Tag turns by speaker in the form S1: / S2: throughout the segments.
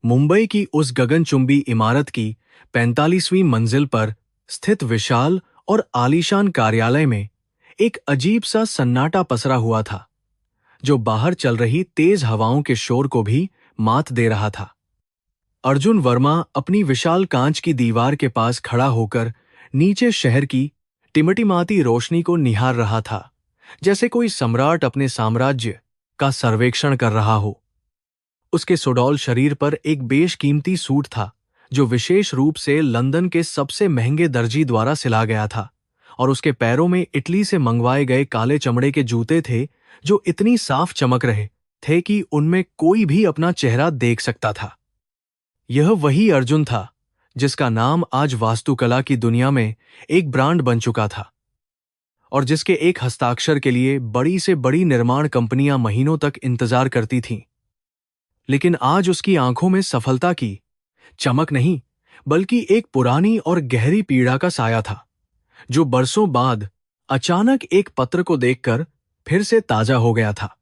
S1: मुंबई की उस गगनचुंबी इमारत की 45वीं मंजिल पर स्थित विशाल और आलीशान कार्यालय में एक अजीब सा सन्नाटा पसरा हुआ था, जो बाहर चल रही तेज हवाओं के शोर को भी मात दे रहा था। अर्जुन वर्मा अपनी विशाल कांच की दीवार के पास खड़ा होकर नीचे शहर की टिमटिमाती रोशनी को निहार रहा था, जैसे कोई सम्राट अपने साम्राज्य का सर्वेक्षण कर रहा हो। उसके सुडौल शरीर पर एक बेशकीमती सूट था, जो विशेष रूप से लंदन के सबसे महंगे दर्जी द्वारा सिला गया था, और उसके पैरों में इटली से मंगवाए गए काले चमड़े के जूते थे, जो इतनी साफ चमक रहे थे कि उनमें कोई भी अपना चेहरा देख सकता था। यह वही अर्जुन था जिसका नाम आज वास्तुकला की दुनिया में एक ब्रांड बन चुका था, और जिसके एक हस्ताक्षर के लिए बड़ी से बड़ी निर्माण कंपनियां महीनों तक इंतजार करती थीं। लेकिन आज उसकी आंखों में सफलता की चमक नहीं, बल्कि एक पुरानी और गहरी पीड़ा का साया था, जो बरसों बाद अचानक एक पत्र को देखकर फिर से ताजा हो गया था।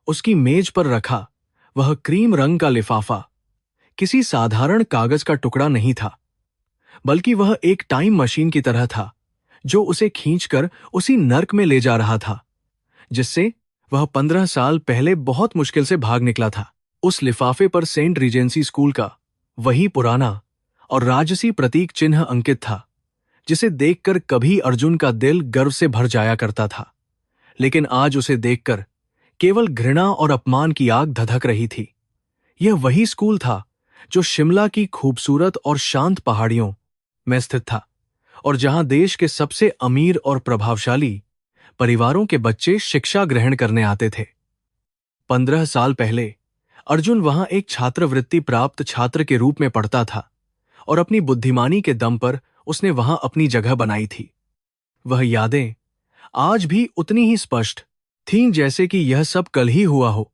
S1: उसकी मेज पर रखा वह क्रीम रंग का लिफाफा किसी साधारण कागज का टुकड़ा नहीं था, बल्कि वह एक टाइम मशीन की तरह था, जो उसे खींचकर उसी नर्क में ले जा रहा था जिससे वह 15 साल पहले बहुत मुश्किल से भाग निकला था। उस लिफाफे पर सेंट रीजेंसी स्कूल का वही पुराना और राजसी प्रतीक चिन्ह अंकित था, जिसे देखकर कभी अर्जुन का दिल गर्व से भर जाया करता था, लेकिन आज उसे देखकर केवल घृणा और अपमान की आग धधक रही थी। यह वही स्कूल था जो शिमला की खूबसूरत और शांत पहाड़ियों में स्थित था, और जहां देश के सबसे अमीर और प्रभावशाली परिवारों के बच्चे शिक्षा ग्रहण करने आते थे। 15 साल पहले अर्जुन वहां एक छात्रवृत्ति प्राप्त छात्र के रूप में पढ़ता था, और अपनी बुद्धिमानी के दम पर उसने वहां अपनी जगह बनाई थी। वह यादें आज भी उतनी ही स्पष्ट थीं जैसे कि यह सब कल ही हुआ हो,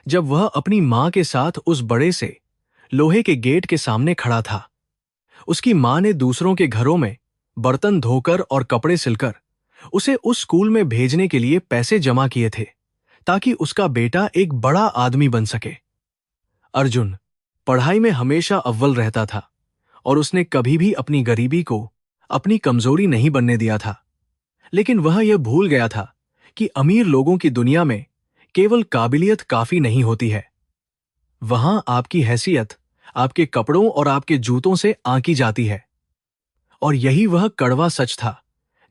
S1: जब वह अपनी मां के साथ उस बड़े से लोहे के गेट के सामने खड़ा था। उसकी मां ने दूसरों के घरों में बर्तन धोकर और कपड़े सिलकर उसे उस स्कूल में भेजने के लिए पैसे जमा किए थे, ताकि उसका बेटा एक बड़ा आदमी बन सके। अर्जुन पढ़ाई में हमेशा अव्वल रहता था, और उसने कभी भी अपनी गरीबी को अपनी कमजोरी नहीं बनने दिया था। लेकिन वह यह भूल गया था कि अमीर लोगों की दुनिया में केवल काबिलियत काफी नहीं होती है। वहां आपकी हैसियत आपके कपड़ों और आपके जूतों से आंकी जाती है। और यही वह कड़वा सच था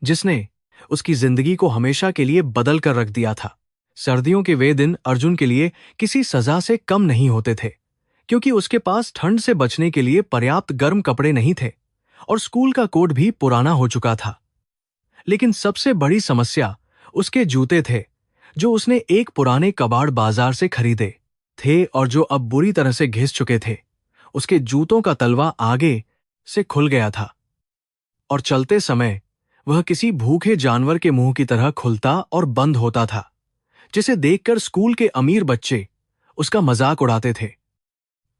S1: जिसने उसकी जिंदगी को हमेशा के लिए बदल कर रख दिया था। सर्दियों के वे दिन अर्जुन के लिए किसी सजा से कम नहीं होते थे, क्योंकि उसके पास ठंड से बचने के लिए पर्याप्त गर्म कपड़े नहीं थे, और स्कूल का कोट भी पुराना हो चुका था। लेकिन सबसे बड़ी समस्या उसके जूते थे, जो उसने एक पुराने कबाड़ बाजार से खरीदे थे और जो अब बुरी तरह से घिस चुके थे। उसके जूतों का तलवा आगे से खुल गया था, और चलते समय वह किसी भूखे जानवर के मुंह की तरह खुलता और बंद होता था, जिसे देखकर स्कूल के अमीर बच्चे उसका मजाक उड़ाते थे।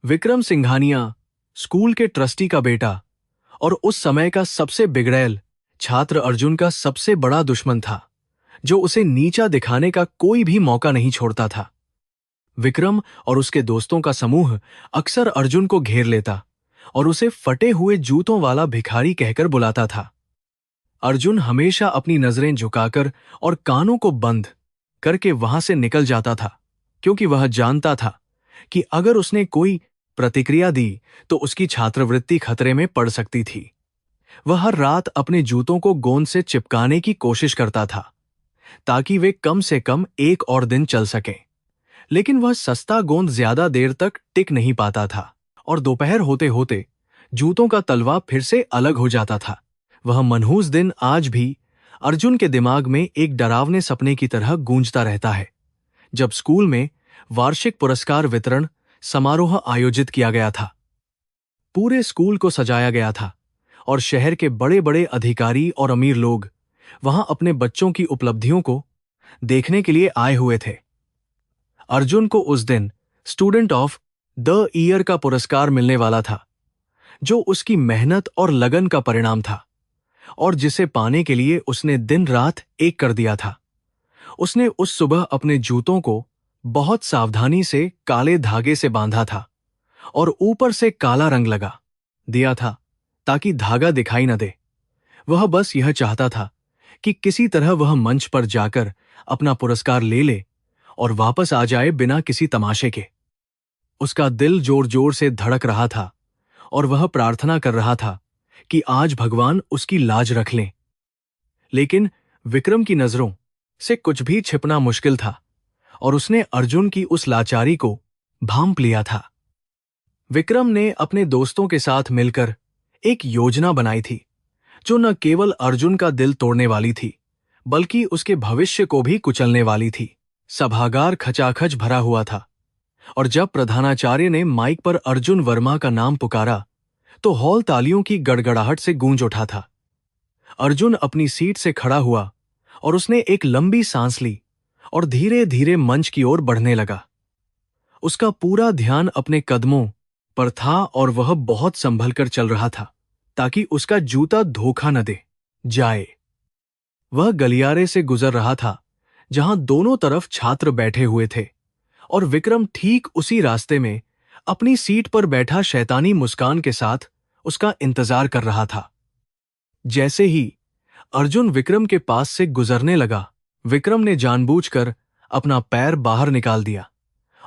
S1: विक्रम सिंघानिया स्कूल के ट्रस्टी का बेटा और उस समय का सबसे बिगड़ैल छात्र अर्जुन का सबसे बड़ा दुश्मन था, जो उसे नीचा दिखाने का कोई भी मौका नहीं छोड़ता था। विक्रम और उसके दोस्तों का समूह अक्सर अर्जुन को घेर लेता और उसे फटे हुए जूतों वाला भिखारी कहकर बुलाता था। अर्जुन हमेशा अपनी नजरें झुकाकर और कानों को बंद करके वहां से निकल जाता था, क्योंकि वह जानता था कि अगर उसने कोई प्रतिक्रिया दी तो उसकी छात्रवृत्ति खतरे में पड़ सकती थी। वह हर रात अपने जूतों को गोंद से चिपकाने की कोशिश करता था, ताकि वे कम से कम एक और दिन चल सकें। लेकिन वह सस्ता गोंद ज्यादा देर तक टिक नहीं पाता था, और दोपहर होते होते जूतों का तलवा फिर से अलग हो जाता था। वह मनहूस दिन आज भी अर्जुन के दिमाग में एक डरावने सपने की तरह गूंजता रहता है, जब स्कूल में वार्षिक पुरस्कार वितरण समारोह आयोजित किया गया था। पूरे स्कूल को सजाया गया था, और शहर के बड़े बड़े अधिकारी और अमीर लोग वहां अपने बच्चों की उपलब्धियों को देखने के लिए आए हुए थे। अर्जुन को उस दिन स्टूडेंट ऑफ द ईयर का पुरस्कार मिलने वाला था, जो उसकी मेहनत और लगन का परिणाम था, और जिसे पाने के लिए उसने दिन रात एक कर दिया था। उसने उस सुबह अपने जूतों को बहुत सावधानी से काले धागे से बांधा था, और ऊपर से काला रंग लगा दिया था ताकि धागा दिखाई न दे। वह बस यह चाहता था कि किसी तरह वह मंच पर जाकर अपना पुरस्कार ले ले और वापस आ जाए बिना किसी तमाशे के। उसका दिल जोर जोर से धड़क रहा था और वह प्रार्थना कर रहा था कि आज भगवान उसकी लाज रख लें। लेकिन विक्रम की नजरों से कुछ भी छिपना मुश्किल था और उसने अर्जुन की उस लाचारी को भांप लिया था। विक्रम ने अपने दोस्तों के साथ मिलकर एक योजना बनाई थी जो न केवल अर्जुन का दिल तोड़ने वाली थी बल्कि उसके भविष्य को भी कुचलने वाली थी। सभागार खचाखच भरा हुआ था और जब प्रधानाचार्य ने माइक पर अर्जुन वर्मा का नाम पुकारा तो हॉल तालियों की गड़गड़ाहट से गूंज उठा था। अर्जुन अपनी सीट से खड़ा हुआ और उसने एक लंबी सांस ली और धीरे धीरे मंच की ओर बढ़ने लगा। उसका पूरा ध्यान अपने कदमों पर था और वह बहुत संभल कर चल रहा था ताकि उसका जूता धोखा न दे जाए। वह गलियारे से गुजर रहा था जहां दोनों तरफ छात्र बैठे हुए थे और विक्रम ठीक उसी रास्ते में अपनी सीट पर बैठा शैतानी मुस्कान के साथ उसका इंतजार कर रहा था। जैसे ही अर्जुन विक्रम के पास से गुजरने लगा, विक्रम ने जानबूझकर अपना पैर बाहर निकाल दिया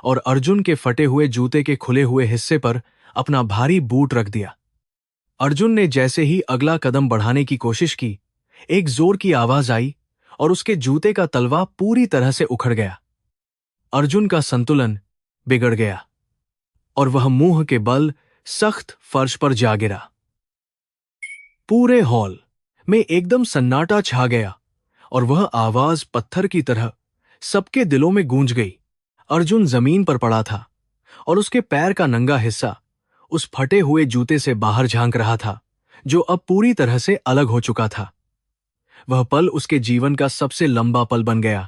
S1: और अर्जुन के फटे हुए जूते के खुले हुए हिस्से पर अपना भारी बूट रख दिया। अर्जुन ने जैसे ही अगला कदम बढ़ाने की कोशिश की, एक जोर की आवाज आई और उसके जूते का तलवा पूरी तरह से उखड़ गया। अर्जुन का संतुलन बिगड़ गया और वह मुंह के बल सख्त फर्श पर जा गिरा। पूरे हॉल में एकदम सन्नाटा छा गया और वह आवाज पत्थर की तरह सबके दिलों में गूंज गई। अर्जुन जमीन पर पड़ा था और उसके पैर का नंगा हिस्सा उस फटे हुए जूते से बाहर झांक रहा था जो अब पूरी तरह से अलग हो चुका था। वह पल उसके जीवन का सबसे लंबा पल बन गया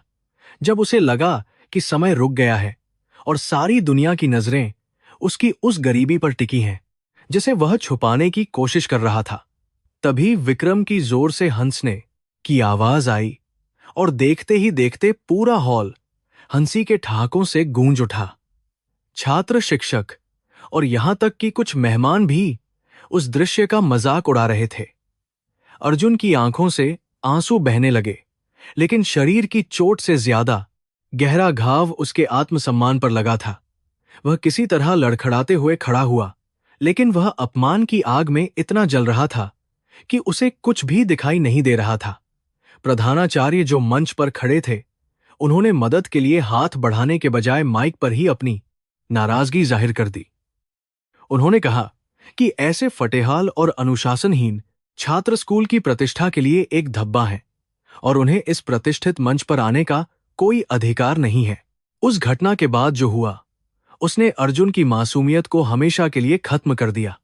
S1: जब उसे लगा कि समय रुक गया है और सारी दुनिया की नजरें उसकी उस गरीबी पर टिकी हैं जिसे वह छुपाने की कोशिश कर रहा था। तभी विक्रम की जोर से हंसने की आवाज आई और देखते ही देखते पूरा हॉल हंसी के ठहाकों से गूंज उठा। छात्र, शिक्षक और यहां तक कि कुछ मेहमान भी उस दृश्य का मजाक उड़ा रहे थे। अर्जुन की आंखों से आंसू बहने लगे, लेकिन शरीर की चोट से ज्यादा गहरा घाव उसके आत्मसम्मान पर लगा था। वह किसी तरह लड़खड़ाते हुए खड़ा हुआ, लेकिन वह अपमान की आग में इतना जल रहा था कि उसे कुछ भी दिखाई नहीं दे रहा था। प्रधानाचार्य जो मंच पर खड़े थे, उन्होंने मदद के लिए हाथ बढ़ाने के बजाय माइक पर ही अपनी नाराजगी जाहिर कर दी। उन्होंने कहा कि ऐसे फटेहाल और अनुशासनहीन छात्र स्कूल की प्रतिष्ठा के लिए एक धब्बा हैं और उन्हें इस प्रतिष्ठित मंच पर आने का कोई अधिकार नहीं है। उस घटना के बाद जो हुआ, उसने अर्जुन की मासूमियत को हमेशा के लिए खत्म कर दिया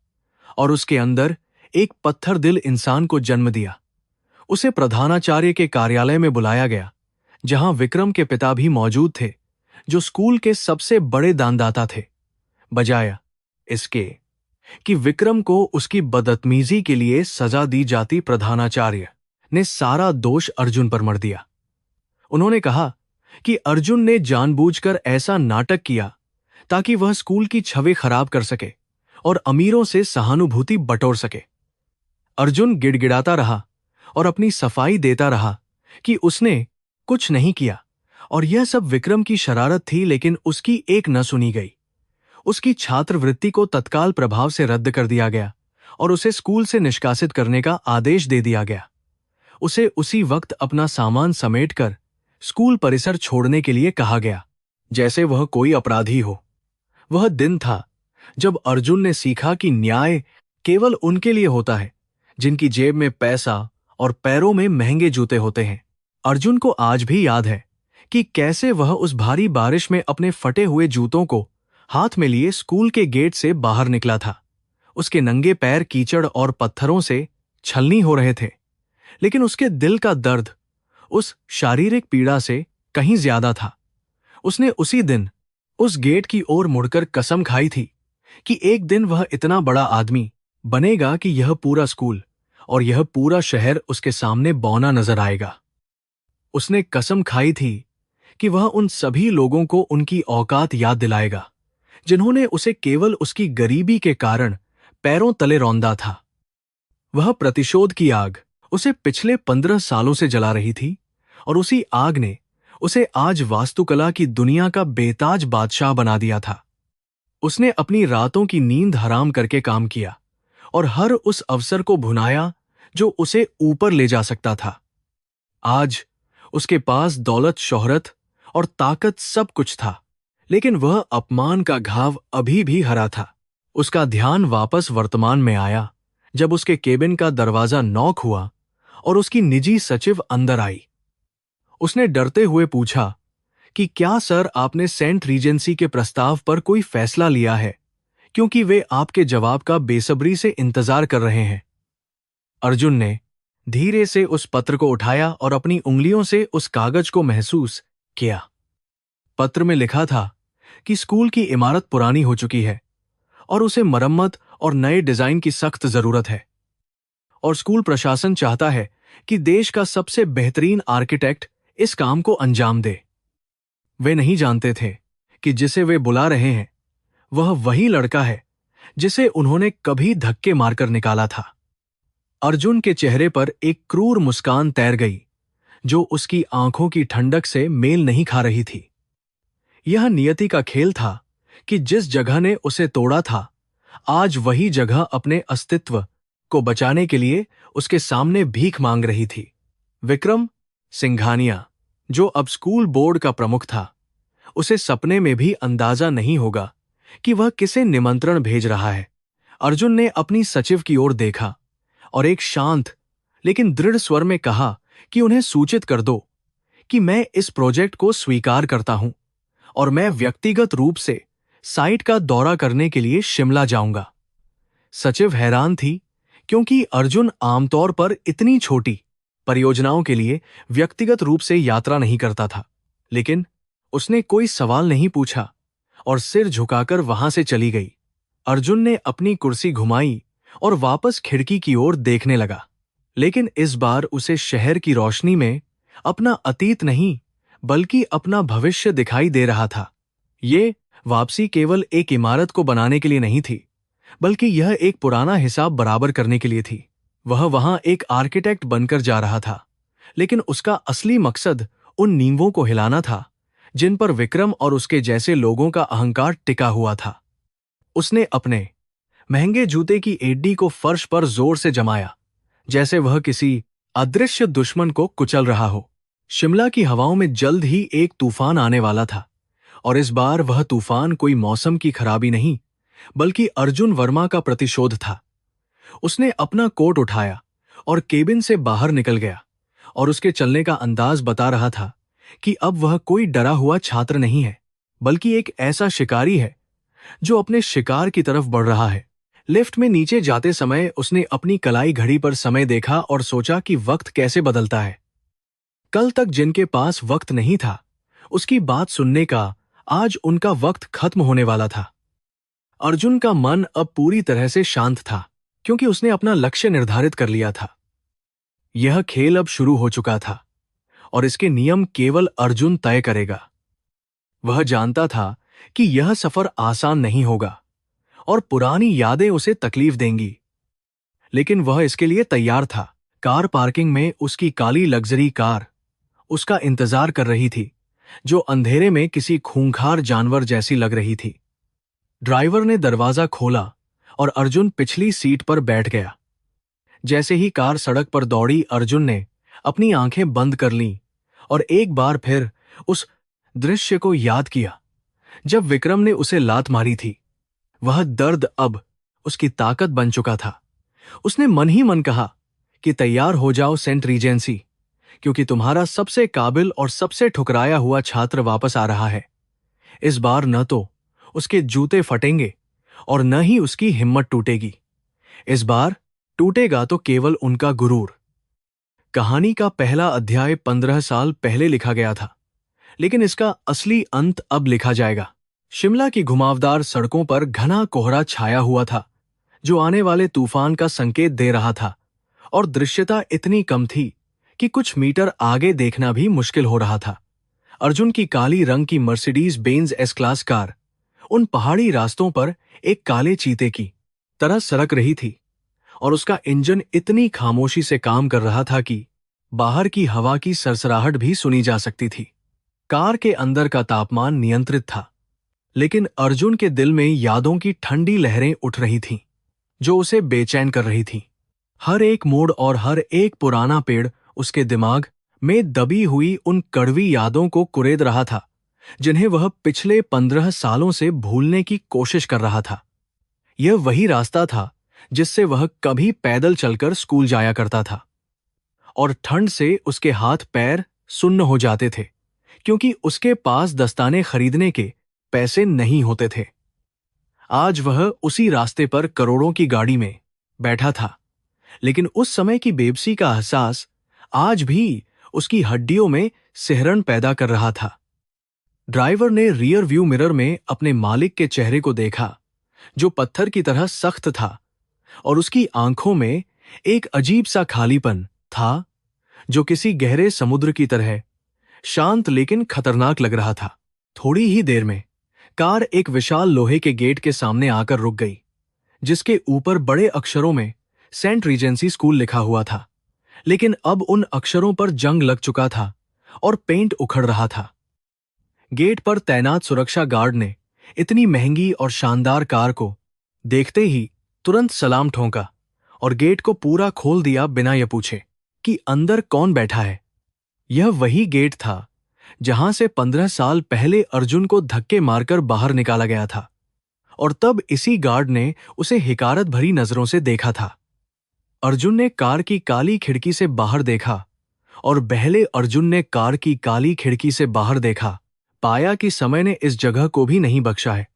S1: और उसके अंदर एक पत्थर दिल इंसान को जन्म दिया। उसे प्रधानाचार्य के कार्यालय में बुलाया गया, जहां विक्रम के पिता भी मौजूद थे, जो स्कूल के सबसे बड़े दानदाता थे। बजाय इसके कि विक्रम को उसकी बदतमीजी के लिए सजा दी जाती, प्रधानाचार्य ने सारा दोष अर्जुन पर मढ़ दिया। उन्होंने कहा कि अर्जुन ने जानबूझकर ऐसा नाटक किया ताकि वह स्कूल की छवि खराब कर सके और अमीरों से सहानुभूति बटोर सके। अर्जुन गिड़गिड़ाता रहा और अपनी सफाई देता रहा कि उसने कुछ नहीं किया और यह सब विक्रम की शरारत थी, लेकिन उसकी एक न सुनी गई। उसकी छात्रवृत्ति को तत्काल प्रभाव से रद्द कर दिया गया और उसे स्कूल से निष्कासित करने का आदेश दे दिया गया। उसे उसी वक्त अपना सामान समेटकर स्कूल परिसर छोड़ने के लिए कहा गया, जैसे वह कोई अपराधी हो। वह दिन था जब अर्जुन ने सीखा कि न्याय केवल उनके लिए होता है जिनकी जेब में पैसा और पैरों में महंगे जूते होते हैं। अर्जुन को आज भी याद है कि कैसे वह उस भारी बारिश में अपने फटे हुए जूतों को हाथ में लिए स्कूल के गेट से बाहर निकला था। उसके नंगे पैर कीचड़ और पत्थरों से छलनी हो रहे थे, लेकिन उसके दिल का दर्द उस शारीरिक पीड़ा से कहीं ज्यादा था। उसने उसी दिन उस गेट की ओर मुड़कर कसम खाई थी कि एक दिन वह इतना बड़ा आदमी बनेगा कि यह पूरा स्कूल और यह पूरा शहर उसके सामने बौना नजर आएगा। उसने कसम खाई थी कि वह उन सभी लोगों को उनकी औकात याद दिलाएगा जिन्होंने उसे केवल उसकी गरीबी के कारण पैरों तले रौंदा था। वह प्रतिशोध की आग उसे पिछले 15 सालों से जला रही थी, और उसी आग ने उसे आज वास्तुकला की दुनिया का बेताज बादशाह बना दिया था। उसने अपनी रातों की नींद हराम करके काम किया और हर उस अवसर को भुनाया जो उसे ऊपर ले जा सकता था। आज उसके पास दौलत, शोहरत और ताकत सब कुछ था, लेकिन वह अपमान का घाव अभी भी हरा था। उसका ध्यान वापस वर्तमान में आया जब उसके केबिन का दरवाजा नॉक हुआ और उसकी निजी सचिव अंदर आई। उसने डरते हुए पूछा कि क्या सर, आपने सेंट रीजेंसी के प्रस्ताव पर कोई फैसला लिया है, क्योंकि वे आपके जवाब का बेसब्री से इंतजार कर रहे हैं। अर्जुन ने धीरे से उस पत्र को उठाया और अपनी उंगलियों से उस कागज को महसूस किया। पत्र में लिखा था कि स्कूल की इमारत पुरानी हो चुकी है और उसे मरम्मत और नए डिजाइन की सख्त जरूरत है, और स्कूल प्रशासन चाहता है कि देश का सबसे बेहतरीन आर्किटेक्ट इस काम को अंजाम दे। वे नहीं जानते थे कि जिसे वे बुला रहे हैं वह वही लड़का है जिसे उन्होंने कभी धक्के मारकर निकाला था। अर्जुन के चेहरे पर एक क्रूर मुस्कान तैर गई जो उसकी आंखों की ठंडक से मेल नहीं खा रही थी। यह नियति का खेल था कि जिस जगह ने उसे तोड़ा था, आज वही जगह अपने अस्तित्व को बचाने के लिए उसके सामने भीख मांग रही थी। विक्रम सिंघानिया, जो अब स्कूल बोर्ड का प्रमुख था, उसे सपने में भी अंदाजा नहीं होगा कि वह किसे निमंत्रण भेज रहा है। अर्जुन ने अपनी सचिव की ओर देखा और एक शांत लेकिन दृढ़ स्वर में कहा कि उन्हें सूचित कर दो कि मैं इस प्रोजेक्ट को स्वीकार करता हूं और मैं व्यक्तिगत रूप से साइट का दौरा करने के लिए शिमला जाऊंगा। सचिव हैरान थी, क्योंकि अर्जुन आमतौर पर इतनी छोटी परियोजनाओं के लिए व्यक्तिगत रूप से यात्रा नहीं करता था। लेकिन उसने कोई सवाल नहीं पूछा और सिर झुकाकर वहां से चली गई। अर्जुन ने अपनी कुर्सी घुमाई और वापस खिड़की की ओर देखने लगा, लेकिन इस बार उसे शहर की रोशनी में अपना अतीत नहीं बल्कि अपना भविष्य दिखाई दे रहा था। ये वापसी केवल एक इमारत को बनाने के लिए नहीं थी, बल्कि यह एक पुराना हिसाब बराबर करने के लिए थी। वह वहां एक आर्किटेक्ट बनकर जा रहा था, लेकिन उसका असली मकसद उन नींवों को हिलाना था जिन पर विक्रम और उसके जैसे लोगों का अहंकार टिका हुआ था। उसने अपने महंगे जूते की एड़ी को फर्श पर जोर से जमाया, जैसे वह किसी अदृश्य दुश्मन को कुचल रहा हो। शिमला की हवाओं में जल्द ही एक तूफान आने वाला था, और इस बार वह तूफान कोई मौसम की खराबी नहीं बल्कि अर्जुन वर्मा का प्रतिशोध था। उसने अपना कोट उठाया और केबिन से बाहर निकल गया, और उसके चलने का अंदाज बता रहा था कि अब वह कोई डरा हुआ छात्र नहीं है, बल्कि एक ऐसा शिकारी है जो अपने शिकार की तरफ बढ़ रहा है। लिफ्ट में नीचे जाते समय उसने अपनी कलाई घड़ी पर समय देखा और सोचा कि वक्त कैसे बदलता है। कल तक जिनके पास वक्त नहीं था उसकी बात सुनने का, आज उनका वक्त खत्म होने वाला था। अर्जुन का मन अब पूरी तरह से शांत था, क्योंकि उसने अपना लक्ष्य निर्धारित कर लिया था। यह खेल अब शुरू हो चुका था और इसके नियम केवल अर्जुन तय करेगा। वह जानता था कि यह सफर आसान नहीं होगा और पुरानी यादें उसे तकलीफ देंगी, लेकिन वह इसके लिए तैयार था। कार पार्किंग में उसकी काली लग्जरी कार उसका इंतजार कर रही थी, जो अंधेरे में किसी खूंखार जानवर जैसी लग रही थी। ड्राइवर ने दरवाजा खोला और अर्जुन पिछली सीट पर बैठ गया। जैसे ही कार सड़क पर दौड़ी, अर्जुन ने अपनी आंखें बंद कर लीं और एक बार फिर उस दृश्य को याद किया जब विक्रम ने उसे लात मारी थी। वह दर्द अब उसकी ताकत बन चुका था। उसने मन ही मन कहा कि तैयार हो जाओ सेंट रीजेंसी, क्योंकि तुम्हारा सबसे काबिल और सबसे ठुकराया हुआ छात्र वापस आ रहा है। इस बार न तो उसके जूते फटेंगे और न ही उसकी हिम्मत टूटेगी। इस बार टूटेगा तो केवल उनका गुरूर। कहानी का पहला अध्याय 15 साल पहले लिखा गया था, लेकिन इसका असली अंत अब लिखा जाएगा। शिमला की घुमावदार सड़कों पर घना कोहरा छाया हुआ था, जो आने वाले तूफान का संकेत दे रहा था, और दृश्यता इतनी कम थी कि कुछ मीटर आगे देखना भी मुश्किल हो रहा था। अर्जुन की काली रंग की Mercedes Benz S class car उन पहाड़ी रास्तों पर एक काले चीते की तरह सरक रही थी और उसका इंजन इतनी खामोशी से काम कर रहा था कि बाहर की हवा की सरसराहट भी सुनी जा सकती थी। कार के अंदर का तापमान नियंत्रित था, लेकिन अर्जुन के दिल में यादों की ठंडी लहरें उठ रही थीं, जो उसे बेचैन कर रही थीं। हर एक मोड़ और हर एक पुराना पेड़ उसके दिमाग में दबी हुई उन कड़वी यादों को कुरेद रहा था, जिन्हें वह पिछले 15 सालों से भूलने की कोशिश कर रहा था। यह वही रास्ता था जिससे वह कभी पैदल चलकर स्कूल जाया करता था, और ठंड से उसके हाथ पैर सुन्न हो जाते थे क्योंकि उसके पास दस्ताने खरीदने के पैसे नहीं होते थे। आज वह उसी रास्ते पर करोड़ों की गाड़ी में बैठा था, लेकिन उस समय की बेबसी का एहसास आज भी उसकी हड्डियों में सिहरन पैदा कर रहा था। ड्राइवर ने रियर व्यू मिरर में अपने मालिक के चेहरे को देखा, जो पत्थर की तरह सख्त था, और उसकी आंखों में एक अजीब सा खालीपन था जो किसी गहरे समुद्र की तरह शांत लेकिन खतरनाक लग रहा था। थोड़ी ही देर में कार एक विशाल लोहे के गेट के सामने आकर रुक गई, जिसके ऊपर बड़े अक्षरों में सेंट रीजेंसी स्कूल लिखा हुआ था, लेकिन अब उन अक्षरों पर जंग लग चुका था और पेंट उखड़ रहा था। गेट पर तैनात सुरक्षा गार्ड ने इतनी महंगी और शानदार कार को देखते ही तुरंत सलाम ठोंका और गेट को पूरा खोल दिया बिना यह पूछे कि अंदर कौन बैठा है। यह वही गेट था जहां से 15 साल पहले अर्जुन को धक्के मारकर बाहर निकाला गया था, और तब इसी गार्ड ने उसे हिकारत भरी नजरों से देखा था। अर्जुन ने कार की काली खिड़की से बाहर देखा, और पहले अर्जुन ने कार की काली खिड़की से बाहर देखा, पाया कि समय ने इस जगह को भी नहीं बख्शा है,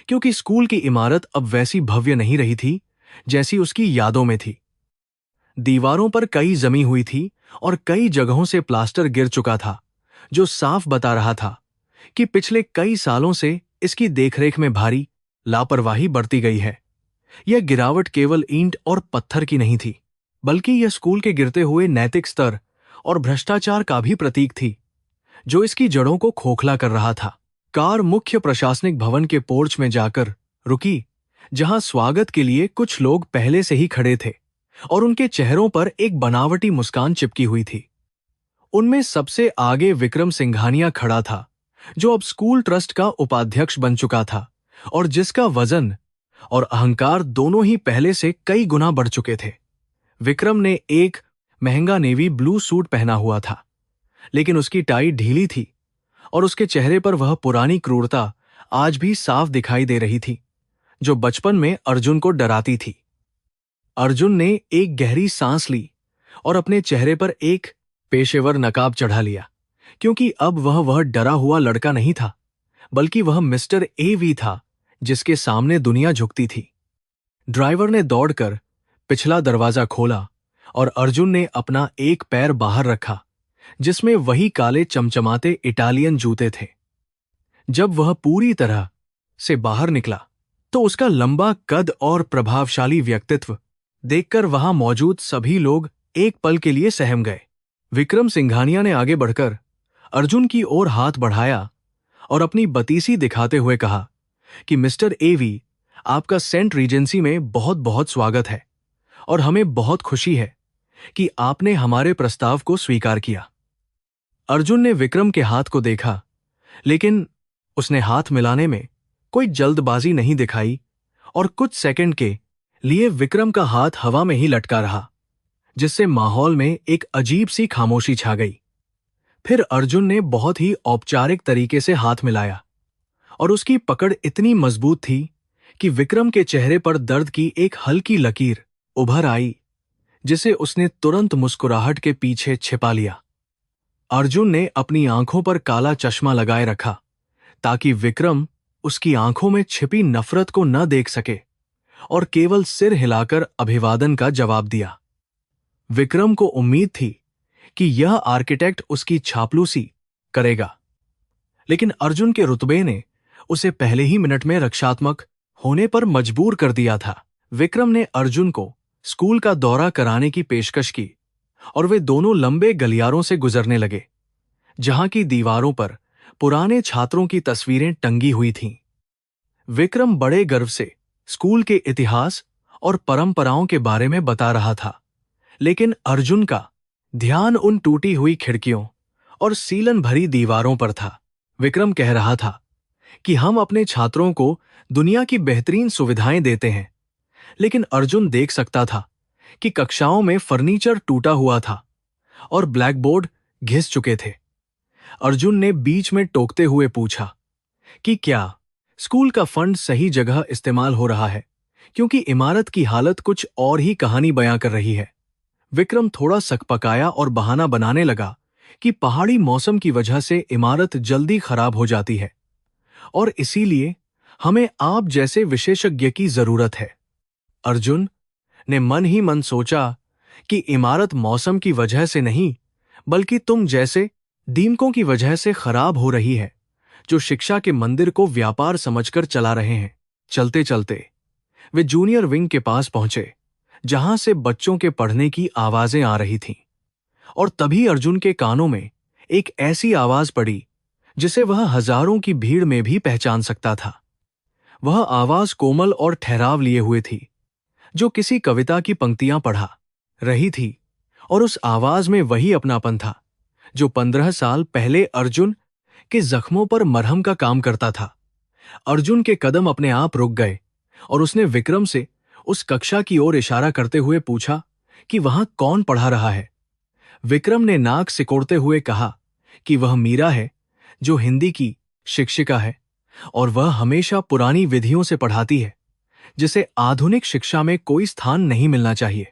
S1: क्योंकि स्कूल की इमारत अब वैसी भव्य नहीं रही थी जैसी उसकी यादों में थी। दीवारों पर कई जमी हुई थी और कई जगहों से प्लास्टर गिर चुका था, जो साफ बता रहा था कि पिछले कई सालों से इसकी देखरेख में भारी लापरवाही बरती गई है। यह गिरावट केवल ईंट और पत्थर की नहीं थी, बल्कि यह स्कूल के गिरते हुए नैतिक स्तर और भ्रष्टाचार का भी प्रतीक थी, जो इसकी जड़ों को खोखला कर रहा था। कार मुख्य प्रशासनिक भवन के पोर्च में जाकर रुकी, जहां स्वागत के लिए कुछ लोग पहले से ही खड़े थे और उनके चेहरों पर एक बनावटी मुस्कान चिपकी हुई थी। उनमें सबसे आगे विक्रम सिंघानिया खड़ा था, जो अब स्कूल ट्रस्ट का उपाध्यक्ष बन चुका था और जिसका वजन और अहंकार दोनों ही पहले से कई गुना बढ़ चुके थे। विक्रम ने एक महंगा नेवी ब्लू सूट पहना हुआ था, लेकिन उसकी टाई ढीली थी और उसके चेहरे पर वह पुरानी क्रूरता आज भी साफ दिखाई दे रही थी, जो बचपन में अर्जुन को डराती थी। अर्जुन ने एक गहरी सांस ली और अपने चेहरे पर एक पेशेवर नकाब चढ़ा लिया, क्योंकि अब वह डरा हुआ लड़का नहीं था, बल्कि वह मिस्टर एवी था, जिसके सामने दुनिया झुकती थी। ड्राइवर ने दौड़कर पिछला दरवाजा खोला और अर्जुन ने अपना एक पैर बाहर रखा, जिसमें वही काले चमचमाते इटालियन जूते थे। जब वह पूरी तरह से बाहर निकला, तो उसका लंबा कद और प्रभावशाली व्यक्तित्व देखकर वहां मौजूद सभी लोग एक पल के लिए सहम गए। विक्रम सिंघानिया ने आगे बढ़कर अर्जुन की ओर हाथ बढ़ाया और अपनी बतीसी दिखाते हुए कहा कि मिस्टर एवी, आपका सेंट रीजेंसी में बहुत बहुत स्वागत है और हमें बहुत खुशी है कि आपने हमारे प्रस्ताव को स्वीकार किया। अर्जुन ने विक्रम के हाथ को देखा, लेकिन उसने हाथ मिलाने में कोई जल्दबाजी नहीं दिखाई और कुछ सेकंड के लिए विक्रम का हाथ हवा में ही लटका रहा, जिससे माहौल में एक अजीब सी खामोशी छा गई। फिर अर्जुन ने बहुत ही औपचारिक तरीके से हाथ मिलाया और उसकी पकड़ इतनी मजबूत थी कि विक्रम के चेहरे पर दर्द की एक हल्की लकीर उभर आई, जिसे उसने तुरंत मुस्कुराहट के पीछे छिपा लिया। अर्जुन ने अपनी आंखों पर काला चश्मा लगाए रखा ताकि विक्रम उसकी आंखों में छिपी नफरत को न देख सके, और केवल सिर हिलाकर अभिवादन का जवाब दिया। विक्रम को उम्मीद थी कि यह आर्किटेक्ट उसकी चापलूसी करेगा, लेकिन अर्जुन के रुतबे ने उसे पहले ही मिनट में रक्षात्मक होने पर मजबूर कर दिया था। विक्रम ने अर्जुन को स्कूल का दौरा कराने की पेशकश की और वे दोनों लंबे गलियारों से गुजरने लगे, जहां की दीवारों पर पुराने छात्रों की तस्वीरें टंगी हुई थीं। विक्रम बड़े गर्व से स्कूल के इतिहास और परंपराओं के बारे में बता रहा था, लेकिन अर्जुन का ध्यान उन टूटी हुई खिड़कियों और सीलन भरी दीवारों पर था। विक्रम कह रहा था कि हम अपने छात्रों को दुनिया की बेहतरीन सुविधाएं देते हैं, लेकिन अर्जुन देख सकता था कि कक्षाओं में फर्नीचर टूटा हुआ था और ब्लैकबोर्ड घिस चुके थे। अर्जुन ने बीच में टोकते हुए पूछा कि क्या स्कूल का फंड सही जगह इस्तेमाल हो रहा है, क्योंकि इमारत की हालत कुछ और ही कहानी बयां कर रही है। विक्रम थोड़ा सकपकाया और बहाना बनाने लगा कि पहाड़ी मौसम की वजह से इमारत जल्दी खराब हो जाती है और इसीलिए हमें आप जैसे विशेषज्ञ की जरूरत है। अर्जुन ने मन ही मन सोचा कि इमारत मौसम की वजह से नहीं, बल्कि तुम जैसे दीमकों की वजह से खराब हो रही है, जो शिक्षा के मंदिर को व्यापार समझकर चला रहे हैं। चलते चलते वे जूनियर विंग के पास पहुंचे, जहां से बच्चों के पढ़ने की आवाजें आ रही थीं। और तभी अर्जुन के कानों में एक ऐसी आवाज पड़ी जिसे वह हजारों की भीड़ में भी पहचान सकता था। वह आवाज कोमल और ठहराव लिए हुए थी, जो किसी कविता की पंक्तियां पढ़ा रही थी, और उस आवाज में वही अपनापन था जो 15 साल पहले अर्जुन के जख्मों पर मरहम का काम करता था। अर्जुन के कदम अपने आप रुक गए और उसने विक्रम से उस कक्षा की ओर इशारा करते हुए पूछा कि वहां कौन पढ़ा रहा है। विक्रम ने नाक सिकोड़ते हुए कहा कि वह मीरा है, जो हिंदी की शिक्षिका है, और वह हमेशा पुरानी विधियों से पढ़ाती है, जिसे आधुनिक शिक्षा में कोई स्थान नहीं मिलना चाहिए।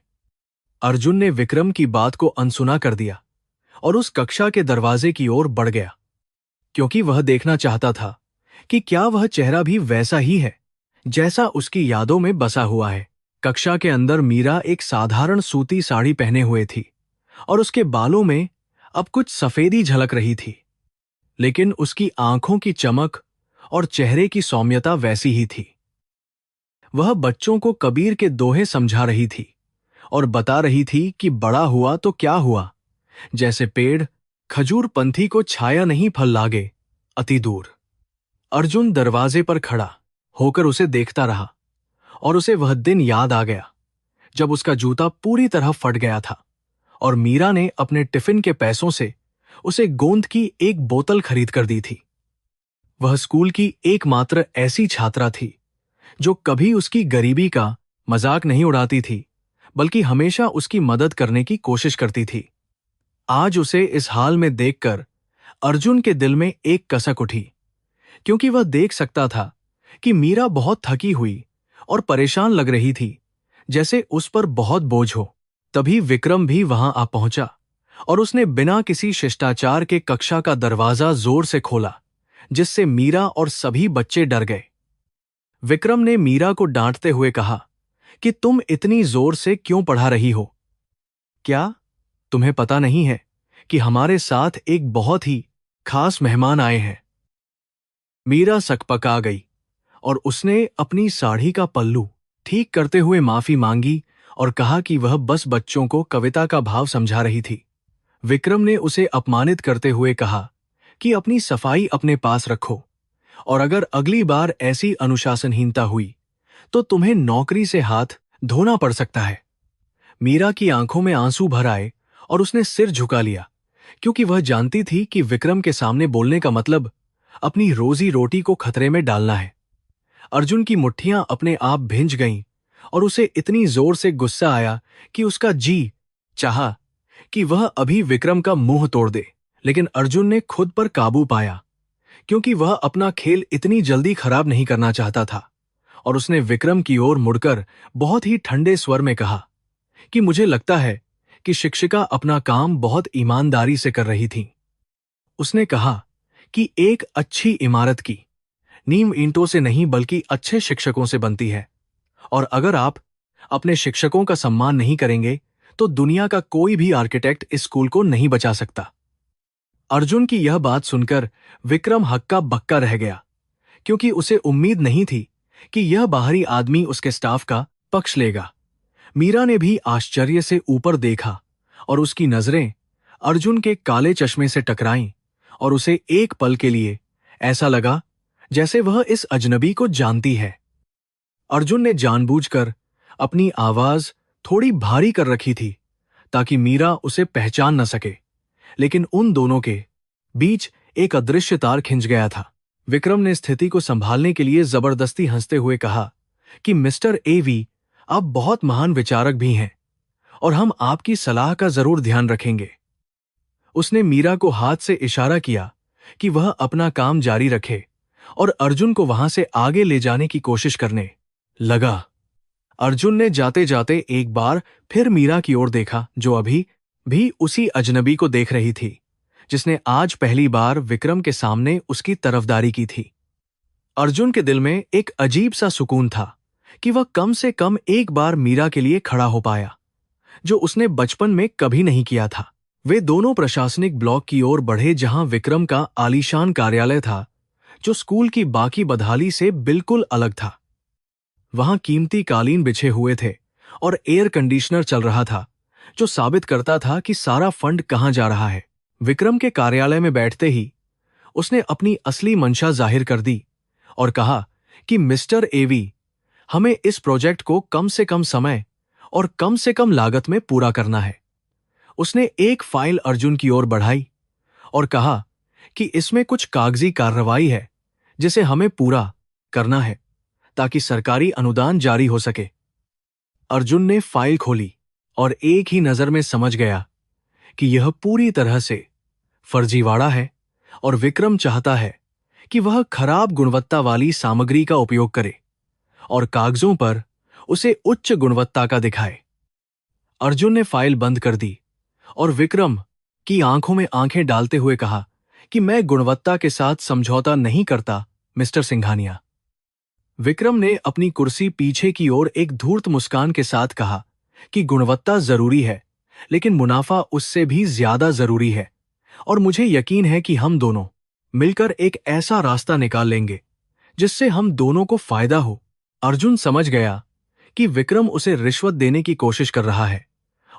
S1: अर्जुन ने विक्रम की बात को अनसुना कर दिया और उस कक्षा के दरवाजे की ओर बढ़ गया, क्योंकि वह देखना चाहता था कि क्या वह चेहरा भी वैसा ही है जैसा उसकी यादों में बसा हुआ है। कक्षा के अंदर मीरा एक साधारण सूती साड़ी पहने हुए थी और उसके बालों में अब कुछ सफेदी झलक रही थी, लेकिन उसकी आंखों की चमक और चेहरे की सौम्यता वैसी ही थी। वह बच्चों को कबीर के दोहे समझा रही थी और बता रही थी कि बड़ा हुआ तो क्या हुआ, जैसे पेड़ खजूर पंथी को छाया नहीं फल लागे अति दूर। अर्जुन दरवाजे पर खड़ा होकर उसे देखता रहा और उसे वह दिन याद आ गया जब उसका जूता पूरी तरह फट गया था और मीरा ने अपने टिफिन के पैसों से उसे गोंद की एक बोतल खरीद कर दी थी। वह स्कूल की एकमात्र ऐसी छात्रा थी जो कभी उसकी गरीबी का मजाक नहीं उड़ाती थी, बल्कि हमेशा उसकी मदद करने की कोशिश करती थी। आज उसे इस हाल में देखकर अर्जुन के दिल में एक कसक उठी, क्योंकि वह देख सकता था कि मीरा बहुत थकी हुई और परेशान लग रही थी, जैसे उस पर बहुत बोझ हो। तभी विक्रम भी वहां आ पहुंचा और उसने बिना किसी शिष्टाचार के कक्षा का दरवाजा जोर से खोला, जिससे मीरा और सभी बच्चे डर गए। विक्रम ने मीरा को डांटते हुए कहा कि तुम इतनी जोर से क्यों पढ़ा रही हो? क्या तुम्हें पता नहीं है कि हमारे साथ एक बहुत ही खास मेहमान आए हैं? मीरा सकपका गई और उसने अपनी साड़ी का पल्लू ठीक करते हुए माफी मांगी और कहा कि वह बस बच्चों को कविता का भाव समझा रही थी। विक्रम ने उसे अपमानित करते हुए कहा कि अपनी सफाई अपने पास रखो, और अगर अगली बार ऐसी अनुशासनहीनता हुई तो तुम्हें नौकरी से हाथ धोना पड़ सकता है। मीरा की आंखों में आंसू भर आए और उसने सिर झुका लिया, क्योंकि वह जानती थी कि विक्रम के सामने बोलने का मतलब अपनी रोजी रोटी को खतरे में डालना है। अर्जुन की मुट्ठियां अपने आप भिंज गईं और उसे इतनी जोर से गुस्सा आया कि उसका जी चाहा कि वह अभी विक्रम का मुंह तोड़ दे, लेकिन अर्जुन ने खुद पर काबू पाया, क्योंकि वह अपना खेल इतनी जल्दी खराब नहीं करना चाहता था, और उसने विक्रम की ओर मुड़कर बहुत ही ठंडे स्वर में कहा कि मुझे लगता है कि शिक्षिका अपना काम बहुत ईमानदारी से कर रही थी। उसने कहा कि एक अच्छी इमारत की नींव ईंटों से नहीं बल्कि अच्छे शिक्षकों से बनती है, और अगर आप अपने शिक्षकों का सम्मान नहीं करेंगे तो दुनिया का कोई भी आर्किटेक्ट इस स्कूल को नहीं बचा सकता। अर्जुन की यह बात सुनकर विक्रम हक्का बक्का रह गया, क्योंकि उसे उम्मीद नहीं थी कि यह बाहरी आदमी उसके स्टाफ का पक्ष लेगा। मीरा ने भी आश्चर्य से ऊपर देखा और उसकी नजरें अर्जुन के काले चश्मे से टकराईं और उसे एक पल के लिए ऐसा लगा जैसे वह इस अजनबी को जानती है। अर्जुन ने जानबूझकर अपनी आवाज थोड़ी भारी कर रखी थी ताकि मीरा उसे पहचान न सके, लेकिन उन दोनों के बीच एक अदृश्य तार खिंच गया था। विक्रम ने स्थिति को संभालने के लिए जबरदस्ती हंसते हुए कहा कि मिस्टर एवी, आप बहुत महान विचारक भी हैं और हम आपकी सलाह का जरूर ध्यान रखेंगे। उसने मीरा को हाथ से इशारा किया कि वह अपना काम जारी रखे और अर्जुन को वहां से आगे ले जाने की कोशिश करने लगा। अर्जुन ने जाते जाते एक बार फिर मीरा की ओर देखा, जो अभी भी उसी अजनबी को देख रही थी जिसने आज पहली बार विक्रम के सामने उसकी तरफदारी की थी। अर्जुन के दिल में एक अजीब सा सुकून था कि वह कम से कम एक बार मीरा के लिए खड़ा हो पाया, जो उसने बचपन में कभी नहीं किया था। वे दोनों प्रशासनिक ब्लॉक की ओर बढ़े जहां विक्रम का आलीशान कार्यालय था, जो स्कूल की बाकी बदहाली से बिल्कुल अलग था। वहां कीमती कालीन बिछे हुए थे और एयर कंडीशनर चल रहा था, जो साबित करता था कि सारा फंड कहां जा रहा है। विक्रम के कार्यालय में बैठते ही उसने अपनी असली मंशा जाहिर कर दी और कहा कि मिस्टर एवी, हमें इस प्रोजेक्ट को कम से कम समय और कम से कम लागत में पूरा करना है। उसने एक फाइल अर्जुन की ओर बढ़ाई और कहा कि इसमें कुछ कागजी कार्रवाई है जिसे हमें पूरा करना है ताकि सरकारी अनुदान जारी हो सके। अर्जुन ने फाइल खोली और एक ही नजर में समझ गया कि यह पूरी तरह से फर्जीवाड़ा है और विक्रम चाहता है कि वह खराब गुणवत्ता वाली सामग्री का उपयोग करे और कागजों पर उसे उच्च गुणवत्ता का दिखाए। अर्जुन ने फाइल बंद कर दी और विक्रम की आंखों में आंखें डालते हुए कहा कि मैं गुणवत्ता के साथ समझौता नहीं करता, मिस्टर सिंघानिया। विक्रम ने अपनी कुर्सी पीछे की ओर एक धूर्त मुस्कान के साथ कहा कि गुणवत्ता जरूरी है, लेकिन मुनाफा उससे भी ज्यादा जरूरी है और मुझे यकीन है कि हम दोनों मिलकर एक ऐसा रास्ता निकाल लेंगे जिससे हम दोनों को फायदा हो। अर्जुन समझ गया कि विक्रम उसे रिश्वत देने की कोशिश कर रहा है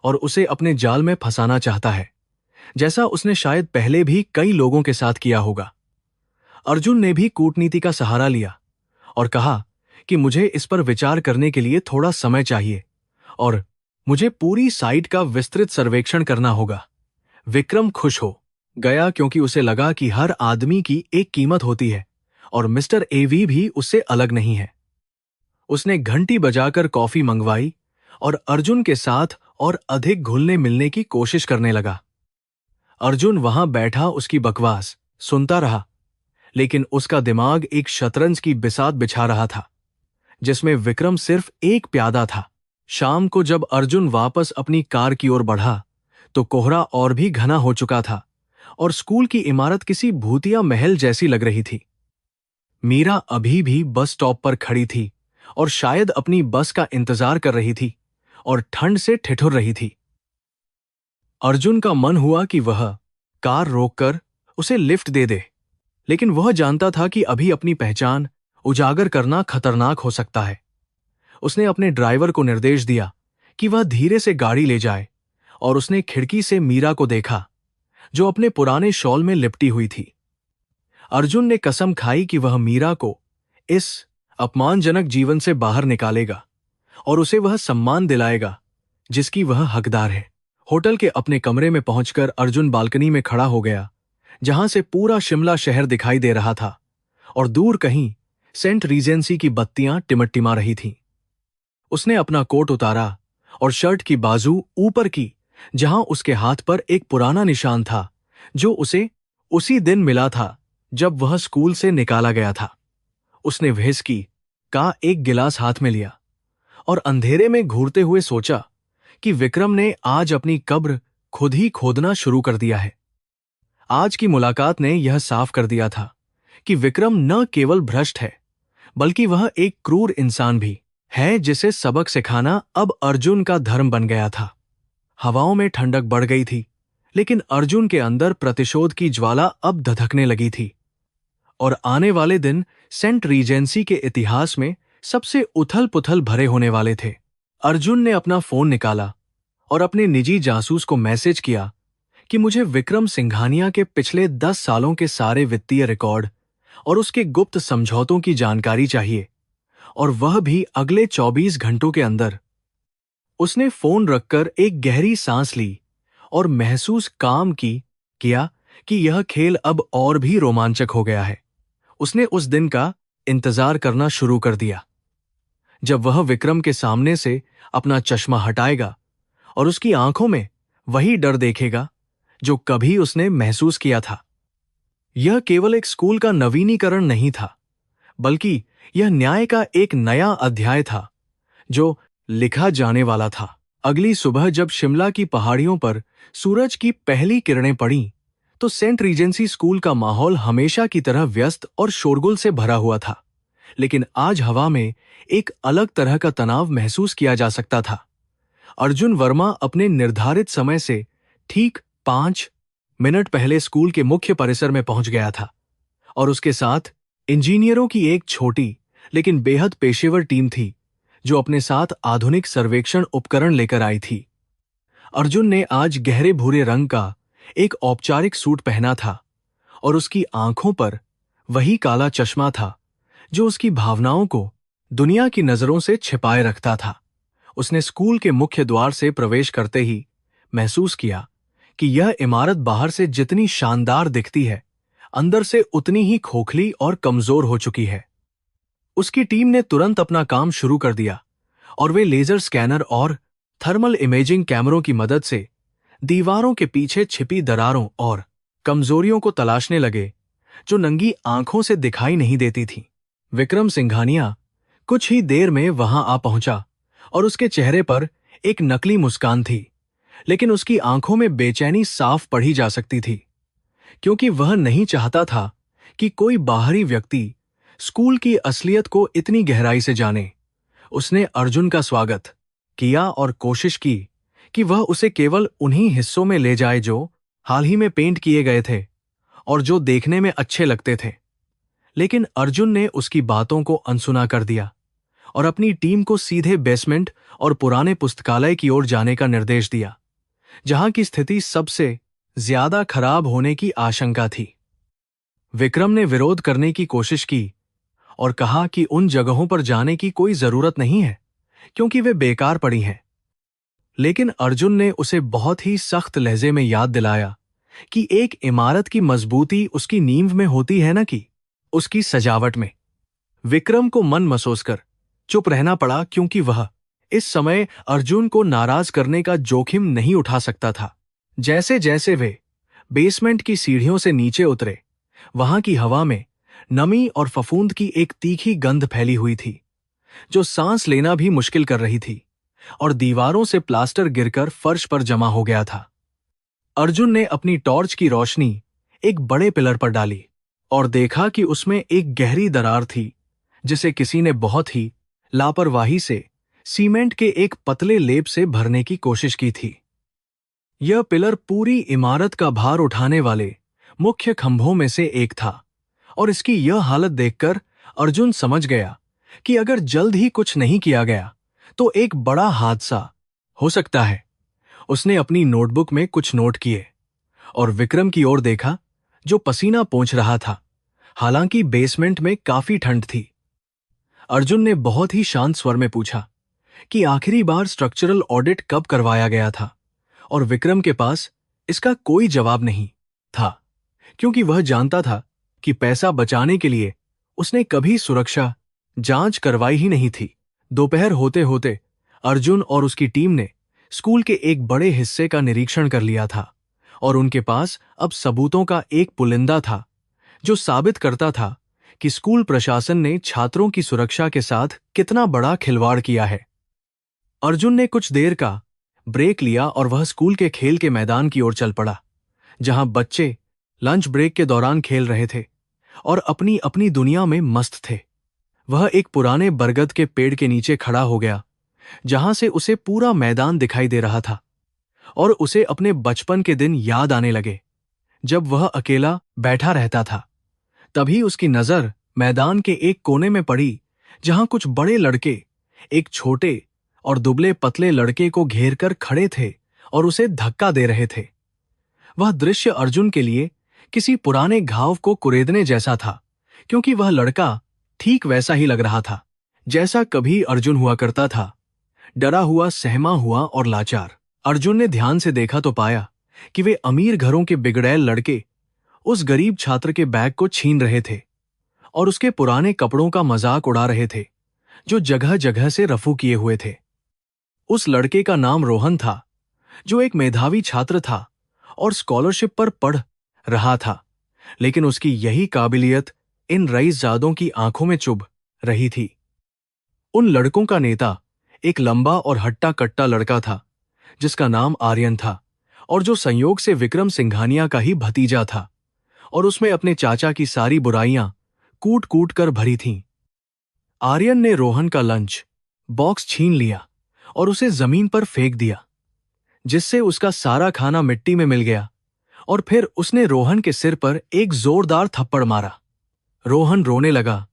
S1: और उसे अपने जाल में फंसाना चाहता है, जैसा उसने शायद पहले भी कई लोगों के साथ किया होगा। अर्जुन ने भी कूटनीति का सहारा लिया और कहा कि मुझे इस पर विचार करने के लिए थोड़ा समय चाहिए और मुझे पूरी साइट का विस्तृत सर्वेक्षण करना होगा। विक्रम खुश हो गया क्योंकि उसे लगा कि हर आदमी की एक कीमत होती है और मिस्टर एवी भी उससे अलग नहीं है। उसने घंटी बजाकर कॉफी मंगवाई और अर्जुन के साथ और अधिक घुलने मिलने की कोशिश करने लगा। अर्जुन वहां बैठा उसकी बकवास सुनता रहा, लेकिन उसका दिमाग एक शतरंज की बिसात बिछा रहा था जिसमें विक्रम सिर्फ एक प्यादा था। शाम को जब अर्जुन वापस अपनी कार की ओर बढ़ा तो कोहरा और भी घना हो चुका था और स्कूल की इमारत किसी भूतिया महल जैसी लग रही थी। मीरा अभी भी बस स्टॉप पर खड़ी थी और शायद अपनी बस का इंतजार कर रही थी और ठंड से ठिठुर रही थी। अर्जुन का मन हुआ कि वह कार रोककर उसे लिफ्ट दे दे, लेकिन वह जानता था कि अभी अपनी पहचान उजागर करना खतरनाक हो सकता है। उसने अपने ड्राइवर को निर्देश दिया कि वह धीरे से गाड़ी ले जाए और उसने खिड़की से मीरा को देखा, जो अपने पुराने शॉल में लिपटी हुई थी। अर्जुन ने कसम खाई कि वह मीरा को इस अपमानजनक जीवन से बाहर निकालेगा और उसे वह सम्मान दिलाएगा जिसकी वह हकदार है। होटल के अपने कमरे में पहुंचकर अर्जुन बालकनी में खड़ा हो गया, जहां से पूरा शिमला शहर दिखाई दे रहा था और दूर कहीं सेंट रीजेंसी की बत्तियां टिमटिमा रही थीं। उसने अपना कोट उतारा और शर्ट की बाजू ऊपर की, जहां उसके हाथ पर एक पुराना निशान था जो उसे उसी दिन मिला था जब वह स्कूल से निकाला गया था। उसने व्हिस्की का एक गिलास हाथ में लिया और अंधेरे में घूरते हुए सोचा कि विक्रम ने आज अपनी कब्र खुद ही खोदना शुरू कर दिया है। आज की मुलाकात ने यह साफ कर दिया था कि विक्रम न केवल भ्रष्ट है, बल्कि वह एक क्रूर इंसान भी है जिसे सबक सिखाना अब अर्जुन का धर्म बन गया था। हवाओं में ठंडक बढ़ गई थी, लेकिन अर्जुन के अंदर प्रतिशोध की ज्वाला अब धधकने लगी थी और आने वाले दिन सेंट रीजेंसी के इतिहास में सबसे उथल-पुथल भरे होने वाले थे। अर्जुन ने अपना फोन निकाला और अपने निजी जासूस को मैसेज किया कि मुझे विक्रम सिंघानिया के पिछले 10 सालों के सारे वित्तीय रिकॉर्ड और उसके गुप्त समझौतों की जानकारी चाहिए, और वह भी अगले 24 घंटों के अंदर। उसने फोन रखकर एक गहरी सांस ली और महसूस काम किया कि यह खेल अब और भी रोमांचक हो गया है। उसने उस दिन का इंतजार करना शुरू कर दिया, जब वह विक्रम के सामने से अपना चश्मा हटाएगा और उसकी आंखों में वही डर देखेगा जो कभी उसने महसूस किया था। यह केवल एक स्कूल का नवीनीकरण नहीं था, बल्कि यह न्याय का एक नया अध्याय था जो लिखा जाने वाला था। अगली सुबह जब शिमला की पहाड़ियों पर सूरज की पहली किरणें पड़ीं, तो सेंट रीजेंसी स्कूल का माहौल हमेशा की तरह व्यस्त और शोरगुल से भरा हुआ था। लेकिन आज हवा में एक अलग तरह का तनाव महसूस किया जा सकता था। अर्जुन वर्मा अपने निर्धारित समय से ठीक 5 मिनट पहले स्कूल के मुख्य परिसर में पहुंच गया था, और उसके साथ इंजीनियरों की एक छोटी लेकिन बेहद पेशेवर टीम थी जो अपने साथ आधुनिक सर्वेक्षण उपकरण लेकर आई थी। अर्जुन ने आज गहरे भूरे रंग का एक औपचारिक सूट पहना था, और उसकी आंखों पर वही काला चश्मा था जो उसकी भावनाओं को दुनिया की नजरों से छिपाए रखता था। उसने स्कूल के मुख्य द्वार से प्रवेश करते ही महसूस किया कि यह इमारत बाहर से जितनी शानदार दिखती है, अंदर से उतनी ही खोखली और कमजोर हो चुकी है। उसकी टीम ने तुरंत अपना काम शुरू कर दिया, और वे लेजर स्कैनर और थर्मल इमेजिंग कैमरों की मदद से दीवारों के पीछे छिपी दरारों और कमजोरियों को तलाशने लगे जो नंगी आंखों से दिखाई नहीं देती थीं। विक्रम सिंघानिया कुछ ही देर में वहां आ पहुंचा, और उसके चेहरे पर एक नकली मुस्कान थी, लेकिन उसकी आंखों में बेचैनी साफ पढ़ी जा सकती थी, क्योंकि वह नहीं चाहता था कि कोई बाहरी व्यक्ति स्कूल की असलियत को इतनी गहराई से जाने। उसने अर्जुन का स्वागत किया और कोशिश की कि वह उसे केवल उन्हीं हिस्सों में ले जाए जो हाल ही में पेंट किए गए थे और जो देखने में अच्छे लगते थे। लेकिन अर्जुन ने उसकी बातों को अनसुना कर दिया और अपनी टीम को सीधे बेसमेंट और पुराने पुस्तकालय की ओर जाने का निर्देश दिया, जहां की स्थिति सबसे ज्यादा खराब होने की आशंका थी। विक्रम ने विरोध करने की कोशिश की और कहा कि उन जगहों पर जाने की कोई जरूरत नहीं है, क्योंकि वे बेकार पड़ी हैं। लेकिन अर्जुन ने उसे बहुत ही सख्त लहजे में याद दिलाया कि एक इमारत की मजबूती उसकी नींव में होती है, न कि उसकी सजावट में। विक्रम को मन मसोसकर चुप रहना पड़ा, क्योंकि वह इस समय अर्जुन को नाराज करने का जोखिम नहीं उठा सकता था। जैसे जैसे वे बेसमेंट की सीढ़ियों से नीचे उतरे, वहां की हवा में नमी और फफूंद की एक तीखी गंध फैली हुई थी जो सांस लेना भी मुश्किल कर रही थी, और दीवारों से प्लास्टर गिरकर फर्श पर जमा हो गया था। अर्जुन ने अपनी टॉर्च की रोशनी एक बड़े पिलर पर डाली और देखा कि उसमें एक गहरी दरार थी जिसे किसी ने बहुत ही लापरवाही से सीमेंट के एक पतले लेप से भरने की कोशिश की थी। यह पिलर पूरी इमारत का भार उठाने वाले मुख्य खंभों में से एक था, और इसकी यह हालत देखकर अर्जुन समझ गया कि अगर जल्द ही कुछ नहीं किया गया तो एक बड़ा हादसा हो सकता है। उसने अपनी नोटबुक में कुछ नोट किए और विक्रम की ओर देखा जो पसीना पोंछ रहा था, हालांकि बेसमेंट में काफी ठंड थी। अर्जुन ने बहुत ही शांत स्वर में पूछा कि आखिरी बार स्ट्रक्चरल ऑडिट कब करवाया गया था, और विक्रम के पास इसका कोई जवाब नहीं था, क्योंकि वह जानता था कि पैसा बचाने के लिए उसने कभी सुरक्षा जांच करवाई ही नहीं थी। दोपहर होते होते अर्जुन और उसकी टीम ने स्कूल के एक बड़े हिस्से का निरीक्षण कर लिया था, और उनके पास अब सबूतों का एक पुलिंदा था जो साबित करता था कि स्कूल प्रशासन ने छात्रों की सुरक्षा के साथ कितना बड़ा खिलवाड़ किया है। अर्जुन ने कुछ देर का ब्रेक लिया और वह स्कूल के खेल के मैदान की ओर चल पड़ा, जहां बच्चे लंच ब्रेक के दौरान खेल रहे थे और अपनी अपनी दुनिया में मस्त थे। वह एक पुराने बरगद के पेड़ के नीचे खड़ा हो गया, जहां से उसे पूरा मैदान दिखाई दे रहा था, और उसे अपने बचपन के दिन याद आने लगे जब वह अकेला बैठा रहता था। तभी उसकी नजर मैदान के एक कोने में पड़ी, जहां कुछ बड़े लड़के एक छोटे और दुबले पतले लड़के को घेरकर खड़े थे और उसे धक्का दे रहे थे। वह दृश्य अर्जुन के लिए किसी पुराने घाव को कुरेदने जैसा था, क्योंकि वह लड़का ठीक वैसा ही लग रहा था जैसा कभी अर्जुन हुआ करता था, डरा हुआ, सहमा हुआ और लाचार। अर्जुन ने ध्यान से देखा तो पाया कि वे अमीर घरों के बिगड़ैल लड़के उस गरीब छात्र के बैग को छीन रहे थे और उसके पुराने कपड़ों का मजाक उड़ा रहे थे जो जगह जगह से रफू किए हुए थे। उस लड़के का नाम रोहन था, जो एक मेधावी छात्र था और स्कॉलरशिप पर पढ़ रहा था, लेकिन उसकी यही काबिलियत इन रईसजादों की आंखों में चुभ रही थी। उन लड़कों का नेता एक लंबा और हट्टा कट्टा लड़का था जिसका नाम आर्यन था और जो संयोग से विक्रम सिंघानिया का ही भतीजा था और उसमें अपने चाचा की सारी बुराइयां कूट कूट कर भरी थीं। आर्यन ने रोहन का लंच बॉक्स छीन लिया और उसे जमीन पर फेंक दिया, जिससे उसका सारा खाना मिट्टी में मिल गया और फिर उसने रोहन के सिर पर एक जोरदार थप्पड़ मारा। रोहन रोने लगा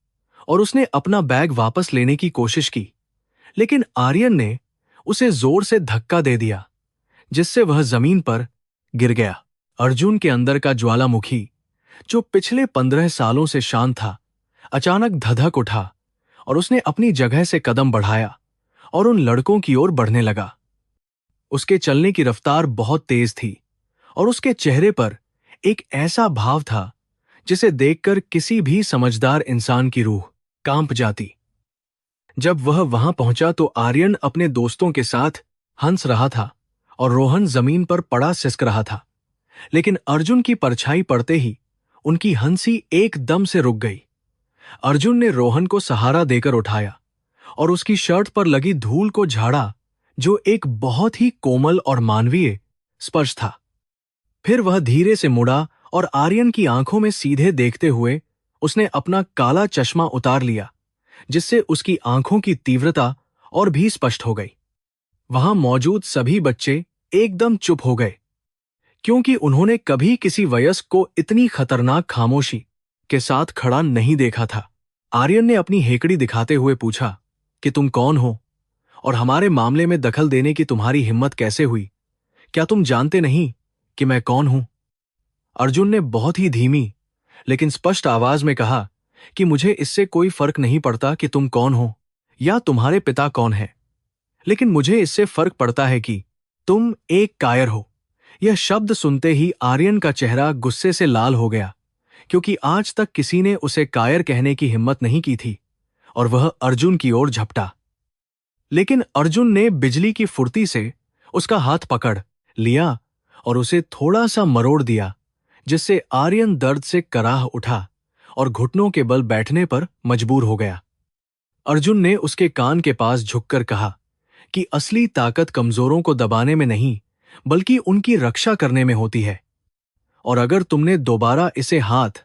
S1: और उसने अपना बैग वापस लेने की कोशिश की, लेकिन आर्यन ने उसे जोर से धक्का दे दिया जिससे वह जमीन पर गिर गया। अर्जुन के अंदर का ज्वालामुखी, जो पिछले 15 सालों से शांत था, अचानक धधक उठा और उसने अपनी जगह से कदम बढ़ाया और उन लड़कों की ओर बढ़ने लगा। उसके चलने की रफ्तार बहुत तेज थी और उसके चेहरे पर एक ऐसा भाव था जिसे देखकर किसी भी समझदार इंसान की रूह कांप जाती। जब वह वहां पहुंचा तो आर्यन अपने दोस्तों के साथ हंस रहा था और रोहन जमीन पर पड़ा सिसक रहा था, लेकिन अर्जुन की परछाई पड़ते ही उनकी हंसी एकदम से रुक गई। अर्जुन ने रोहन को सहारा देकर उठाया और उसकी शर्ट पर लगी धूल को झाड़ा, जो एक बहुत ही कोमल और मानवीय स्पर्श था। फिर वह धीरे से मुड़ा और आर्यन की आंखों में सीधे देखते हुए उसने अपना काला चश्मा उतार लिया, जिससे उसकी आंखों की तीव्रता और भी स्पष्ट हो गई। वहां मौजूद सभी बच्चे एकदम चुप हो गए, क्योंकि उन्होंने कभी किसी वयस्क को इतनी खतरनाक खामोशी के साथ खड़ा नहीं देखा था। आर्यन ने अपनी हेकड़ी दिखाते हुए पूछा कि तुम कौन हो और हमारे मामले में दखल देने की तुम्हारी हिम्मत कैसे हुई? क्या तुम जानते नहीं कि मैं कौन हूं? अर्जुन ने बहुत ही धीमी लेकिन स्पष्ट आवाज में कहा कि मुझे इससे कोई फर्क नहीं पड़ता कि तुम कौन हो या तुम्हारे पिता कौन है, लेकिन मुझे इससे फर्क पड़ता है कि तुम एक कायर हो। यह शब्द सुनते ही आर्यन का चेहरा गुस्से से लाल हो गया, क्योंकि आज तक किसी ने उसे कायर कहने की हिम्मत नहीं की थी, और वह अर्जुन की ओर झपटा। लेकिन अर्जुन ने बिजली की फुर्ती से उसका हाथ पकड़ लिया और उसे थोड़ा सा मरोड़ दिया, जिससे आर्यन दर्द से कराह उठा और घुटनों के बल बैठने पर मजबूर हो गया। अर्जुन ने उसके कान के पास झुककर कहा कि असली ताकत कमजोरों को दबाने में नहीं, बल्कि उनकी रक्षा करने में होती है, और अगर तुमने दोबारा इसे हाथ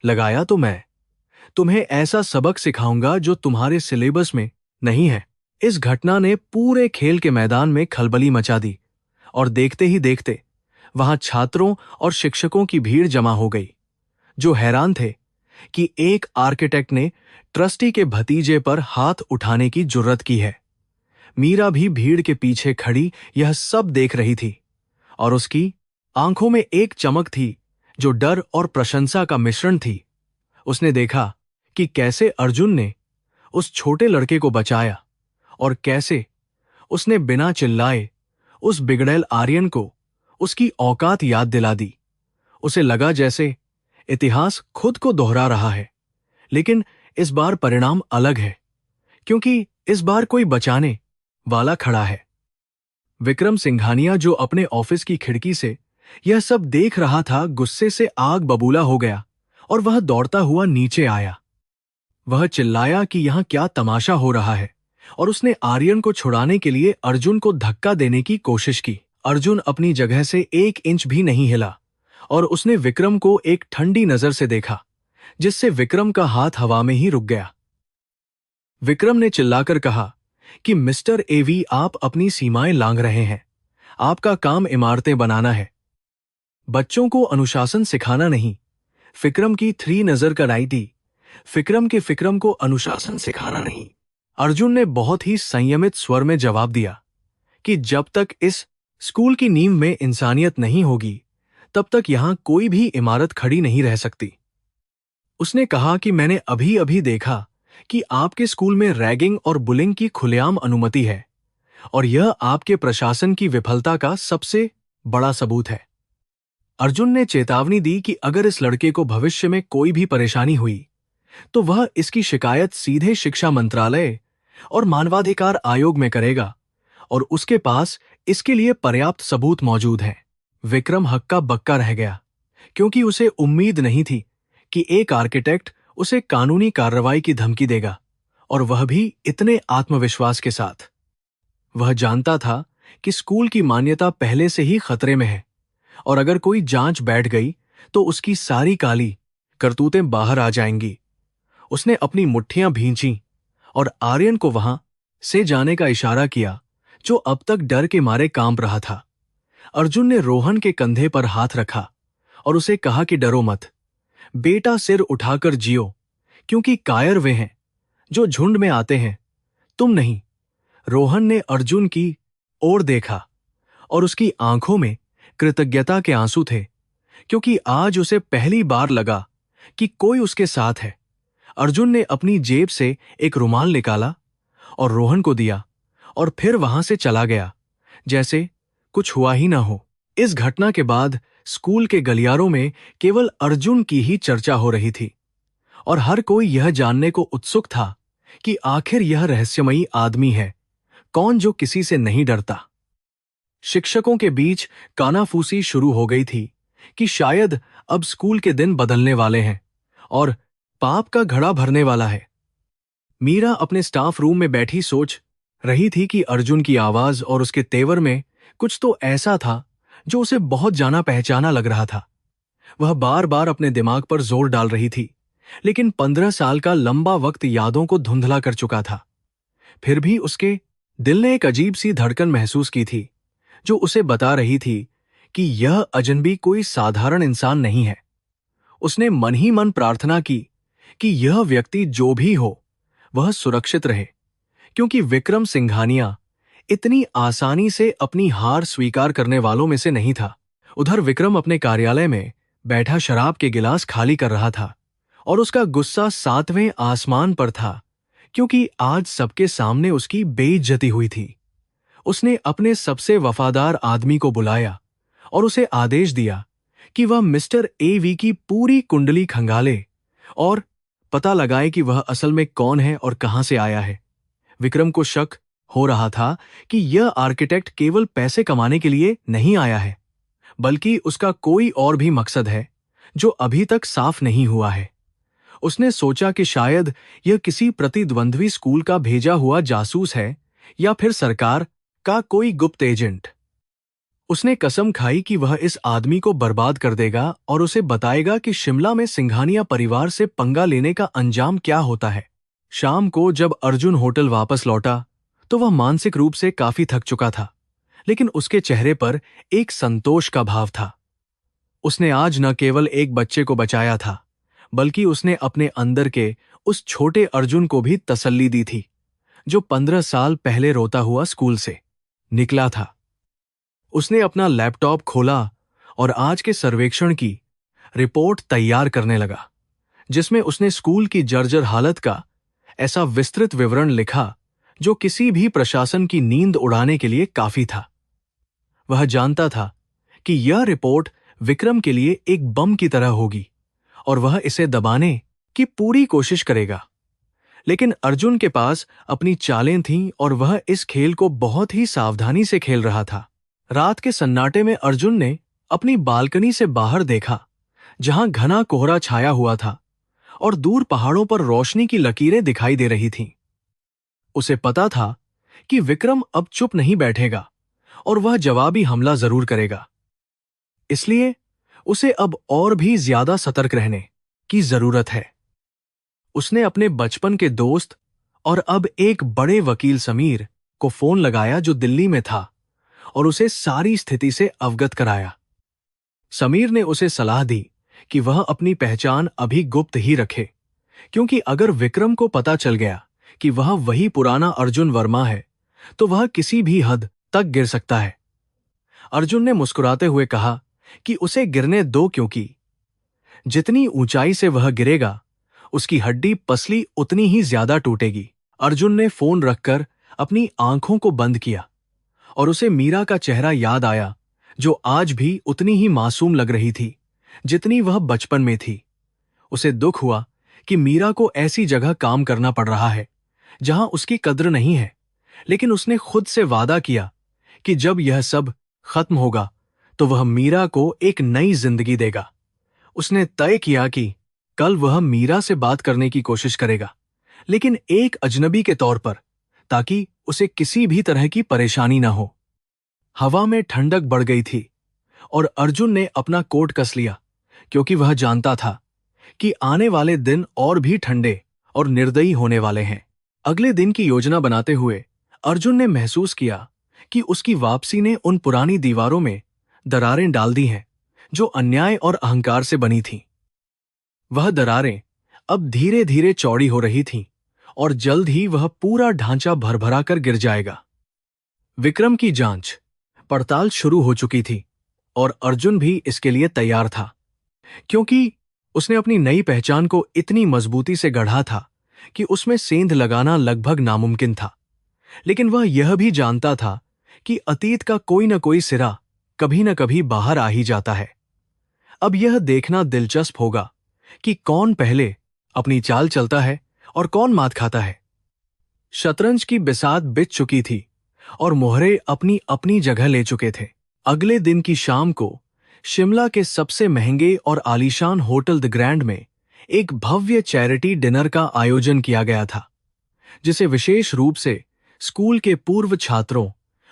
S1: लगाया तो मैं तुम्हें ऐसा सबक सिखाऊंगा जो तुम्हारे सिलेबस में नहीं है। इस घटना ने पूरे खेल के मैदान में खलबली मचा दी और देखते ही देखते वहां छात्रों और शिक्षकों की भीड़ जमा हो गई, जो हैरान थे कि एक आर्किटेक्ट ने ट्रस्टी के भतीजे पर हाथ उठाने की जुर्रत की है। मीरा भी भीड़ के पीछे खड़ी यह सब देख रही थी और उसकी आंखों में एक चमक थी जो डर और प्रशंसा का मिश्रण थी। उसने देखा कि कैसे अर्जुन ने उस छोटे लड़के को बचाया और कैसे उसने बिना चिल्लाए उस बिगड़ैल आर्यन को उसकी औकात याद दिला दी। उसे लगा जैसे इतिहास खुद को दोहरा रहा है, लेकिन इस बार परिणाम अलग है, क्योंकि इस बार कोई बचाने वाला खड़ा है। विक्रम सिंघानिया, जो अपने ऑफिस की खिड़की से यह सब देख रहा था, गुस्से से आग बबूला हो गया और वह दौड़ता हुआ नीचे आया। वह चिल्लाया कि यहां क्या तमाशा हो रहा है, और उसने आर्यन को छुड़ाने के लिए अर्जुन को धक्का देने की कोशिश की। अर्जुन अपनी जगह से 1 इंच भी नहीं हिला और उसने विक्रम को एक ठंडी नजर से देखा, जिससे विक्रम का हाथ हवा में ही रुक गया। विक्रम ने चिल्लाकर कहा कि मिस्टर एवी, आप अपनी सीमाएं लांघ रहे हैं। आपका काम इमारतें बनाना है, बच्चों को अनुशासन सिखाना नहीं। विक्रम की 3 नजर कराई थी, विक्रम को अनुशासन सिखाना नहीं। अर्जुन ने बहुत ही संयमित स्वर में जवाब दिया कि जब तक इस स्कूल की नींव में इंसानियत नहीं होगी, तब तक यहां कोई भी इमारत खड़ी नहीं रह सकती। उसने कहा कि मैंने अभी अभी देखा कि आपके स्कूल में रैगिंग और बुलिंग की खुलेआम अनुमति है और यह आपके प्रशासन की विफलता का सबसे बड़ा सबूत है। अर्जुन ने चेतावनी दी कि अगर इस लड़के को भविष्य में कोई भी परेशानी हुई तो वह इसकी शिकायत सीधे शिक्षा मंत्रालय और मानवाधिकार आयोग में करेगा और उसके पास इसके लिए पर्याप्त सबूत मौजूद हैं। विक्रम हक्का बक्का रह गया क्योंकि उसे उम्मीद नहीं थी कि एक आर्किटेक्ट उसे कानूनी कार्रवाई की धमकी देगा, और वह भी इतने आत्मविश्वास के साथ। वह जानता था कि स्कूल की मान्यता पहले से ही खतरे में है और अगर कोई जांच बैठ गई तो उसकी सारी काली करतूतें बाहर आ जाएंगी। उसने अपनी मुट्ठियां भींची और आर्यन को वहां से जाने का इशारा किया, जो अब तक डर के मारे कांप रहा था। अर्जुन ने रोहन के कंधे पर हाथ रखा और उसे कहा कि डरो मत बेटा, सिर उठाकर जियो, क्योंकि कायर वे हैं जो झुंड में आते हैं, तुम नहीं। रोहन ने अर्जुन की ओर देखा और उसकी आंखों में कृतज्ञता के आंसू थे, क्योंकि आज उसे पहली बार लगा कि कोई उसके साथ है। अर्जुन ने अपनी जेब से एक रुमाल निकाला और रोहन को दिया और फिर वहां से चला गया जैसे कुछ हुआ ही ना हो। इस घटना के बाद स्कूल के गलियारों में केवल अर्जुन की ही चर्चा हो रही थी और हर कोई यह जानने को उत्सुक था कि आखिर यह रहस्यमयी आदमी है कौन जो किसी से नहीं डरता। शिक्षकों के बीच कानाफूसी शुरू हो गई थी कि शायद अब स्कूल के दिन बदलने वाले हैं और पाप का घड़ा भरने वाला है। मीरा अपने स्टाफ रूम में बैठी सोच रही थी कि अर्जुन की आवाज और उसके तेवर में कुछ तो ऐसा था जो उसे बहुत जाना पहचाना लग रहा था। वह बार बार अपने दिमाग पर जोर डाल रही थी, लेकिन 15 साल का लंबा वक्त यादों को धुंधला कर चुका था। फिर भी उसके दिल ने एक अजीब सी धड़कन महसूस की थी जो उसे बता रही थी कि यह अजनबी कोई साधारण इंसान नहीं है। उसने मन ही मन प्रार्थना की कि यह व्यक्ति जो भी हो वह सुरक्षित रहे, क्योंकि विक्रम सिंघानिया इतनी आसानी से अपनी हार स्वीकार करने वालों में से नहीं था। उधर विक्रम अपने कार्यालय में बैठा शराब के गिलास खाली कर रहा था और उसका गुस्सा 7वें आसमान पर था, क्योंकि आज सबके सामने उसकी बेइज्जती हुई थी। उसने अपने सबसे वफादार आदमी को बुलाया और उसे आदेश दिया कि वह मिस्टर एवी की पूरी कुंडली खंगाले और पता लगाए कि वह असल में कौन है और कहां से आया है। विक्रम को शक हो रहा था कि यह आर्किटेक्ट केवल पैसे कमाने के लिए नहीं आया है, बल्कि उसका कोई और भी मकसद है जो अभी तक साफ नहीं हुआ है। उसने सोचा कि शायद यह किसी प्रतिद्वंद्वी स्कूल का भेजा हुआ जासूस है या फिर सरकार का कोई गुप्त एजेंट। उसने कसम खाई कि वह इस आदमी को बर्बाद कर देगा और उसे बताएगा कि शिमला में सिंघानिया परिवार से पंगा लेने का अंजाम क्या होता है। शाम को जब अर्जुन होटल वापस लौटा तो वह मानसिक रूप से काफी थक चुका था, लेकिन उसके चेहरे पर एक संतोष का भाव था। उसने आज न केवल एक बच्चे को बचाया था, बल्कि उसने अपने अंदर के उस छोटे अर्जुन को भी तसल्ली दी थी जो 15 साल पहले रोता हुआ स्कूल से निकला था। उसने अपना लैपटॉप खोला और आज के सर्वेक्षण की रिपोर्ट तैयार करने लगा, जिसमें उसने स्कूल की जर्जर हालत का ऐसा विस्तृत विवरण लिखा जो किसी भी प्रशासन की नींद उड़ाने के लिए काफी था। वह जानता था कि यह रिपोर्ट विक्रम के लिए एक बम की तरह होगी और वह इसे दबाने की पूरी कोशिश करेगा, लेकिन अर्जुन के पास अपनी चालें थीं और वह इस खेल को बहुत ही सावधानी से खेल रहा था। रात के सन्नाटे में अर्जुन ने अपनी बालकनी से बाहर देखा, जहां घना कोहरा छाया हुआ था और दूर पहाड़ों पर रोशनी की लकीरें दिखाई दे रही थीं। उसे पता था कि विक्रम अब चुप नहीं बैठेगा और वह जवाबी हमला जरूर करेगा। इसलिए उसे अब और भी ज्यादा सतर्क रहने की जरूरत है। उसने अपने बचपन के दोस्त और अब एक बड़े वकील समीर को फोन लगाया जो दिल्ली में था और उसे सारी स्थिति से अवगत कराया। समीर ने उसे सलाह दी कि वह अपनी पहचान अभी गुप्त ही रखे, क्योंकि अगर विक्रम को पता चल गया कि वह वही पुराना अर्जुन वर्मा है तो वह किसी भी हद तक गिर सकता है। अर्जुन ने मुस्कुराते हुए कहा कि उसे गिरने दो, क्योंकि जितनी ऊंचाई से वह गिरेगा उसकी हड्डी पसली उतनी ही ज्यादा टूटेगी। अर्जुन ने फोन रखकर अपनी आंखों को बंद किया और उसे मीरा का चेहरा याद आया, जो आज भी उतनी ही मासूम लग रही थी जितनी वह बचपन में थी। उसे दुख हुआ कि मीरा को ऐसी जगह काम करना पड़ रहा है जहां उसकी कद्र नहीं है, लेकिन उसने खुद से वादा किया कि जब यह सब खत्म होगा तो वह मीरा को एक नई जिंदगी देगा। उसने तय किया कि कल वह मीरा से बात करने की कोशिश करेगा, लेकिन एक अजनबी के तौर पर, ताकि उसे किसी भी तरह की परेशानी ना हो। हवा में ठंडक बढ़ गई थी और अर्जुन ने अपना कोट कस लिया, क्योंकि वह जानता था कि आने वाले दिन और भी ठंडे और निर्दयी होने वाले हैं। अगले दिन की योजना बनाते हुए अर्जुन ने महसूस किया कि उसकी वापसी ने उन पुरानी दीवारों में दरारें डाल दी हैं जो अन्याय और अहंकार से बनी थीं। वह दरारें अब धीरे धीरे चौड़ी हो रही थीं और जल्द ही वह पूरा ढांचा भरभरा कर गिर जाएगा। विक्रम की जांच पड़ताल शुरू हो चुकी थी और अर्जुन भी इसके लिए तैयार था, क्योंकि उसने अपनी नई पहचान को इतनी मजबूती से गढ़ा था कि उसमें सेंध लगाना लगभग नामुमकिन था। लेकिन वह यह भी जानता था कि अतीत का कोई न कोई सिरा कभी न कभी बाहर आ ही जाता है। अब यह देखना दिलचस्प होगा कि कौन पहले अपनी चाल चलता है और कौन मात खाता है। शतरंज की बिसात बिछ चुकी थी और मोहरे अपनी अपनी जगह ले चुके थे। अगले दिन की शाम को शिमला के सबसे महंगे और आलीशान होटल द ग्रैंड में एक भव्य चैरिटी डिनर का आयोजन किया गया था, जिसे विशेष रूप से स्कूल के पूर्व छात्रों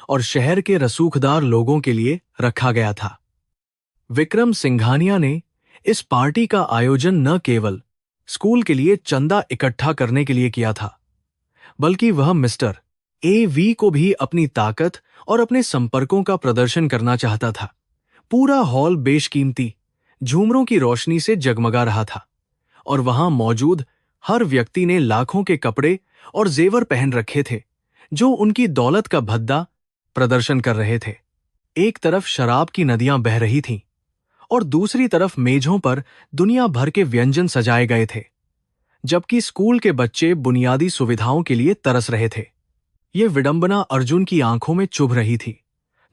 S1: और शहर के रसूखदार लोगों के लिए रखा गया था। विक्रम सिंघानिया ने इस पार्टी का आयोजन न केवल स्कूल के लिए चंदा इकट्ठा करने के लिए किया था, बल्कि वह मिस्टर ए.वी. को भी अपनी ताकत और अपने संपर्कों का प्रदर्शन करना चाहता था। पूरा हॉल बेशकीमती झूमरों की रोशनी से जगमगा रहा था और वहां मौजूद हर व्यक्ति ने लाखों के कपड़े और जेवर पहन रखे थे, जो उनकी दौलत का भद्दा प्रदर्शन कर रहे थे। एक तरफ शराब की नदियां बह रही थीं और दूसरी तरफ मेजों पर दुनिया भर के व्यंजन सजाए गए थे, जबकि स्कूल के बच्चे बुनियादी सुविधाओं के लिए तरस रहे थे। यह विडंबना अर्जुन की आंखों में चुभ रही थी,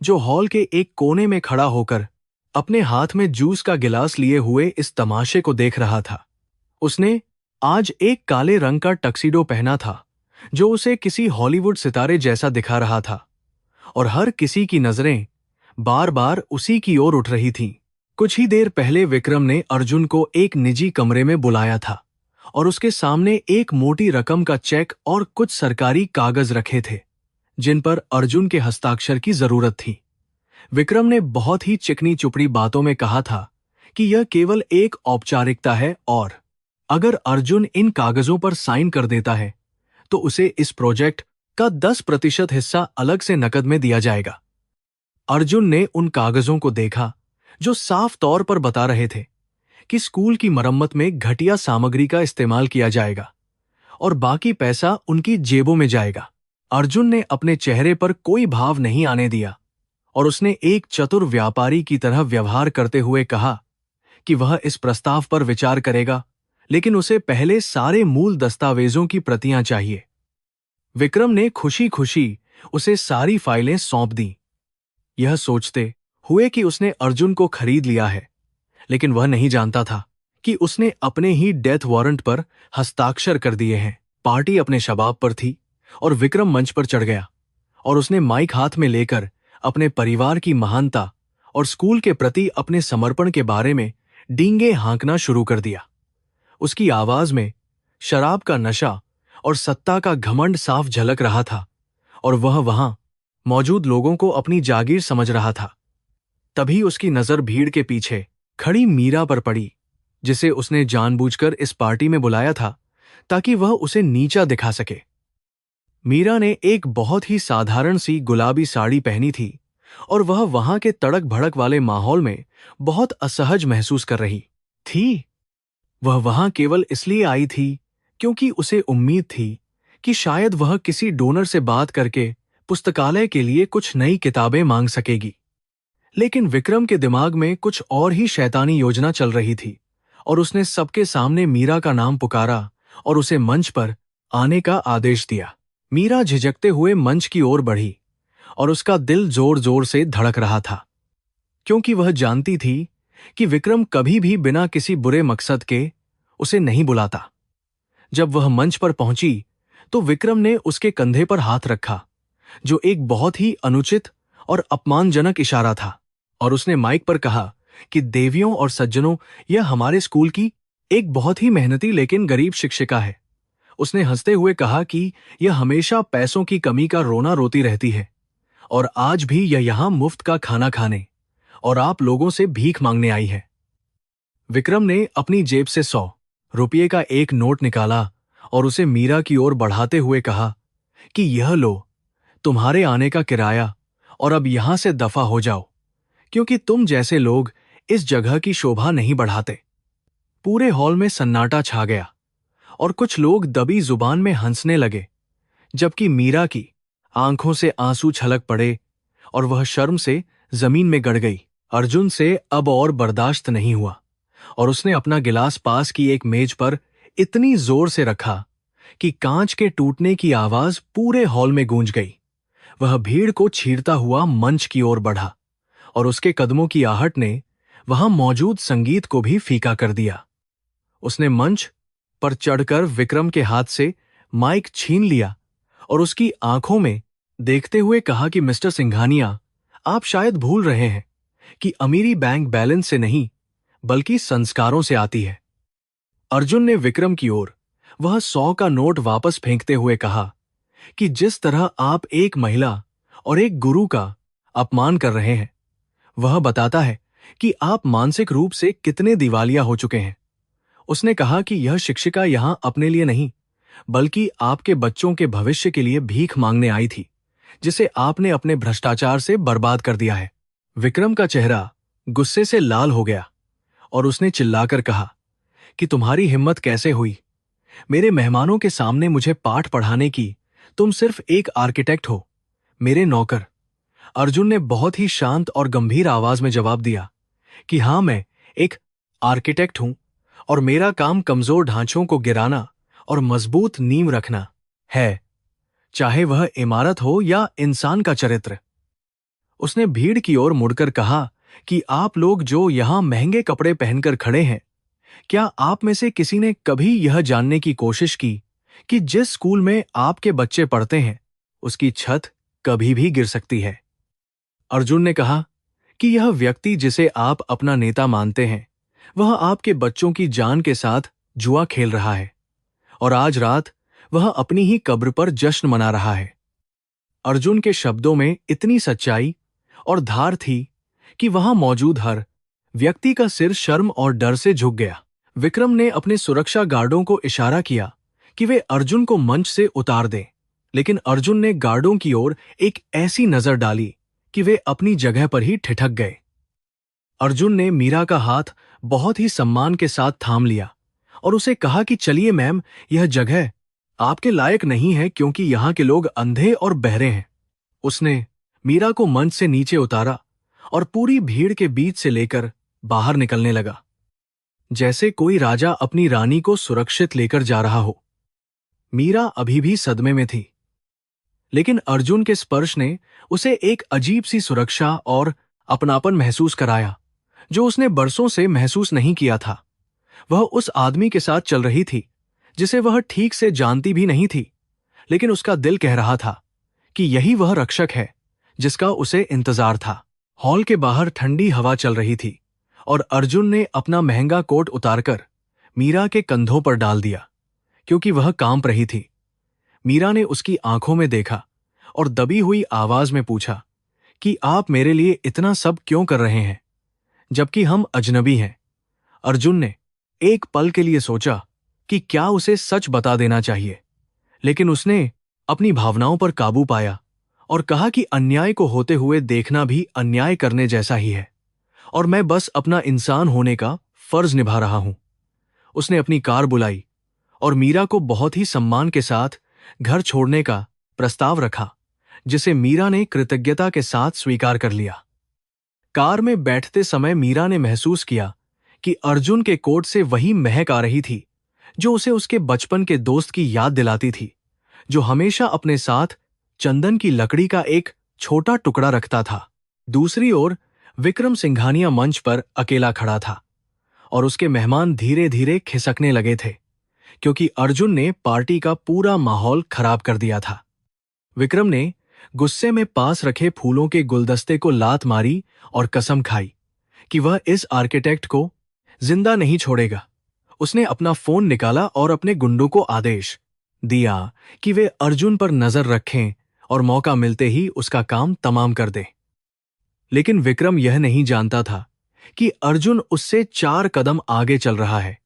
S1: जो हॉल के एक कोने में खड़ा होकर अपने हाथ में जूस का गिलास लिए हुए इस तमाशे को देख रहा था। उसने आज एक काले रंग का टक्सीडो पहना था, जो उसे किसी हॉलीवुड सितारे जैसा दिखा रहा था, और हर किसी की नजरें बार बार उसी की ओर उठ रही थीं। कुछ ही देर पहले विक्रम ने अर्जुन को एक निजी कमरे में बुलाया था और उसके सामने एक मोटी रकम का चेक और कुछ सरकारी कागज रखे थे, जिन पर अर्जुन के हस्ताक्षर की जरूरत थी। विक्रम ने बहुत ही चिकनी चुपड़ी बातों में कहा था कि यह केवल एक औपचारिकता है और अगर अर्जुन इन कागजों पर साइन कर देता है तो उसे इस प्रोजेक्ट का 10% हिस्सा अलग से नकद में दिया जाएगा। अर्जुन ने उन कागजों को देखा, जो साफ तौर पर बता रहे थे कि स्कूल की मरम्मत में घटिया सामग्री का इस्तेमाल किया जाएगा और बाकी पैसा उनकी जेबों में जाएगा। अर्जुन ने अपने चेहरे पर कोई भाव नहीं आने दिया और उसने एक चतुर व्यापारी की तरह व्यवहार करते हुए कहा कि वह इस प्रस्ताव पर विचार करेगा, लेकिन उसे पहले सारे मूल दस्तावेजों की प्रतियां चाहिए। विक्रम ने खुशी खुशी उसे सारी फाइलें सौंप दी, यह सोचते हुए कि उसने अर्जुन को खरीद लिया है, लेकिन वह नहीं जानता था कि उसने अपने ही डेथ वारंट पर हस्ताक्षर कर दिए हैं। पार्टी अपने शबाब पर थी और विक्रम मंच पर चढ़ गया और उसने माइक हाथ में लेकर अपने परिवार की महानता और स्कूल के प्रति अपने समर्पण के बारे में डींगे हाँकना शुरू कर दिया। उसकी आवाज में शराब का नशा और सत्ता का घमंड साफ झलक रहा था और वह वहां मौजूद लोगों को अपनी जागीर समझ रहा था। तभी उसकी नजर भीड़ के पीछे खड़ी मीरा पर पड़ी, जिसे उसने जानबूझकर इस पार्टी में बुलाया था ताकि वह उसे नीचा दिखा सके। मीरा ने एक बहुत ही साधारण सी गुलाबी साड़ी पहनी थी और वह वहां के तड़क भड़क वाले माहौल में बहुत असहज महसूस कर रही थी। वह वहां केवल इसलिए आई थी क्योंकि उसे उम्मीद थी कि शायद वह किसी डोनर से बात करके पुस्तकालय के लिए कुछ नई किताबें मांग सकेगी। लेकिन विक्रम के दिमाग में कुछ और ही शैतानी योजना चल रही थी और उसने सबके सामने मीरा का नाम पुकारा और उसे मंच पर आने का आदेश दिया। मीरा झिझकते हुए मंच की ओर बढ़ी और उसका दिल जोर जोर से धड़क रहा था, क्योंकि वह जानती थी कि विक्रम कभी भी बिना किसी बुरे मकसद के उसे नहीं बुलाता। जब वह मंच पर पहुंची तो विक्रम ने उसके कंधे पर हाथ रखा, जो एक बहुत ही अनुचित और अपमानजनक इशारा था, और उसने माइक पर कहा कि देवियों और सज्जनों, यह हमारे स्कूल की एक बहुत ही मेहनती लेकिन गरीब शिक्षिका है। उसने हंसते हुए कहा कि यह हमेशा पैसों की कमी का रोना रोती रहती है और आज भी यह यहां मुफ्त का खाना खाने और आप लोगों से भीख मांगने आई है। विक्रम ने अपनी जेब से 100 रुपये का एक नोट निकाला और उसे मीरा की ओर बढ़ाते हुए कहा कि यह लो, तुम्हारे आने का किराया, और अब यहां से दफा हो जाओ, क्योंकि तुम जैसे लोग इस जगह की शोभा नहीं बढ़ाते। पूरे हॉल में सन्नाटा छा गया और कुछ लोग दबी जुबान में हंसने लगे, जबकि मीरा की आंखों से आंसू छलक पड़े और वह शर्म से जमीन में गड़ गई। अर्जुन से अब और बर्दाश्त नहीं हुआ और उसने अपना गिलास पास की एक मेज पर इतनी जोर से रखा कि कांच के टूटने की आवाज पूरे हॉल में गूंज गई। वह भीड़ को छीरता हुआ मंच की ओर बढ़ा और उसके कदमों की आहट ने वहां मौजूद संगीत को भी फीका कर दिया। उसने मंच पर चढ़कर विक्रम के हाथ से माइक छीन लिया और उसकी आंखों में देखते हुए कहा कि मिस्टर सिंघानिया, आप शायद भूल रहे हैं कि अमीरी बैंक बैलेंस से नहीं बल्कि संस्कारों से आती है। अर्जुन ने विक्रम की ओर वह 100 का नोट वापस फेंकते हुए कहा कि जिस तरह आप एक महिला और एक गुरु का अपमान कर रहे हैं, वह बताता है कि आप मानसिक रूप से कितने दिवालिया हो चुके हैं। उसने कहा कि यह शिक्षिका यहां अपने लिए नहीं बल्कि आपके बच्चों के भविष्य के लिए भीख मांगने आई थी, जिसे आपने अपने भ्रष्टाचार से बर्बाद कर दिया है। विक्रम का चेहरा गुस्से से लाल हो गया और उसने चिल्लाकर कहा कि तुम्हारी हिम्मत कैसे हुई मेरे मेहमानों के सामने मुझे पाठ पढ़ाने की? तुम सिर्फ एक आर्किटेक्ट हो, मेरे नौकर। अर्जुन ने बहुत ही शांत और गंभीर आवाज में जवाब दिया कि हां, मैं एक आर्किटेक्ट हूं और मेरा काम कमजोर ढांचों को गिराना और मजबूत नींव रखना है, चाहे वह इमारत हो या इंसान का चरित्र। उसने भीड़ की ओर मुड़कर कहा कि आप लोग जो यहां महंगे कपड़े पहनकर खड़े हैं, क्या आप में से किसी ने कभी यह जानने की कोशिश की कि जिस स्कूल में आपके बच्चे पढ़ते हैं उसकी छत कभी भी गिर सकती है? अर्जुन ने कहा कि यह व्यक्ति जिसे आप अपना नेता मानते हैं, वह आपके बच्चों की जान के साथ जुआ खेल रहा है और आज रात वह अपनी ही कब्र पर जश्न मना रहा है। अर्जुन के शब्दों में इतनी सच्चाई और धार थी कि वहां मौजूद हर व्यक्ति का सिर शर्म और डर से झुक गया। विक्रम ने अपने सुरक्षा गार्डों को इशारा किया कि वे अर्जुन को मंच से उतार दें, लेकिन अर्जुन ने गार्डों की ओर एक ऐसी नजर डाली कि वे अपनी जगह पर ही ठिठक गए। अर्जुन ने मीरा का हाथ बहुत ही सम्मान के साथ थाम लिया और उसे कहा कि चलिए मैम, यह जगह आपके लायक नहीं है क्योंकि यहां के लोग अंधे और बहरे हैं। उसने मीरा को मंच से नीचे उतारा और पूरी भीड़ के बीच से लेकर बाहर निकलने लगा, जैसे कोई राजा अपनी रानी को सुरक्षित लेकर जा रहा हो। मीरा अभी भी सदमे में थी, लेकिन अर्जुन के स्पर्श ने उसे एक अजीब सी सुरक्षा और अपनापन महसूस कराया, जो उसने बरसों से महसूस नहीं किया था। वह उस आदमी के साथ चल रही थी जिसे वह ठीक से जानती भी नहीं थी, लेकिन उसका दिल कह रहा था कि यही वह रक्षक है जिसका उसे इंतजार था। हॉल के बाहर ठंडी हवा चल रही थी और अर्जुन ने अपना महंगा कोट उतारकर मीरा के कंधों पर डाल दिया, क्योंकि वह कांप रही थी। मीरा ने उसकी आंखों में देखा और दबी हुई आवाज में पूछा कि आप मेरे लिए इतना सब क्यों कर रहे हैं, जबकि हम अजनबी हैं? अर्जुन ने एक पल के लिए सोचा कि क्या उसे सच बता देना चाहिए, लेकिन उसने अपनी भावनाओं पर काबू पाया और कहा कि अन्याय को होते हुए देखना भी अन्याय करने जैसा ही है और मैं बस अपना इंसान होने का फर्ज निभा रहा हूं। उसने अपनी कार बुलाई और मीरा को बहुत ही सम्मान के साथ घर छोड़ने का प्रस्ताव रखा, जिसे मीरा ने कृतज्ञता के साथ स्वीकार कर लिया। कार में बैठते समय मीरा ने महसूस किया कि अर्जुन के कोट से वही महक आ रही थी जो उसे उसके बचपन के दोस्त की याद दिलाती थी, जो हमेशा अपने साथ चंदन की लकड़ी का एक छोटा टुकड़ा रखता था। दूसरी ओर विक्रम सिंघानिया मंच पर अकेला खड़ा था और उसके मेहमान धीरे धीरे खिसकने लगे थे, क्योंकि अर्जुन ने पार्टी का पूरा माहौल खराब कर दिया था। विक्रम ने गुस्से में पास रखे फूलों के गुलदस्ते को लात मारी और कसम खाई कि वह इस आर्किटेक्ट को जिंदा नहीं छोड़ेगा। उसने अपना फोन निकाला और अपने गुंडों को आदेश दिया कि वे अर्जुन पर नजर रखें और मौका मिलते ही उसका काम तमाम कर दें। लेकिन विक्रम यह नहीं जानता था कि अर्जुन उससे 4 कदम आगे चल रहा है,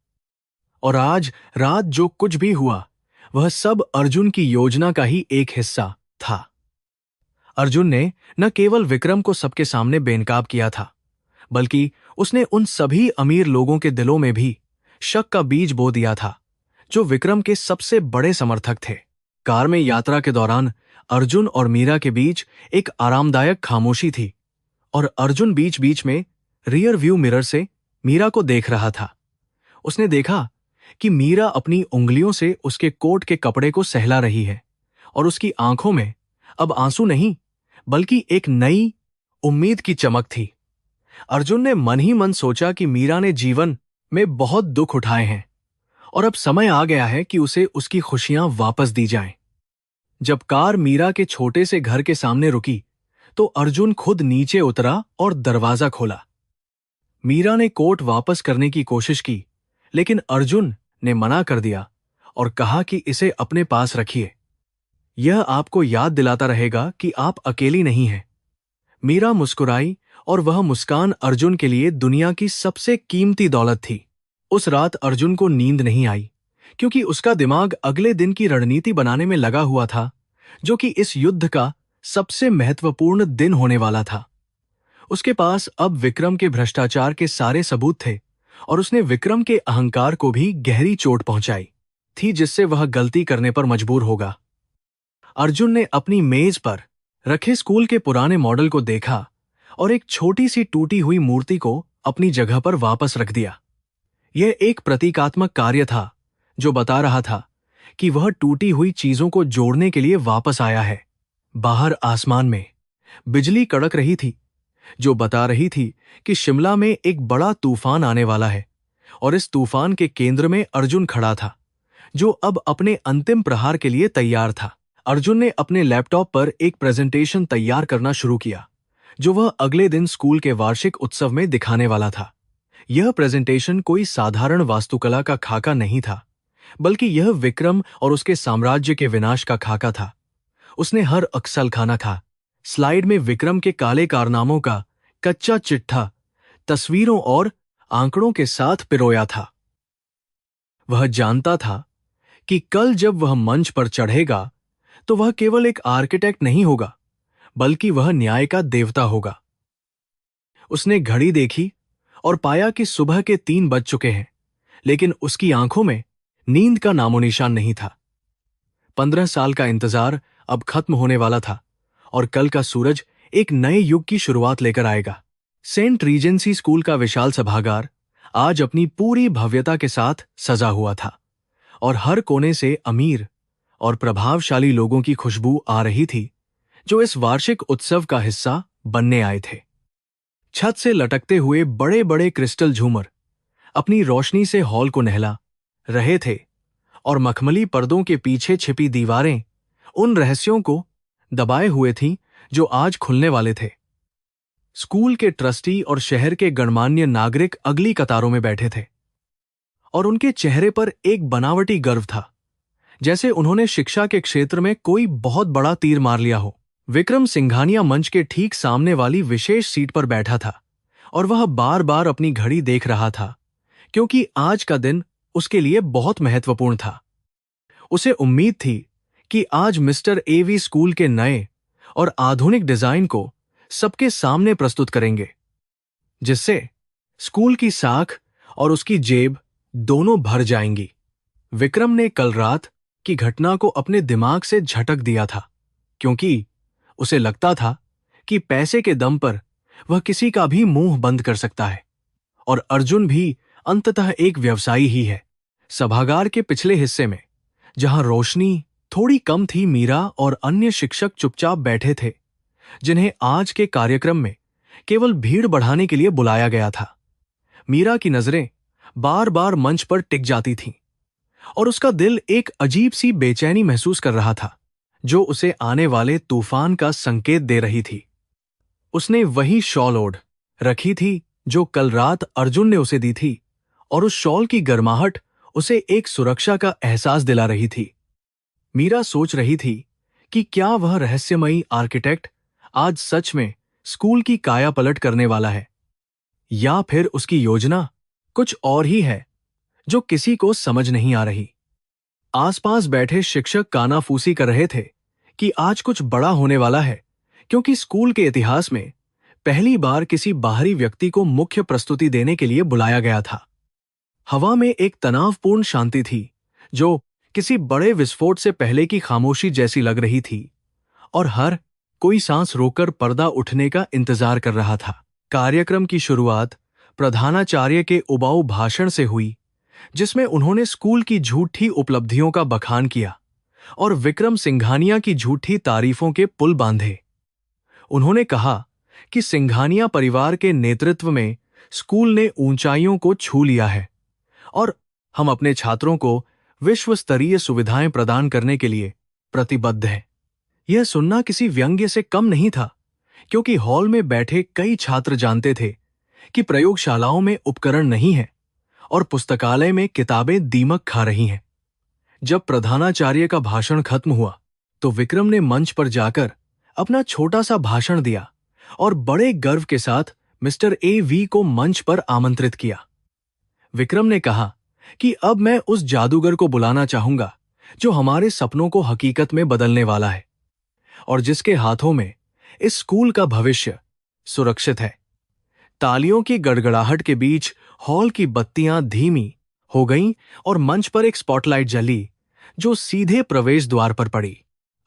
S1: और आज रात जो कुछ भी हुआ वह सब अर्जुन की योजना का ही एक हिस्सा था। अर्जुन ने न केवल विक्रम को सबके सामने बेनकाब किया था, बल्कि उसने उन सभी अमीर लोगों के दिलों में भी शक का बीज बो दिया था जो विक्रम के सबसे बड़े समर्थक थे। कार में यात्रा के दौरान अर्जुन और मीरा के बीच एक आरामदायक खामोशी थी, और अर्जुन बीच बीच में रियर व्यू मिरर से मीरा को देख रहा था। उसने देखा कि मीरा अपनी उंगलियों से उसके कोट के कपड़े को सहला रही है, और उसकी आंखों में अब आंसू नहीं बल्कि एक नई उम्मीद की चमक थी। अर्जुन ने मन ही मन सोचा कि मीरा ने जीवन में बहुत दुख उठाए हैं और अब समय आ गया है कि उसे उसकी खुशियां वापस दी जाएं। जब कार मीरा के छोटे से घर के सामने रुकी तो अर्जुन खुद नीचे उतरा और दरवाजा खोला। मीरा ने कोट वापस करने की कोशिश की, लेकिन अर्जुन ने मना कर दिया और कहा कि इसे अपने पास रखिए। यह आपको याद दिलाता रहेगा कि आप अकेली नहीं हैं। मीरा मुस्कुराई, और वह मुस्कान अर्जुन के लिए दुनिया की सबसे कीमती दौलत थी। उस रात अर्जुन को नींद नहीं आई, क्योंकि उसका दिमाग अगले दिन की रणनीति बनाने में लगा हुआ था, जो कि इस युद्ध का सबसे महत्वपूर्ण दिन होने वाला था। उसके पास अब विक्रम के भ्रष्टाचार के सारे सबूत थे, और उसने विक्रम के अहंकार को भी गहरी चोट पहुंचाई थी, जिससे वह गलती करने पर मजबूर होगा। अर्जुन ने अपनी मेज पर रखे स्कूल के पुराने मॉडल को देखा और एक छोटी सी टूटी हुई मूर्ति को अपनी जगह पर वापस रख दिया। यह एक प्रतीकात्मक कार्य था जो बता रहा था कि वह टूटी हुई चीजों को जोड़ने के लिए वापस आया है। बाहर आसमान में बिजली कड़क रही थी, जो बता रही थी कि शिमला में एक बड़ा तूफान आने वाला है, और इस तूफान के केंद्र में अर्जुन खड़ा था, जो अब अपने अंतिम प्रहार के लिए तैयार था। अर्जुन ने अपने लैपटॉप पर एक प्रेजेंटेशन तैयार करना शुरू किया, जो वह अगले दिन स्कूल के वार्षिक उत्सव में दिखाने वाला था। यह प्रेजेंटेशन कोई साधारण वास्तुकला का खाका नहीं था, बल्कि यह विक्रम और उसके साम्राज्य के विनाश का खाका था। उसने हर अक्सलखाना खा स्लाइड में विक्रम के काले कारनामों का कच्चा चिट्ठा तस्वीरों और आंकड़ों के साथ पिरोया था। वह जानता था कि कल जब वह मंच पर चढ़ेगा तो वह केवल एक आर्किटेक्ट नहीं होगा, बल्कि वह न्याय का देवता होगा। उसने घड़ी देखी और पाया कि सुबह के 3 बज चुके हैं, लेकिन उसकी आंखों में नींद का नामोनिशान नहीं था। 15 साल का इंतजार अब खत्म होने वाला था, और कल का सूरज एक नए युग की शुरुआत लेकर आएगा। सेंट रीजेंसी स्कूल का विशाल सभागार आज अपनी पूरी भव्यता के साथ सजा हुआ था, और हर कोने से अमीर और प्रभावशाली लोगों की खुशबू आ रही थी, जो इस वार्षिक उत्सव का हिस्सा बनने आए थे। छत से लटकते हुए बड़े बड़े क्रिस्टल झूमर अपनी रोशनी से हॉल को नहला रहे थे, और मखमली पर्दों के पीछे छिपी दीवारें उन रहस्यों को दबाए हुए थीं जो आज खुलने वाले थे। स्कूल के ट्रस्टी और शहर के गणमान्य नागरिक अगली कतारों में बैठे थे, और उनके चेहरे पर एक बनावटी गर्व था, जैसे उन्होंने शिक्षा के क्षेत्र में कोई बहुत बड़ा तीर मार लिया हो। विक्रम सिंघानिया मंच के ठीक सामने वाली विशेष सीट पर बैठा था, और वह बार बार अपनी घड़ी देख रहा था, क्योंकि आज का दिन उसके लिए बहुत महत्वपूर्ण था। उसे उम्मीद थी कि आज मिस्टर एवी स्कूल के नए और आधुनिक डिजाइन को सबके सामने प्रस्तुत करेंगे, जिससे स्कूल की साख और उसकी जेब दोनों भर जाएंगी। विक्रम ने कल रात की घटना को अपने दिमाग से झटक दिया था, क्योंकि उसे लगता था कि पैसे के दम पर वह किसी का भी मुंह बंद कर सकता है, और अर्जुन भी अंततः एक व्यवसायी ही है। सभागार के पिछले हिस्से में, जहां रोशनी थोड़ी कम थी, मीरा और अन्य शिक्षक चुपचाप बैठे थे, जिन्हें आज के कार्यक्रम में केवल भीड़ बढ़ाने के लिए बुलाया गया था। मीरा की नजरें बार बार मंच पर टिक जाती थीं और उसका दिल एक अजीब सी बेचैनी महसूस कर रहा था, जो उसे आने वाले तूफान का संकेत दे रही थी। उसने वही शॉल ओढ़ रखी थी जो कल रात अर्जुन ने उसे दी थी, और उस शॉल की गर्माहट उसे एक सुरक्षा का एहसास दिला रही थी। मीरा सोच रही थी कि क्या वह रहस्यमयी आर्किटेक्ट आज सच में स्कूल की काया पलट करने वाला है, या फिर उसकी योजना कुछ और ही है जो किसी को समझ नहीं आ रही। आसपास बैठे शिक्षक कानाफूसी कर रहे थे कि आज कुछ बड़ा होने वाला है, क्योंकि स्कूल के इतिहास में पहली बार किसी बाहरी व्यक्ति को मुख्य प्रस्तुति देने के लिए बुलाया गया था। हवा में एक तनावपूर्ण शांति थी, जो किसी बड़े विस्फोट से पहले की खामोशी जैसी लग रही थी, और हर कोई सांस रोककर पर्दा उठने का इंतजार कर रहा था। कार्यक्रम की शुरुआत प्रधानाचार्य के उबाऊ भाषण से हुई, जिसमें उन्होंने स्कूल की झूठी उपलब्धियों का बखान किया और विक्रम सिंघानिया की झूठी तारीफों के पुल बांधे। उन्होंने कहा कि सिंघानिया परिवार के नेतृत्व में स्कूल ने ऊंचाइयों को छू लिया है और हम अपने छात्रों को विश्व स्तरीय सुविधाएं प्रदान करने के लिए प्रतिबद्ध हैं। यह सुनना किसी व्यंग्य से कम नहीं था, क्योंकि हॉल में बैठे कई छात्र जानते थे कि प्रयोगशालाओं में उपकरण नहीं है और पुस्तकालय में किताबें दीमक खा रही हैं। जब प्रधानाचार्य का भाषण खत्म हुआ, तो विक्रम ने मंच पर जाकर अपना छोटा सा भाषण दिया और बड़े गर्व के साथ मिस्टर ए.वी. को मंच पर आमंत्रित किया। विक्रम ने कहा कि अब मैं उस जादूगर को बुलाना चाहूंगा जो हमारे सपनों को हकीकत में बदलने वाला है और जिसके हाथों में इस स्कूल का भविष्य सुरक्षित है। तालियों की गड़गड़ाहट के बीच हॉल की बत्तियां धीमी हो गईं और मंच पर एक स्पॉटलाइट जली जो सीधे प्रवेश द्वार पर पड़ी।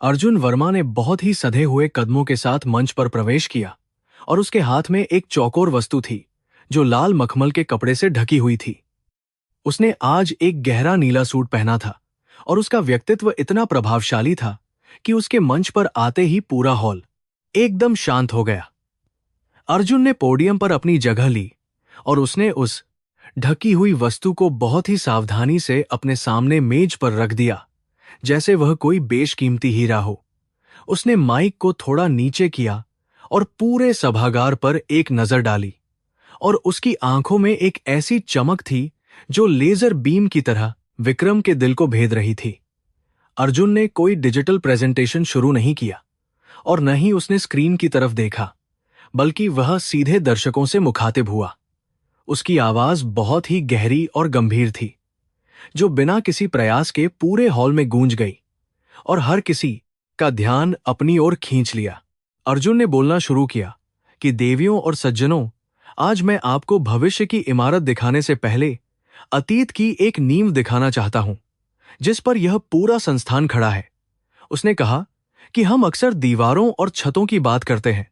S1: अर्जुन वर्मा ने बहुत ही सधे हुए कदमों के साथ मंच पर प्रवेश किया और उसके हाथ में एक चौकोर वस्तु थी जो लाल मखमल के कपड़े से ढकी हुई थी। उसने आज एक गहरा नीला सूट पहना था और उसका व्यक्तित्व इतना प्रभावशाली था कि उसके मंच पर आते ही पूरा हॉल एकदम शांत हो गया। अर्जुन ने पोडियम पर अपनी जगह ली और उसने उस ढकी हुई वस्तु को बहुत ही सावधानी से अपने सामने मेज पर रख दिया, जैसे वह कोई बेशकीमती हीरा हो। उसने माइक को थोड़ा नीचे किया और पूरे सभागार पर एक नजर डाली, और उसकी आंखों में एक ऐसी चमक थी जो लेजर बीम की तरह विक्रम के दिल को भेद रही थी। अर्जुन ने कोई डिजिटल प्रेजेंटेशन शुरू नहीं किया और न ही उसने स्क्रीन की तरफ देखा, बल्कि वह सीधे दर्शकों से मुखातिब हुआ। उसकी आवाज बहुत ही गहरी और गंभीर थी, जो बिना किसी प्रयास के पूरे हॉल में गूंज गई और हर किसी का ध्यान अपनी ओर खींच लिया। अर्जुन ने बोलना शुरू किया कि देवियों और सज्जनों, आज मैं आपको भविष्य की इमारत दिखाने से पहले अतीत की एक नींव दिखाना चाहता हूं, जिस पर यह पूरा संस्थान खड़ा है। उसने कहा कि हम अक्सर दीवारों और छतों की बात करते हैं,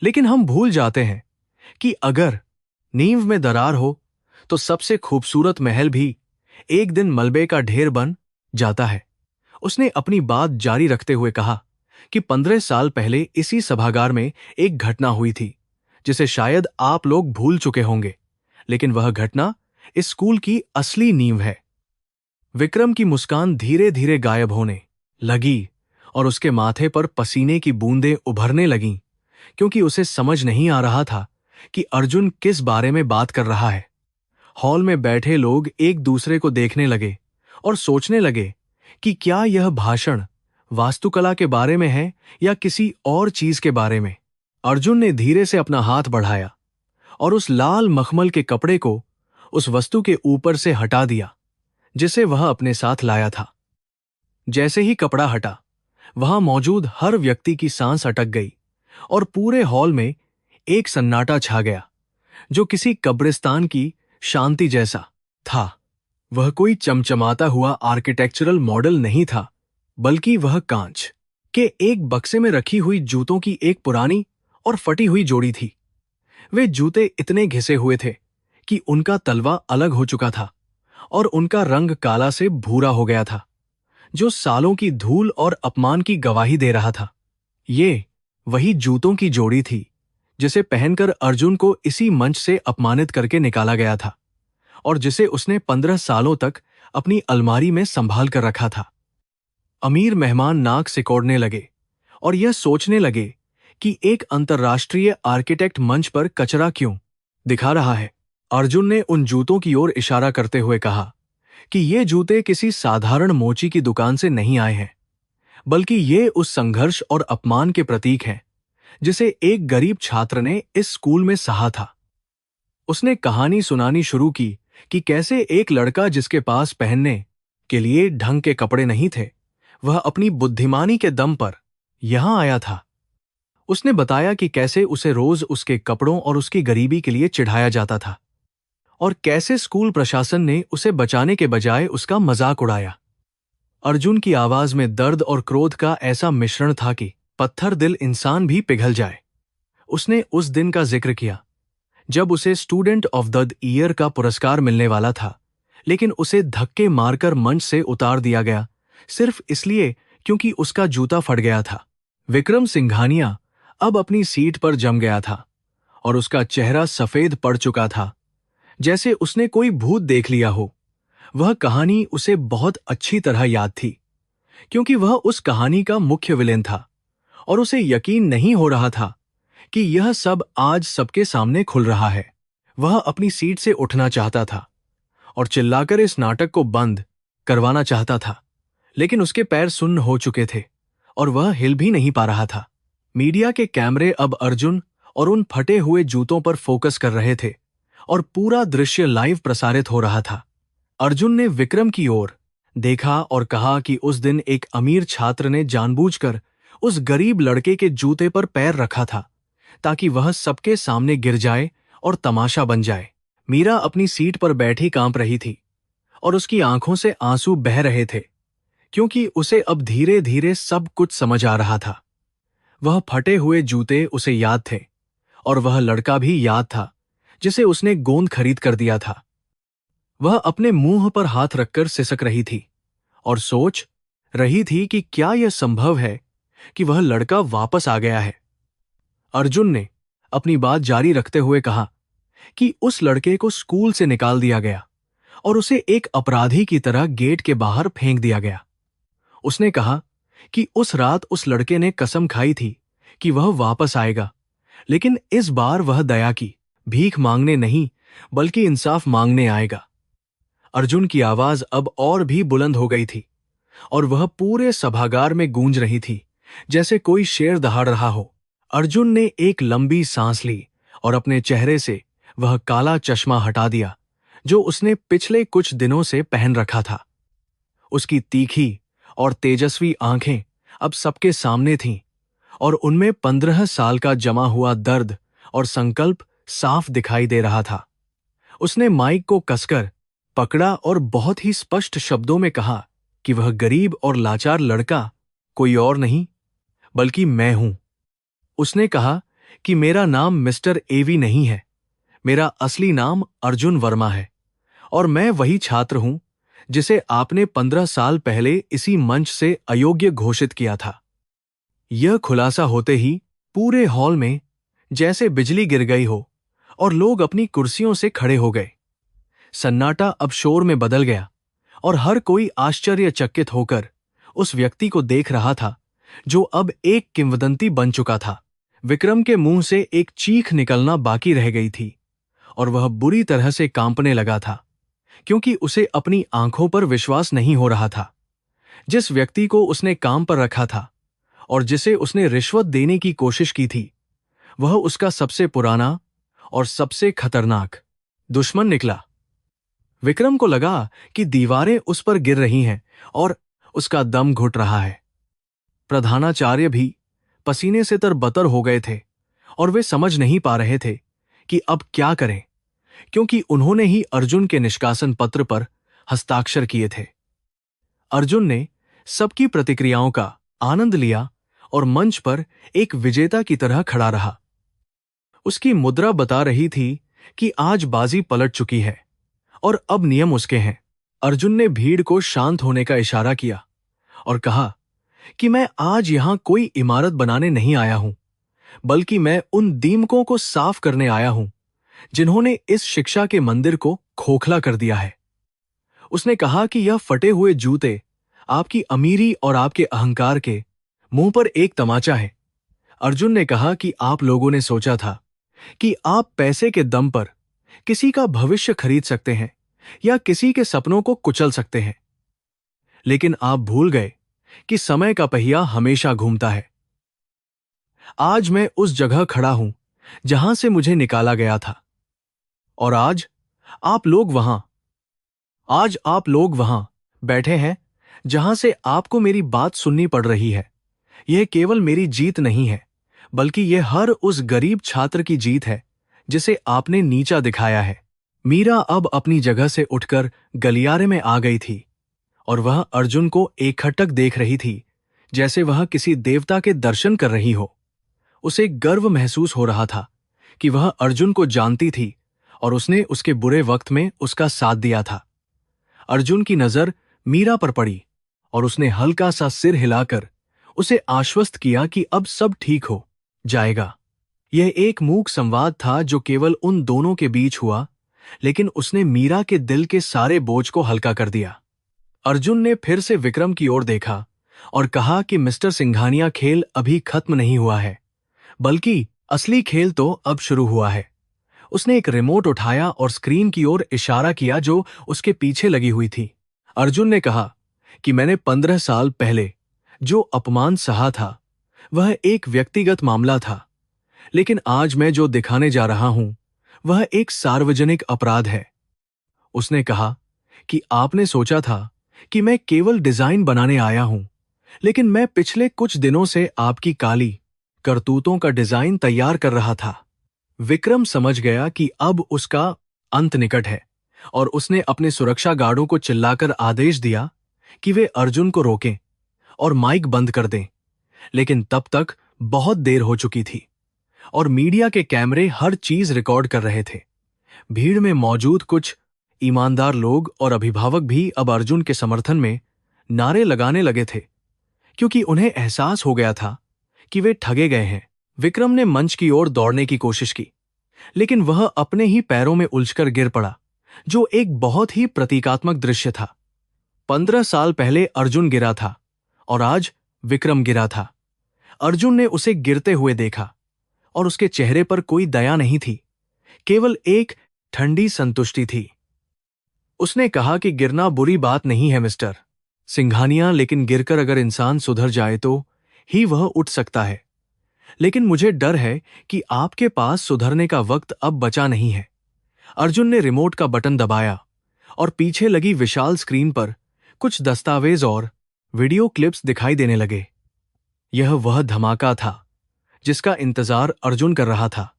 S1: लेकिन हम भूल जाते हैं कि अगर नींव में दरार हो तो सबसे खूबसूरत महल भी एक दिन मलबे का ढेर बन जाता है। उसने अपनी बात जारी रखते हुए कहा कि 15 साल पहले इसी सभागार में एक घटना हुई थी, जिसे शायद आप लोग भूल चुके होंगे, लेकिन वह घटना इस स्कूल की असली नींव है। विक्रम की मुस्कान धीरे धीरे गायब होने लगी और उसके माथे पर पसीने की बूंदें उभरने लगीं, क्योंकि उसे समझ नहीं आ रहा था कि अर्जुन किस बारे में बात कर रहा है। हॉल में बैठे लोग एक दूसरे को देखने लगे और सोचने लगे कि क्या यह भाषण वास्तुकला के बारे में है या किसी और चीज के बारे में। अर्जुन ने धीरे से अपना हाथ बढ़ाया और उस लाल मखमल के कपड़े को उस वस्तु के ऊपर से हटा दिया जिसे वह अपने साथ लाया था। जैसे ही कपड़ा हटा, वहां मौजूद हर व्यक्ति की सांस अटक गई और पूरे हॉल में एक सन्नाटा छा गया, जो किसी कब्रिस्तान की शांति जैसा था। वह कोई चमचमाता हुआ आर्किटेक्चरल मॉडल नहीं था, बल्कि वह कांच के एक बक्से में रखी हुई जूतों की एक पुरानी और फटी हुई जोड़ी थी। वे जूते इतने घिसे हुए थे कि उनका तलवा अलग हो चुका था और उनका रंग काला से भूरा हो गया था, जो सालों की धूल और अपमान की गवाही दे रहा था। ये वही जूतों की जोड़ी थी जिसे पहनकर अर्जुन को इसी मंच से अपमानित करके निकाला गया था और जिसे उसने 15 सालों तक अपनी अलमारी में संभाल कर रखा था। अमीर मेहमान नाक सिकोड़ने लगे और यह सोचने लगे कि एक अंतर्राष्ट्रीय आर्किटेक्ट मंच पर कचरा क्यों दिखा रहा है। अर्जुन ने उन जूतों की ओर इशारा करते हुए कहा कि ये जूते किसी साधारण मोची की दुकान से नहीं आए हैं, बल्कि ये उस संघर्ष और अपमान के प्रतीक हैं जिसे एक गरीब छात्र ने इस स्कूल में सहा था। उसने कहानी सुनानी शुरू की कि कैसे एक लड़का जिसके पास पहनने के लिए ढंग के कपड़े नहीं थे, वह अपनी बुद्धिमानी के दम पर यहां आया था। उसने बताया कि कैसे उसे रोज उसके कपड़ों और उसकी गरीबी के लिए चिढ़ाया जाता था और कैसे स्कूल प्रशासन ने उसे बचाने के बजाय उसका मजाक उड़ाया। अर्जुन की आवाज में दर्द और क्रोध का ऐसा मिश्रण था कि पत्थर दिल इंसान भी पिघल जाए। उसने उस दिन का जिक्र किया जब उसे स्टूडेंट ऑफ द ईयर का पुरस्कार मिलने वाला था, लेकिन उसे धक्के मारकर मंच से उतार दिया गया सिर्फ इसलिए क्योंकि उसका जूता फट गया था। विक्रम सिंघानिया अब अपनी सीट पर जम गया था और उसका चेहरा सफेद पड़ चुका था, जैसे उसने कोई भूत देख लिया हो। वह कहानी उसे बहुत अच्छी तरह याद थी, क्योंकि वह उस कहानी का मुख्य विलेन था और उसे यकीन नहीं हो रहा था कि यह सब आज सबके सामने खुल रहा है। वह अपनी सीट से उठना चाहता था और चिल्लाकर इस नाटक को बंद करवाना चाहता था, लेकिन उसके पैर सुन्न हो चुके थे और वह हिल भी नहीं पा रहा था। मीडिया के कैमरे अब अर्जुन और उन फटे हुए जूतों पर फोकस कर रहे थे और पूरा दृश्य लाइव प्रसारित हो रहा था। अर्जुन ने विक्रम की ओर देखा और कहा कि उस दिन एक अमीर छात्र ने जानबूझकर उस गरीब लड़के के जूते पर पैर रखा था ताकि वह सबके सामने गिर जाए और तमाशा बन जाए। मीरा अपनी सीट पर बैठी कांप रही थी और उसकी आंखों से आंसू बह रहे थे, क्योंकि उसे अब धीरे धीरे सब कुछ समझ आ रहा था। वह फटे हुए जूते उसे याद थे और वह लड़का भी याद था जिसे उसने गोंद खरीद कर दिया था। वह अपने मुंह पर हाथ रखकर सिसक रही थी और सोच रही थी कि क्या यह संभव है कि वह लड़का वापस आ गया है। अर्जुन ने अपनी बात जारी रखते हुए कहा कि उस लड़के को स्कूल से निकाल दिया गया और उसे एक अपराधी की तरह गेट के बाहर फेंक दिया गया। उसने कहा कि उस रात उस लड़के ने कसम खाई थी कि वह वापस आएगा, लेकिन इस बार वह दया की भीख मांगने नहीं बल्कि इंसाफ मांगने आएगा। अर्जुन की आवाज अब और भी बुलंद हो गई थी और वह पूरे सभागार में गूंज रही थी जैसे कोई शेर दहाड़ रहा हो। अर्जुन ने एक लंबी सांस ली और अपने चेहरे से वह काला चश्मा हटा दिया जो उसने पिछले कुछ दिनों से पहन रखा था। उसकी तीखी और तेजस्वी आंखें अब सबके सामने थीं और उनमें 15 साल का जमा हुआ दर्द और संकल्प साफ दिखाई दे रहा था। उसने माइक को कसकर पकड़ा और बहुत ही स्पष्ट शब्दों में कहा कि वह गरीब और लाचार लड़का कोई और नहीं बल्कि मैं हूं। उसने कहा कि मेरा नाम मिस्टर एवी नहीं है, मेरा असली नाम अर्जुन वर्मा है और मैं वही छात्र हूं जिसे आपने 15 साल पहले इसी मंच से अयोग्य घोषित किया था। यह खुलासा होते ही पूरे हॉल में जैसे बिजली गिर गई हो और लोग अपनी कुर्सियों से खड़े हो गए। सन्नाटा अब शोर में बदल गया और हर कोई आश्चर्यचकित होकर उस व्यक्ति को देख रहा था जो अब एक किंवदंती बन चुका था। विक्रम के मुंह से एक चीख निकलना बाकी रह गई थी और वह बुरी तरह से कांपने लगा था, क्योंकि उसे अपनी आंखों पर विश्वास नहीं हो रहा था। जिस व्यक्ति को उसने काम पर रखा था और जिसे उसने रिश्वत देने की कोशिश की थी, वह उसका सबसे पुराना और सबसे खतरनाक दुश्मन निकला। विक्रम को लगा कि दीवारें उस पर गिर रही हैं और उसका दम घुट रहा है। प्रधानाचार्य भी पसीने से तरबतर हो गए थे और वे समझ नहीं पा रहे थे कि अब क्या करें, क्योंकि उन्होंने ही अर्जुन के निष्कासन पत्र पर हस्ताक्षर किए थे। अर्जुन ने सबकी प्रतिक्रियाओं का आनंद लिया और मंच पर एक विजेता की तरह खड़ा रहा। उसकी मुद्रा बता रही थी कि आज बाजी पलट चुकी है और अब नियम उसके हैं। अर्जुन ने भीड़ को शांत होने का इशारा किया और कहा कि मैं आज यहां कोई इमारत बनाने नहीं आया हूं, बल्कि मैं उन दीमकों को साफ करने आया हूं जिन्होंने इस शिक्षा के मंदिर को खोखला कर दिया है। उसने कहा कि यह फटे हुए जूते आपकी अमीरी और आपके अहंकार के मुंह पर एक तमाचा है। अर्जुन ने कहा कि आप लोगों ने सोचा था कि आप पैसे के दम पर किसी का भविष्य खरीद सकते हैं या किसी के सपनों को कुचल सकते हैं, लेकिन आप भूल गए कि समय का पहिया हमेशा घूमता है। आज मैं उस जगह खड़ा हूं जहां से मुझे निकाला गया था, और आज आप लोग वहां बैठे हैं जहां से आपको मेरी बात सुननी पड़ रही है। यह केवल मेरी जीत नहीं है, बल्कि यह हर उस गरीब छात्र की जीत है जिसे आपने नीचा दिखाया है। मीरा अब अपनी जगह से उठकर गलियारे में आ गई थी और वह अर्जुन को एकटक देख रही थी, जैसे वह किसी देवता के दर्शन कर रही हो। उसे गर्व महसूस हो रहा था कि वह अर्जुन को जानती थी और उसने उसके बुरे वक्त में उसका साथ दिया था। अर्जुन की नजर मीरा पर पड़ी और उसने हल्का सा सिर हिलाकर उसे आश्वस्त किया कि अब सब ठीक हो जाएगा। यह एक मूक संवाद था जो केवल उन दोनों के बीच हुआ, लेकिन उसने मीरा के दिल के सारे बोझ को हल्का कर दिया। अर्जुन ने फिर से विक्रम की ओर देखा और कहा कि मिस्टर सिंघानिया, खेल अभी खत्म नहीं हुआ है, बल्कि असली खेल तो अब शुरू हुआ है। उसने एक रिमोट उठाया और स्क्रीन की ओर इशारा किया जो उसके पीछे लगी हुई थी। अर्जुन ने कहा कि मैंने 15 साल पहले जो अपमान सहा था वह एक व्यक्तिगत मामला था, लेकिन आज मैं जो दिखाने जा रहा हूं वह एक सार्वजनिक अपराध है। उसने कहा कि आपने सोचा था कि मैं केवल डिजाइन बनाने आया हूं, लेकिन मैं पिछले कुछ दिनों से आपकी काली करतूतों का डिजाइन तैयार कर रहा था। विक्रम समझ गया कि अब उसका अंत निकट है और उसने अपने सुरक्षा गार्डों को चिल्लाकर आदेश दिया कि वे अर्जुन को रोकें और माइक बंद कर दें। लेकिन तब तक बहुत देर हो चुकी थी और मीडिया के कैमरे हर चीज रिकॉर्ड कर रहे थे। भीड़ में मौजूद कुछ ईमानदार लोग और अभिभावक भी अब अर्जुन के समर्थन में नारे लगाने लगे थे, क्योंकि उन्हें एहसास हो गया था कि वे ठगे गए हैं। विक्रम ने मंच की ओर दौड़ने की कोशिश की, लेकिन वह अपने ही पैरों में उलझकर गिर पड़ा, जो एक बहुत ही प्रतीकात्मक दृश्य था। 15 साल पहले अर्जुन गिरा था और आज विक्रम गिरा था। अर्जुन ने उसे गिरते हुए देखा और उसके चेहरे पर कोई दया नहीं थी, केवल एक ठंडी संतुष्टि थी। उसने कहा कि गिरना बुरी बात नहीं है मिस्टर सिंघानिया, लेकिन गिरकर अगर इंसान सुधर जाए तो ही वह उठ सकता है। लेकिन मुझे डर है कि आपके पास सुधरने का वक्त अब बचा नहीं है। अर्जुन ने रिमोट का बटन दबाया और पीछे लगी विशाल स्क्रीन पर कुछ दस्तावेज और वीडियो क्लिप्स दिखाई देने लगे। यह वह धमाका था जिसका इंतजार अर्जुन कर रहा था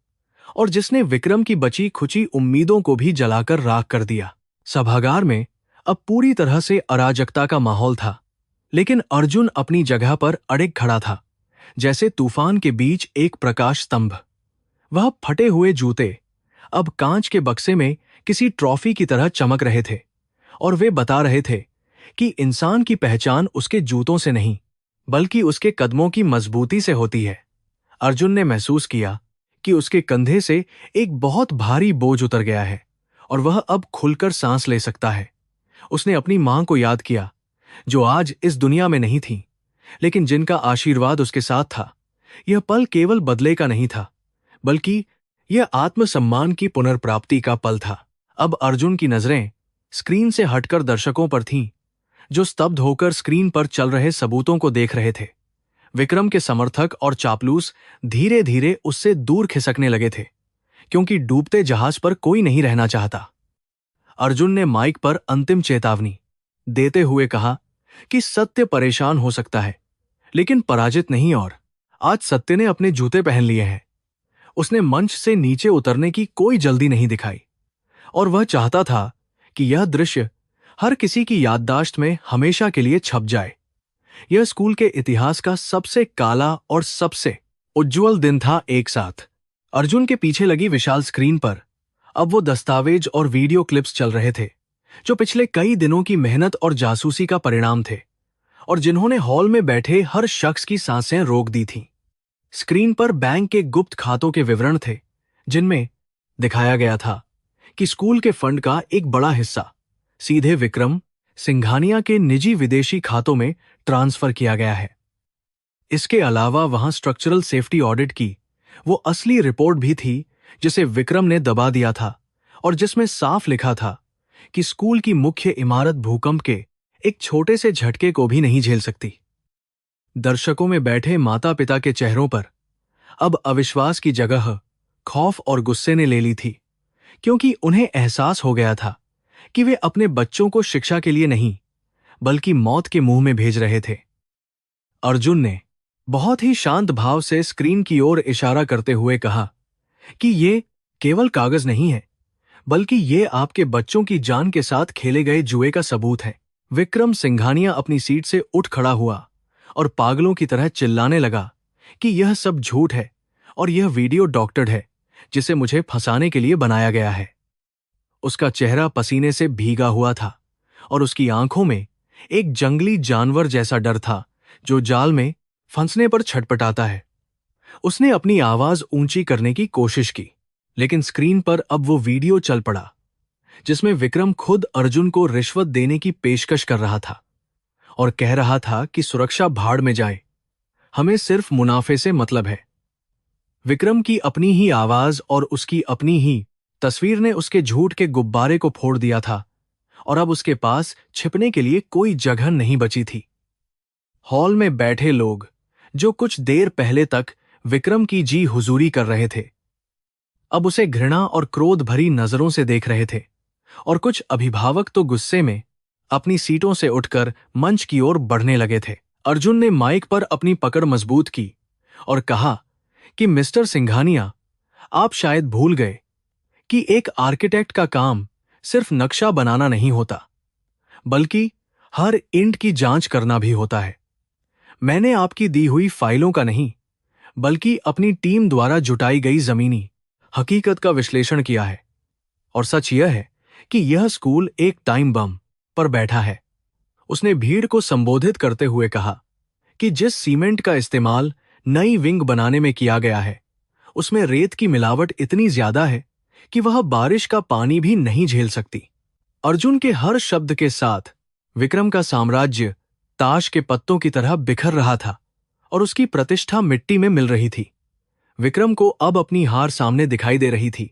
S1: और जिसने विक्रम की बची खुची उम्मीदों को भी जलाकर राख कर दिया। सभागार में अब पूरी तरह से अराजकता का माहौल था, लेकिन अर्जुन अपनी जगह पर अड़िग खड़ा था, जैसे तूफान के बीच एक प्रकाश स्तंभ। वह फटे हुए जूते अब कांच के बक्से में किसी ट्रॉफी की तरह चमक रहे थे और वे बता रहे थे कि इंसान की पहचान उसके जूतों से नहीं, बल्कि उसके कदमों की मजबूती से होती है। अर्जुन ने महसूस किया कि उसके कंधे से एक बहुत भारी बोझ उतर गया है और वह अब खुलकर सांस ले सकता है। उसने अपनी मां को याद किया, जो आज इस दुनिया में नहीं थी, लेकिन जिनका आशीर्वाद उसके साथ था। यह पल केवल बदले का नहीं था, बल्कि यह आत्मसम्मान की पुनर्प्राप्ति का पल था। अब अर्जुन की नजरें स्क्रीन से हटकर दर्शकों पर थीं, जो स्तब्ध होकर स्क्रीन पर चल रहे सबूतों को देख रहे थे। विक्रम के समर्थक और चापलूस धीरे धीरे उससे दूर खिसकने लगे थे, क्योंकि डूबते जहाज पर कोई नहीं रहना चाहता। अर्जुन ने माइक पर अंतिम चेतावनी देते हुए कहा कि सत्य परेशान हो सकता है, लेकिन पराजित नहीं, और आज सत्य ने अपने जूते पहन लिए हैं। उसने मंच से नीचे उतरने की कोई जल्दी नहीं दिखाई और वह चाहता था कि यह दृश्य हर किसी की याददाश्त में हमेशा के लिए छप जाए। यह स्कूल के इतिहास का सबसे काला और सबसे उज्जवल दिन था। एक साथ अर्जुन के पीछे लगी विशाल स्क्रीन पर अब वो दस्तावेज और वीडियो क्लिप्स चल रहे थे जो पिछले कई दिनों की मेहनत और जासूसी का परिणाम थे, और जिन्होंने हॉल में बैठे हर शख्स की सांसें रोक दी थीं। स्क्रीन पर बैंक के गुप्त खातों के विवरण थे, जिनमें दिखाया गया था कि स्कूल के फंड का एक बड़ा हिस्सा सीधे विक्रम सिंघानिया के निजी विदेशी खातों में ट्रांसफर किया गया है। इसके अलावा वहां स्ट्रक्चरल सेफ्टी ऑडिट की वो असली रिपोर्ट भी थी जिसे विक्रम ने दबा दिया था, और जिसमें साफ लिखा था कि स्कूल की मुख्य इमारत भूकंप के एक छोटे से झटके को भी नहीं झेल सकती। दर्शकों में बैठे माता पिता के चेहरों पर अब अविश्वास की जगह खौफ और गुस्से ने ले ली थी, क्योंकि उन्हें एहसास हो गया था कि वे अपने बच्चों को शिक्षा के लिए नहीं बल्कि मौत के मुंह में भेज रहे थे। अर्जुन ने बहुत ही शांत भाव से स्क्रीन की ओर इशारा करते हुए कहा कि ये केवल कागज नहीं है, बल्कि ये आपके बच्चों की जान के साथ खेले गए जुए का सबूत है। विक्रम सिंघानिया अपनी सीट से उठ खड़ा हुआ और पागलों की तरह चिल्लाने लगा कि यह सब झूठ है और यह वीडियो डॉक्टर्ड है जिसे मुझे फंसाने के लिए बनाया गया है। उसका चेहरा पसीने से भीगा हुआ था और उसकी आंखों में एक जंगली जानवर जैसा डर था जो जाल में फंसने पर छटपटाता है। उसने अपनी आवाज ऊंची करने की कोशिश की, लेकिन स्क्रीन पर अब वो वीडियो चल पड़ा जिसमें विक्रम खुद अर्जुन को रिश्वत देने की पेशकश कर रहा था और कह रहा था कि सुरक्षा भाड़ में जाए, हमें सिर्फ मुनाफे से मतलब है। विक्रम की अपनी ही आवाज और उसकी अपनी ही तस्वीर ने उसके झूठ के गुब्बारे को फोड़ दिया था, और अब उसके पास छिपने के लिए कोई जगह नहीं बची थी। हॉल में बैठे लोग, जो कुछ देर पहले तक विक्रम की जी हुजूरी कर रहे थे, अब उसे घृणा और क्रोध भरी नजरों से देख रहे थे, और कुछ अभिभावक तो गुस्से में अपनी सीटों से उठकर मंच की ओर बढ़ने लगे थे। अर्जुन ने माइक पर अपनी पकड़ मजबूत की और कहा कि मिस्टर सिंघानिया, आप शायद भूल गए कि एक आर्किटेक्ट का काम सिर्फ नक्शा बनाना नहीं होता, बल्कि हर ईंट की जांच करना भी होता है। मैंने आपकी दी हुई फाइलों का नहीं, बल्कि अपनी टीम द्वारा जुटाई गई जमीनी हकीकत का विश्लेषण किया है, और सच यह है कि यह स्कूल एक टाइम बम पर बैठा है। उसने भीड़ को संबोधित करते हुए कहा कि जिस सीमेंट का इस्तेमाल नई विंग बनाने में किया गया है, उसमें रेत की मिलावट इतनी ज्यादा है कि वह बारिश का पानी भी नहीं झेल सकती। अर्जुन के हर शब्द के साथ विक्रम का साम्राज्य ताश के पत्तों की तरह बिखर रहा था और उसकी प्रतिष्ठा मिट्टी में मिल रही थी। विक्रम को अब अपनी हार सामने दिखाई दे रही थी,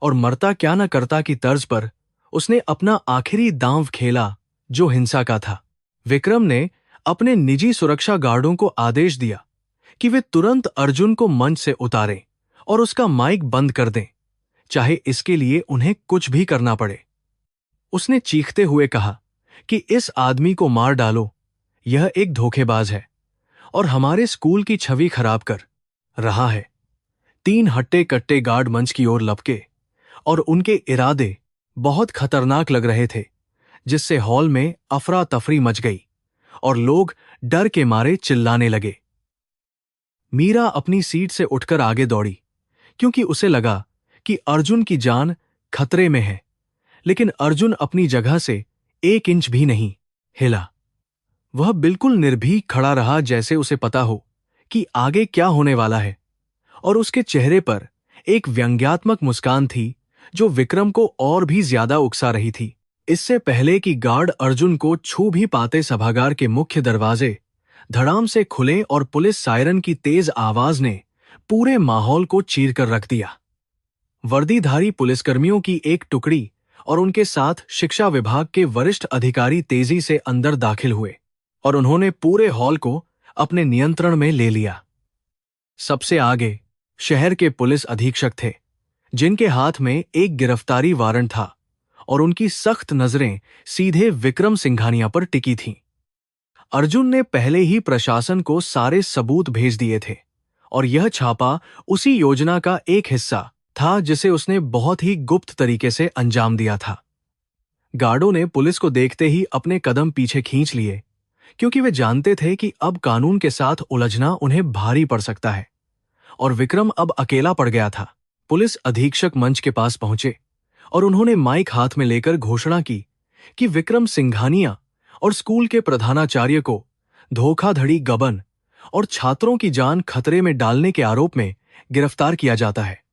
S1: और मरता क्या न करता की तर्ज पर उसने अपना आखिरी दांव खेला, जो हिंसा का था। विक्रम ने अपने निजी सुरक्षा गार्डों को आदेश दिया कि वे तुरंत अर्जुन को मंच से उतारें और उसका माइक बंद कर दें, चाहे इसके लिए उन्हें कुछ भी करना पड़े। उसने चीखते हुए कहा कि इस आदमी को मार डालो, यह एक धोखेबाज है और हमारे स्कूल की छवि खराब कर रहा है। 3 हट्टे कट्टे गार्ड मंच की ओर लपके और उनके इरादे बहुत खतरनाक लग रहे थे, जिससे हॉल में अफरा तफरी मच गई और लोग डर के मारे चिल्लाने लगे। मीरा अपनी सीट से उठकर आगे दौड़ी, क्योंकि उसे लगा कि अर्जुन की जान खतरे में है, लेकिन अर्जुन अपनी जगह से 1 इंच भी नहीं हिला। वह बिल्कुल निर्भीक खड़ा रहा, जैसे उसे पता हो कि आगे क्या होने वाला है, और उसके चेहरे पर एक व्यंग्यात्मक मुस्कान थी जो विक्रम को और भी ज्यादा उकसा रही थी। इससे पहले कि गार्ड अर्जुन को छू भी पाते, सभागार के मुख्य दरवाजे धड़ाम से खुले और पुलिस सायरन की तेज आवाज ने पूरे माहौल को चीरकर रख दिया। वर्दीधारी पुलिसकर्मियों की एक टुकड़ी और उनके साथ शिक्षा विभाग के वरिष्ठ अधिकारी तेजी से अंदर दाखिल हुए और उन्होंने पूरे हॉल को अपने नियंत्रण में ले लिया। सबसे आगे शहर के पुलिस अधीक्षक थे, जिनके हाथ में एक गिरफ्तारी वारंट था, और उनकी सख्त नजरें सीधे विक्रम सिंघानिया पर टिकी थीं। अर्जुन ने पहले ही प्रशासन को सारे सबूत भेज दिए थे, और यह छापा उसी योजना का एक हिस्सा था जिसे उसने बहुत ही गुप्त तरीके से अंजाम दिया था। गार्डों ने पुलिस को देखते ही अपने कदम पीछे खींच लिए, क्योंकि वे जानते थे कि अब कानून के साथ उलझना उन्हें भारी पड़ सकता है, और विक्रम अब अकेला पड़ गया था। पुलिस अधीक्षक मंच के पास पहुंचे और उन्होंने माइक हाथ में लेकर घोषणा की कि विक्रम सिंघानिया और स्कूल के प्रधानाचार्य को धोखाधड़ी, गबन और छात्रों की जान खतरे में डालने के आरोप में गिरफ्तार किया जाता है।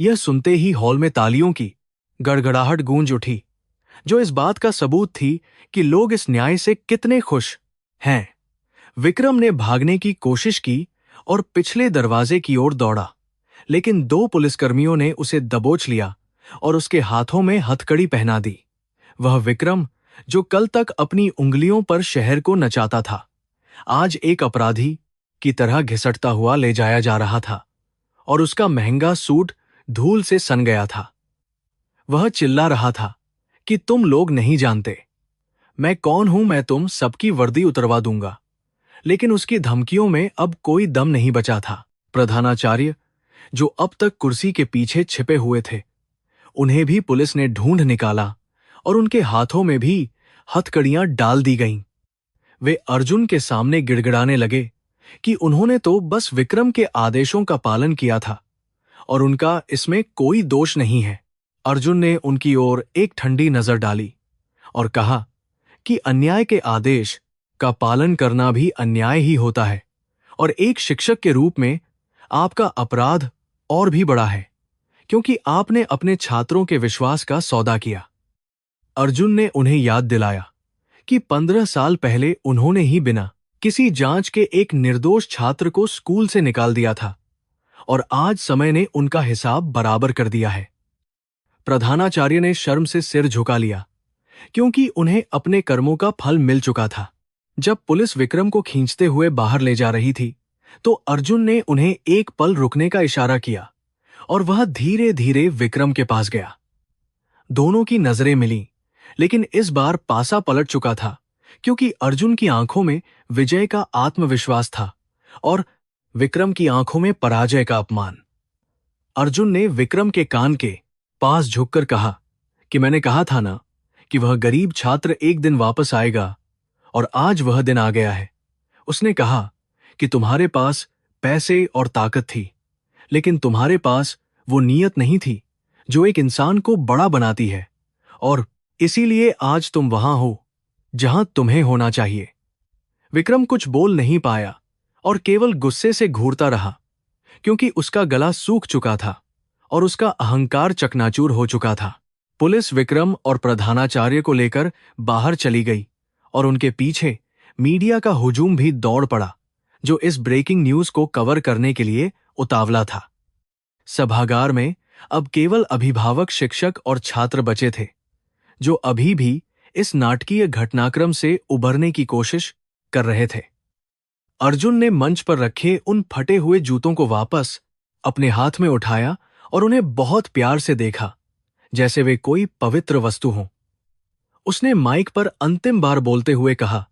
S1: यह सुनते ही हॉल में तालियों की गड़गड़ाहट गूंज उठी, जो इस बात का सबूत थी कि लोग इस न्याय से कितने खुश हैं। विक्रम ने भागने की कोशिश की और पिछले दरवाजे की ओर दौड़ा, लेकिन दो पुलिसकर्मियों ने उसे दबोच लिया और उसके हाथों में हथकड़ी पहना दी। वह विक्रम, जो कल तक अपनी उंगलियों पर शहर को नचाता था, आज एक अपराधी की तरह घिसटता हुआ ले जाया जा रहा था और उसका महंगा सूट धूल से सन गया था। वह चिल्ला रहा था कि तुम लोग नहीं जानते मैं कौन हूं, मैं तुम सबकी वर्दी उतरवा दूंगा। लेकिन उसकी धमकियों में अब कोई दम नहीं बचा था। प्रधानाचार्य, जो अब तक कुर्सी के पीछे छिपे हुए थे, उन्हें भी पुलिस ने ढूंढ निकाला और उनके हाथों में भी हथकड़ियां डाल दी गईं। वे अर्जुन के सामने गिड़गिड़ाने लगे कि उन्होंने तो बस विक्रम के आदेशों का पालन किया था और उनका इसमें कोई दोष नहीं है। अर्जुन ने उनकी ओर एक ठंडी नजर डाली और कहा कि अन्याय के आदेश का पालन करना भी अन्याय ही होता है, और एक शिक्षक के रूप में आपका अपराध और भी बड़ा है, क्योंकि आपने अपने छात्रों के विश्वास का सौदा किया। अर्जुन ने उन्हें याद दिलाया कि 15 साल पहले उन्होंने ही बिना किसी जांच के एक निर्दोष छात्र को स्कूल से निकाल दिया था और आज समय ने उनका हिसाब बराबर कर दिया है। प्रधानाचार्य ने शर्म से सिर झुका लिया, क्योंकि उन्हें अपने कर्मों का फल मिल चुका था। जब पुलिस विक्रम को खींचते हुए बाहर ले जा रही थी, तो अर्जुन ने उन्हें एक पल रुकने का इशारा किया और वह धीरे धीरे विक्रम के पास गया। दोनों की नजरें मिलीं, लेकिन इस बार पासा पलट चुका था, क्योंकि अर्जुन की आंखों में विजय का आत्मविश्वास था और विक्रम की आंखों में पराजय का अपमान। अर्जुन ने विक्रम के कान के पास झुककर कहा कि मैंने कहा था ना कि वह गरीब छात्र एक दिन वापस आएगा, और आज वह दिन आ गया है। उसने कहा कि तुम्हारे पास पैसे और ताकत थी, लेकिन तुम्हारे पास वो नीयत नहीं थी जो एक इंसान को बड़ा बनाती है, और इसीलिए आज तुम वहां हो जहां तुम्हें होना चाहिए। विक्रम कुछ बोल नहीं पाया और केवल गुस्से से घूरता रहा, क्योंकि उसका गला सूख चुका था और उसका अहंकार चकनाचूर हो चुका था। पुलिस विक्रम और प्रधानाचार्य को लेकर बाहर चली गई और उनके पीछे मीडिया का हुजूम भी दौड़ पड़ा, जो इस ब्रेकिंग न्यूज को कवर करने के लिए उतावला था। सभागार में अब केवल अभिभावक, शिक्षक और छात्र बचे थे, जो अभी भी इस नाटकीय घटनाक्रम से उबरने की कोशिश कर रहे थे। अर्जुन ने मंच पर रखे उन फटे हुए जूतों को वापस अपने हाथ में उठाया और उन्हें बहुत प्यार से देखा, जैसे वे कोई पवित्र वस्तु हों। उसने माइक पर अंतिम बार बोलते हुए कहा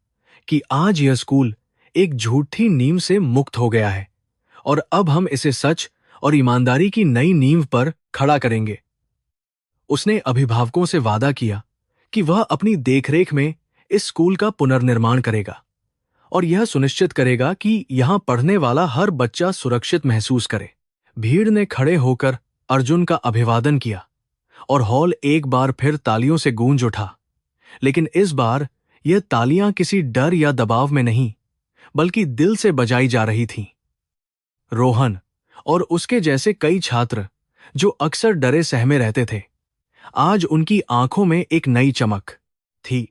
S1: कि आज यह स्कूल एक झूठी नींव से मुक्त हो गया है और अब हम इसे सच और ईमानदारी की नई नींव पर खड़ा करेंगे। उसने अभिभावकों से वादा किया कि वह अपनी देखरेख में इस स्कूल का पुनर्निर्माण करेगा और यह सुनिश्चित करेगा कि यहां पढ़ने वाला हर बच्चा सुरक्षित महसूस करे। भीड़ ने खड़े होकर अर्जुन का अभिवादन किया और हॉल एक बार फिर तालियों से गूंज उठा, लेकिन इस बार यह तालियां किसी डर या दबाव में नहीं, बल्कि दिल से बजाई जा रही थीं। रोहन और उसके जैसे कई छात्र, जो अक्सर डरे सहमे रहते थे, आज उनकी आंखों में एक नई चमक थी,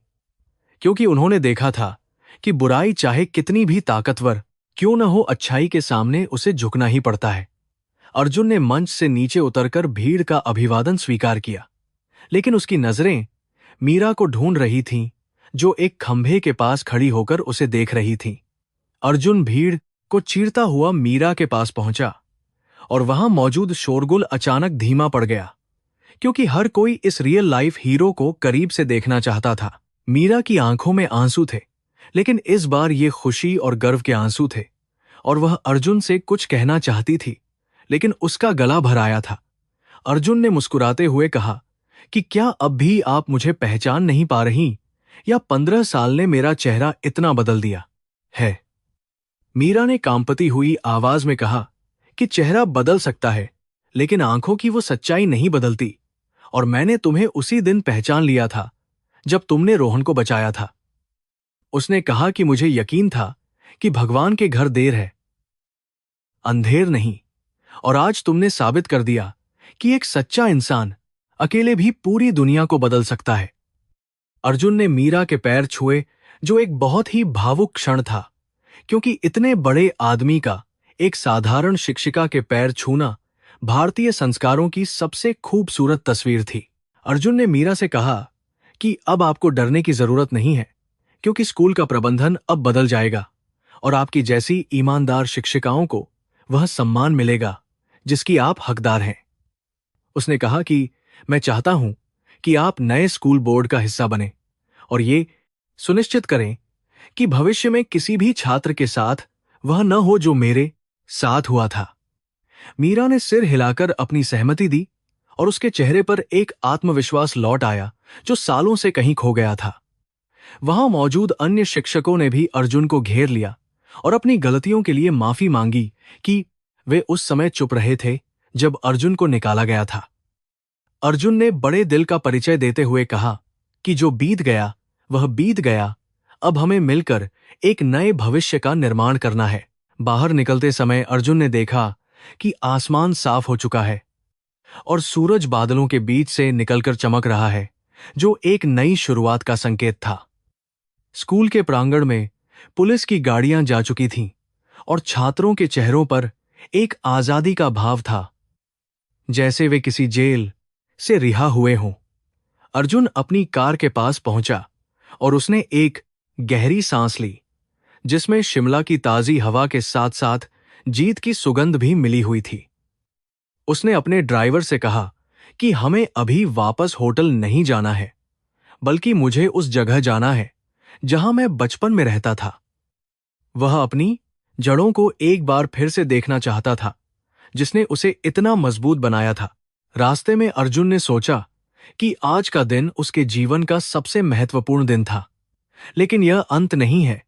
S1: क्योंकि उन्होंने देखा था कि बुराई चाहे कितनी भी ताकतवर क्यों न हो, अच्छाई के सामने उसे झुकना ही पड़ता है। अर्जुन ने मंच से नीचे उतरकर भीड़ का अभिवादन स्वीकार किया, लेकिन उसकी नजरें मीरा को ढूंढ रही थीं, जो एक खंभे के पास खड़ी होकर उसे देख रही थी। अर्जुन भीड़ को चीरता हुआ मीरा के पास पहुंचा और वहां मौजूद शोरगुल अचानक धीमा पड़ गया, क्योंकि हर कोई इस रियल लाइफ हीरो को करीब से देखना चाहता था। मीरा की आंखों में आंसू थे, लेकिन इस बार ये खुशी और गर्व के आंसू थे, और वह अर्जुन से कुछ कहना चाहती थी, लेकिन उसका गला भर आया था। अर्जुन ने मुस्कुराते हुए कहा कि क्या अब भी आप मुझे पहचान नहीं पा रही, या 15 साल ने मेरा चेहरा इतना बदल दिया है? मीरा ने कांपती हुई आवाज में कहा कि चेहरा बदल सकता है, लेकिन आंखों की वो सच्चाई नहीं बदलती, और मैंने तुम्हें उसी दिन पहचान लिया था जब तुमने रोहन को बचाया था। उसने कहा कि मुझे यकीन था कि भगवान के घर देर है, अंधेर नहीं, और आज तुमने साबित कर दिया कि एक सच्चा इंसान अकेले भी पूरी दुनिया को बदल सकता है। अर्जुन ने मीरा के पैर छुए, जो एक बहुत ही भावुक क्षण था, क्योंकि इतने बड़े आदमी का एक साधारण शिक्षिका के पैर छूना भारतीय संस्कारों की सबसे खूबसूरत तस्वीर थी। अर्जुन ने मीरा से कहा कि अब आपको डरने की जरूरत नहीं है, क्योंकि स्कूल का प्रबंधन अब बदल जाएगा और आपकी जैसी ईमानदार शिक्षिकाओं को वह सम्मान मिलेगा जिसकी आप हकदार हैं। उसने कहा कि मैं चाहता हूं कि आप नए स्कूल बोर्ड का हिस्सा बने और ये सुनिश्चित करें कि भविष्य में किसी भी छात्र के साथ वह न हो जो मेरे साथ हुआ था। मीरा ने सिर हिलाकर अपनी सहमति दी और उसके चेहरे पर एक आत्मविश्वास लौट आया जो सालों से कहीं खो गया था। वहां मौजूद अन्य शिक्षकों ने भी अर्जुन को घेर लिया और अपनी गलतियों के लिए माफी मांगी कि वे उस समय चुप रहे थे जब अर्जुन को निकाला गया था। अर्जुन ने बड़े दिल का परिचय देते हुए कहा कि जो बीत गया वह बीत गया, अब हमें मिलकर एक नए भविष्य का निर्माण करना है। बाहर निकलते समय अर्जुन ने देखा कि आसमान साफ हो चुका है और सूरज बादलों के बीच से निकलकर चमक रहा है, जो एक नई शुरुआत का संकेत था। स्कूल के प्रांगण में पुलिस की गाड़ियां जा चुकी थीं और छात्रों के चेहरों पर एक आजादी का भाव था, जैसे वे किसी जेल से रिहा हुए हों। अर्जुन अपनी कार के पास पहुंचा और उसने एक गहरी सांस ली, जिसमें शिमला की ताजी हवा के साथ साथ जीत की सुगंध भी मिली हुई थी। उसने अपने ड्राइवर से कहा कि हमें अभी वापस होटल नहीं जाना है, बल्कि मुझे उस जगह जाना है जहां मैं बचपन में रहता था। वह अपनी जड़ों को एक बार फिर से देखना चाहता था, जिसने उसे इतना मजबूत बनाया था। रास्ते में अर्जुन ने सोचा कि आज का दिन उसके जीवन का सबसे महत्वपूर्ण दिन था, लेकिन यह अंत नहीं है,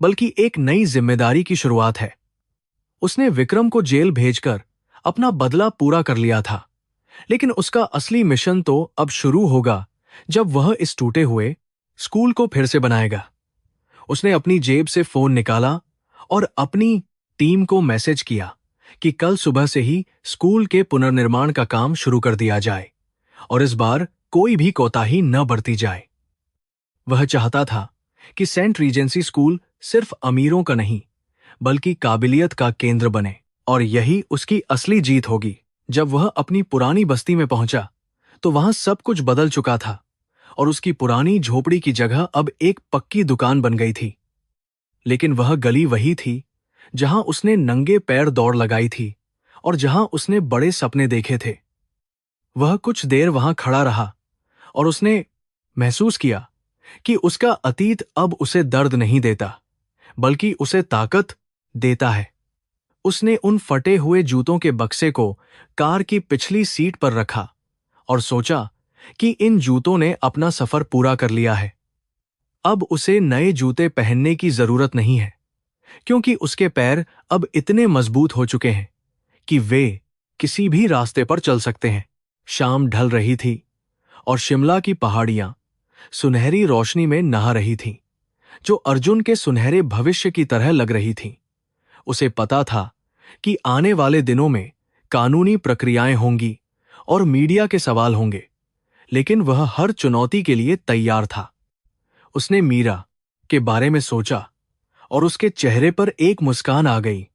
S1: बल्कि एक नई जिम्मेदारी की शुरुआत है। उसने विक्रम को जेल भेजकर अपना बदला पूरा कर लिया था, लेकिन उसका असली मिशन तो अब शुरू होगा जब वह इस टूटे हुए स्कूल को फिर से बनाएगा। उसने अपनी जेब से फोन निकाला और अपनी टीम को मैसेज किया कि कल सुबह से ही स्कूल के पुनर्निर्माण का काम शुरू कर दिया जाए और इस बार कोई भी कोताही न बरती जाए। वह चाहता था कि सेंट रीजेंसी स्कूल सिर्फ अमीरों का नहीं, बल्कि काबिलियत का केंद्र बने, और यही उसकी असली जीत होगी। जब वह अपनी पुरानी बस्ती में पहुंचा तो वहां सब कुछ बदल चुका था और उसकी पुरानी झोपड़ी की जगह अब एक पक्की दुकान बन गई थी। लेकिन वह गली वही थी जहां उसने नंगे पैर दौड़ लगाई थी और जहां उसने बड़े सपने देखे थे। वह कुछ देर वहां खड़ा रहा और उसने महसूस किया कि उसका अतीत अब उसे दर्द नहीं देता, बल्कि उसे ताकत देता है। उसने उन फटे हुए जूतों के बक्से को कार की पिछली सीट पर रखा और सोचा कि इन जूतों ने अपना सफर पूरा कर लिया है। अब उसे नए जूते पहनने की जरूरत नहीं है, क्योंकि उसके पैर अब इतने मजबूत हो चुके हैं कि वे किसी भी रास्ते पर चल सकते हैं। शाम ढल रही थी और शिमला की पहाड़ियां सुनहरी रोशनी में नहा रही थीं, जो अर्जुन के सुनहरे भविष्य की तरह लग रही थीं। उसे पता था कि आने वाले दिनों में कानूनी प्रक्रियाएं होंगी और मीडिया के सवाल होंगे, लेकिन वह हर चुनौती के लिए तैयार था। उसने मीरा के बारे में सोचा और उसके चेहरे पर एक मुस्कान आ गई,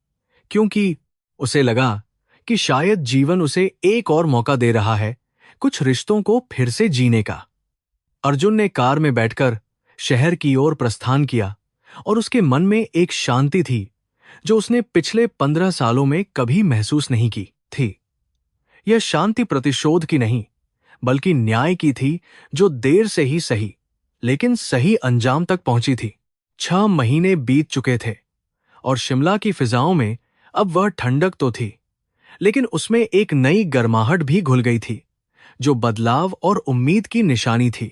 S1: क्योंकि उसे लगा कि शायद जीवन उसे एक और मौका दे रहा है कुछ रिश्तों को फिर से जीने का। अर्जुन ने कार में बैठकर शहर की ओर प्रस्थान किया और उसके मन में एक शांति थी जो उसने पिछले 15 सालों में कभी महसूस नहीं की थी। यह शांति प्रतिशोध की नहीं, बल्कि न्याय की थी, जो देर से ही सही, लेकिन सही अंजाम तक पहुंची थी। 6 महीने बीत चुके थे और शिमला की फिजाओं में अब वह ठंडक तो थी, लेकिन उसमें एक नई गर्माहट भी घुल गई थी, जो बदलाव और उम्मीद की निशानी थी।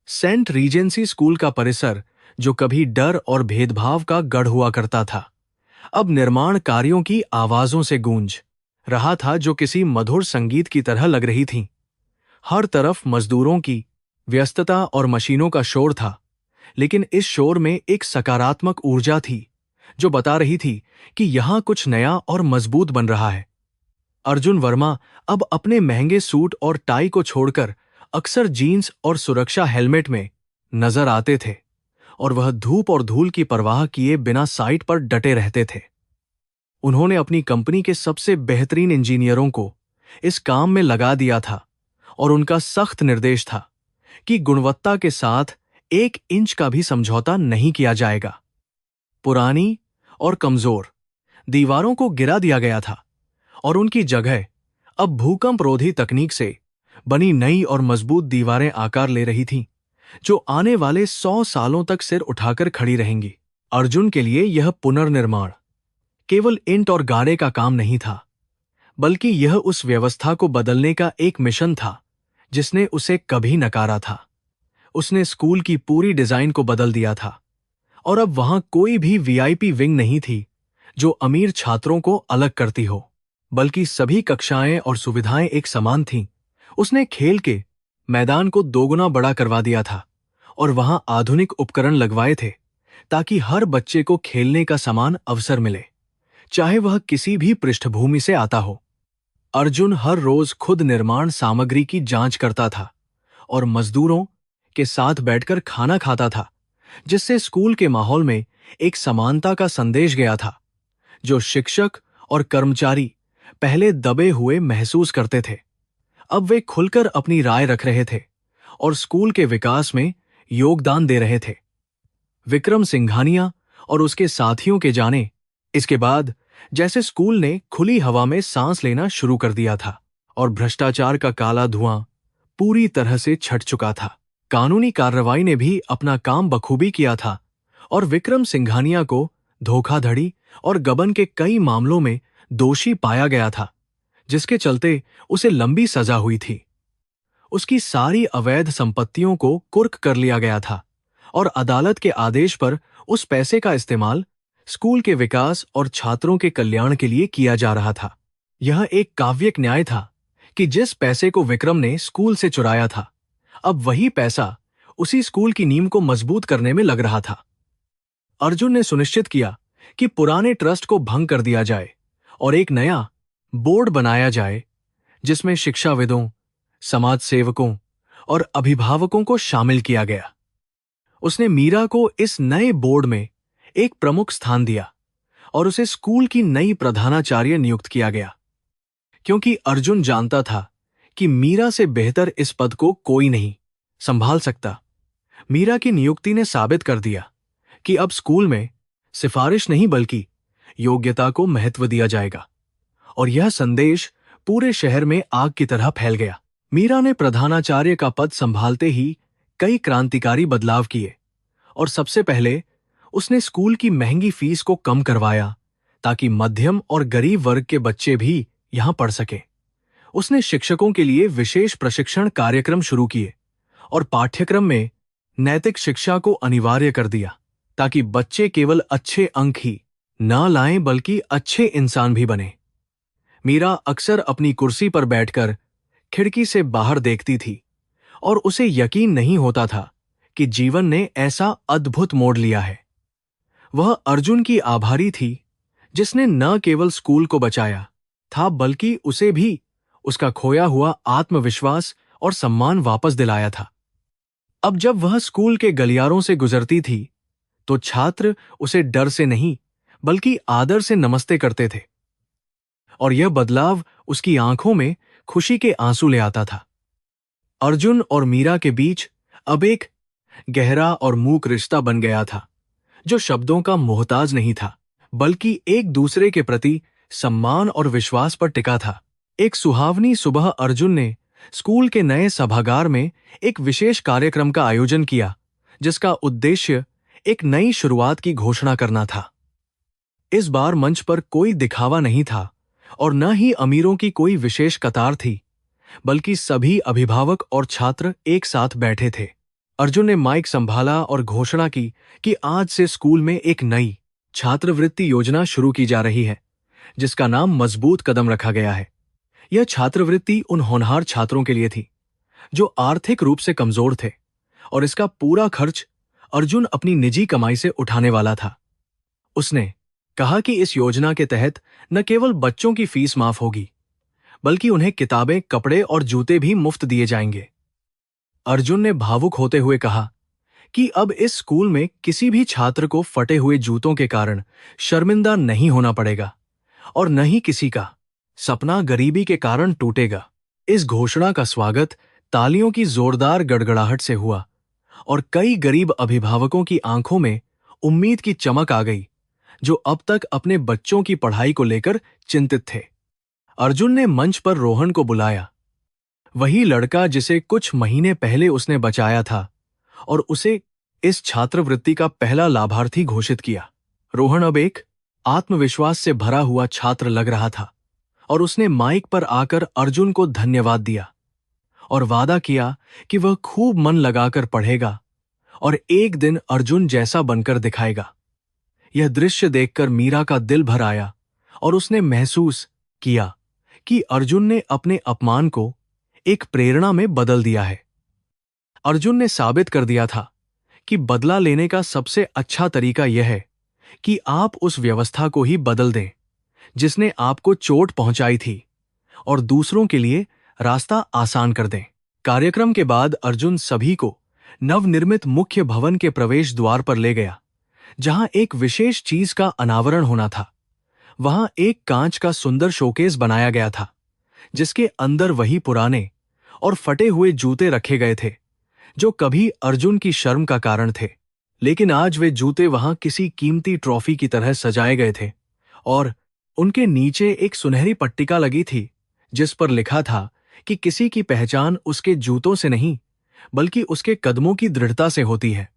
S1: सेंट रीजेंसी स्कूल का परिसर, जो कभी डर और भेदभाव का गढ़ हुआ करता था, अब निर्माण कार्यों की आवाजों से गूंज रहा था, जो किसी मधुर संगीत की तरह लग रही थीं। हर तरफ मजदूरों की व्यस्तता और मशीनों का शोर था, लेकिन इस शोर में एक सकारात्मक ऊर्जा थी जो बता रही थी कि यहां कुछ नया और मजबूत बन रहा है। अर्जुन वर्मा अब अपने महंगे सूट और टाई को छोड़कर अक्सर जीन्स और सुरक्षा हेलमेट में नजर आते थे, और वह धूप और धूल की परवाह किए बिना साइट पर डटे रहते थे। उन्होंने अपनी कंपनी के सबसे बेहतरीन इंजीनियरों को इस काम में लगा दिया था, और उनका सख्त निर्देश था कि गुणवत्ता के साथ 1 इंच का भी समझौता नहीं किया जाएगा। पुरानी और कमजोर दीवारों को गिरा दिया गया था, और उनकी जगह अब भूकंप रोधी तकनीक से बनी नई और मजबूत दीवारें आकार ले रही थीं, जो आने वाले 100 सालों तक सिर उठाकर खड़ी रहेंगी। अर्जुन के लिए यह पुनर्निर्माण केवल ईंट और गारे का काम नहीं था, बल्कि यह उस व्यवस्था को बदलने का एक मिशन था जिसने उसे कभी नकारा था। उसने स्कूल की पूरी डिजाइन को बदल दिया था, और अब वहां कोई भी वीआईपी विंग नहीं थी जो अमीर छात्रों को अलग करती हो, बल्कि सभी कक्षाएं और सुविधाएं एक समान थीं। उसने खेल के मैदान को दोगुना बड़ा करवा दिया था, और वहां आधुनिक उपकरण लगवाए थे ताकि हर बच्चे को खेलने का समान अवसर मिले, चाहे वह किसी भी पृष्ठभूमि से आता हो। अर्जुन हर रोज खुद निर्माण सामग्री की जांच करता था और मजदूरों के साथ बैठकर खाना खाता था, जिससे स्कूल के माहौल में एक समानता का संदेश गया था जो शिक्षक और कर्मचारी पहले दबे हुए महसूस करते थे। अब वे खुलकर अपनी राय रख रहे थे और स्कूल के विकास में योगदान दे रहे थे। विक्रम सिंघानिया और उसके साथियों के जाने इसके बाद जैसे स्कूल ने खुली हवा में सांस लेना शुरू कर दिया था, और भ्रष्टाचार का काला धुआं पूरी तरह से छट चुका था। कानूनी कार्रवाई ने भी अपना काम बखूबी किया था, और विक्रम सिंघानिया को धोखाधड़ी और गबन के कई मामलों में दोषी पाया गया था, जिसके चलते उसे लंबी सजा हुई थी। उसकी सारी अवैध संपत्तियों को कुर्क कर लिया गया था, और अदालत के आदेश पर उस पैसे का इस्तेमाल स्कूल के विकास और छात्रों के कल्याण के लिए किया जा रहा था। यह एक काव्यिक न्याय था कि जिस पैसे को विक्रम ने स्कूल से चुराया था, अब वही पैसा उसी स्कूल की नींव को मजबूत करने में लग रहा था। अर्जुन ने सुनिश्चित किया कि पुराने ट्रस्ट को भंग कर दिया जाए और एक नया बोर्ड बनाया जाए जिसमें शिक्षाविदों, समाज सेवकों और अभिभावकों को शामिल किया गया। उसने मीरा को इस नए बोर्ड में एक प्रमुख स्थान दिया और उसे स्कूल की नई प्रधानाचार्य नियुक्त किया गया, क्योंकि अर्जुन जानता था कि मीरा से बेहतर इस पद को कोई नहीं संभाल सकता। मीरा की नियुक्ति ने साबित कर दिया कि अब स्कूल में सिफारिश नहीं बल्कि योग्यता को महत्व दिया जाएगा, और यह संदेश पूरे शहर में आग की तरह फैल गया। मीरा ने प्रधानाचार्य का पद संभालते ही कई क्रांतिकारी बदलाव किए, और सबसे पहले उसने स्कूल की महंगी फीस को कम करवाया ताकि मध्यम और गरीब वर्ग के बच्चे भी यहां पढ़ सकें। उसने शिक्षकों के लिए विशेष प्रशिक्षण कार्यक्रम शुरू किए और पाठ्यक्रम में नैतिक शिक्षा को अनिवार्य कर दिया ताकि बच्चे केवल अच्छे अंक ही न लाएं बल्कि अच्छे इंसान भी बने। मीरा अक्सर अपनी कुर्सी पर बैठकर खिड़की से बाहर देखती थी और उसे यकीन नहीं होता था कि जीवन ने ऐसा अद्भुत मोड़ लिया है। वह अर्जुन की आभारी थी जिसने न केवल स्कूल को बचाया था बल्कि उसे भी उसका खोया हुआ आत्मविश्वास और सम्मान वापस दिलाया था। अब जब वह स्कूल के गलियारों से गुजरती थी तो छात्र उसे डर से नहीं बल्कि आदर से नमस्ते करते थे, और यह बदलाव उसकी आंखों में खुशी के आंसू ले आता था। अर्जुन और मीरा के बीच अब एक गहरा और मूक रिश्ता बन गया था जो शब्दों का मोहताज नहीं था बल्कि एक दूसरे के प्रति सम्मान और विश्वास पर टिका था। एक सुहावनी सुबह अर्जुन ने स्कूल के नए सभागार में एक विशेष कार्यक्रम का आयोजन किया जिसका उद्देश्य एक नई शुरुआत की घोषणा करना था। इस बार मंच पर कोई दिखावा नहीं था और न ही अमीरों की कोई विशेष कतार थी, बल्कि सभी अभिभावक और छात्र एक साथ बैठे थे। अर्जुन ने माइक संभाला और घोषणा की कि आज से स्कूल में एक नई छात्रवृत्ति योजना शुरू की जा रही है जिसका नाम मजबूत कदम रखा गया है। यह छात्रवृत्ति उन होनहार छात्रों के लिए थी जो आर्थिक रूप से कमजोर थे, और इसका पूरा खर्च अर्जुन अपनी निजी कमाई से उठाने वाला था। उसने कहा कि इस योजना के तहत न केवल बच्चों की फीस माफ होगी, बल्कि उन्हें किताबें, कपड़े और जूते भी मुफ्त दिए जाएंगे। अर्जुन ने भावुक होते हुए कहा कि अब इस स्कूल में किसी भी छात्र को फटे हुए जूतों के कारण शर्मिंदा नहीं होना पड़ेगा, और न ही किसी का सपना गरीबी के कारण टूटेगा। इस घोषणा का स्वागत तालियों की जोरदार गड़गड़ाहट से हुआ, और कई गरीब अभिभावकों की आंखों में उम्मीद की चमक आ गई, जो अब तक अपने बच्चों की पढ़ाई को लेकर चिंतित थे। अर्जुन ने मंच पर रोहन को बुलाया, वही लड़का जिसे कुछ महीने पहले उसने बचाया था, और उसे इस छात्रवृत्ति का पहला लाभार्थी घोषित किया। रोहन अब एक आत्मविश्वास से भरा हुआ छात्र लग रहा था, और उसने माइक पर आकर अर्जुन को धन्यवाद दिया और वादा किया कि वह खूब मन लगाकर पढ़ेगा और एक दिन अर्जुन जैसा बनकर दिखाएगा। यह दृश्य देखकर मीरा का दिल भर आया, और उसने महसूस किया कि अर्जुन ने अपने अपमान को एक प्रेरणा में बदल दिया है। अर्जुन ने साबित कर दिया था कि बदला लेने का सबसे अच्छा तरीका यह है कि आप उस व्यवस्था को ही बदल दें जिसने आपको चोट पहुंचाई थी, और दूसरों के लिए रास्ता आसान कर दें। कार्यक्रम के बाद अर्जुन सभी को नवनिर्मित मुख्य भवन के प्रवेश द्वार पर ले गया, जहां एक विशेष चीज का अनावरण होना था। वहां एक कांच का सुंदर शोकेस बनाया गया था, जिसके अंदर वही पुराने और फटे हुए जूते रखे गए थे जो कभी अर्जुन की शर्म का कारण थे। लेकिन आज वे जूते वहां किसी कीमती ट्रॉफी की तरह सजाए गए थे, और उनके नीचे एक सुनहरी पट्टिका लगी थी जिस पर लिखा था कि किसी की पहचान उसके जूतों से नहीं, बल्कि उसके कदमों की दृढ़ता से होती है।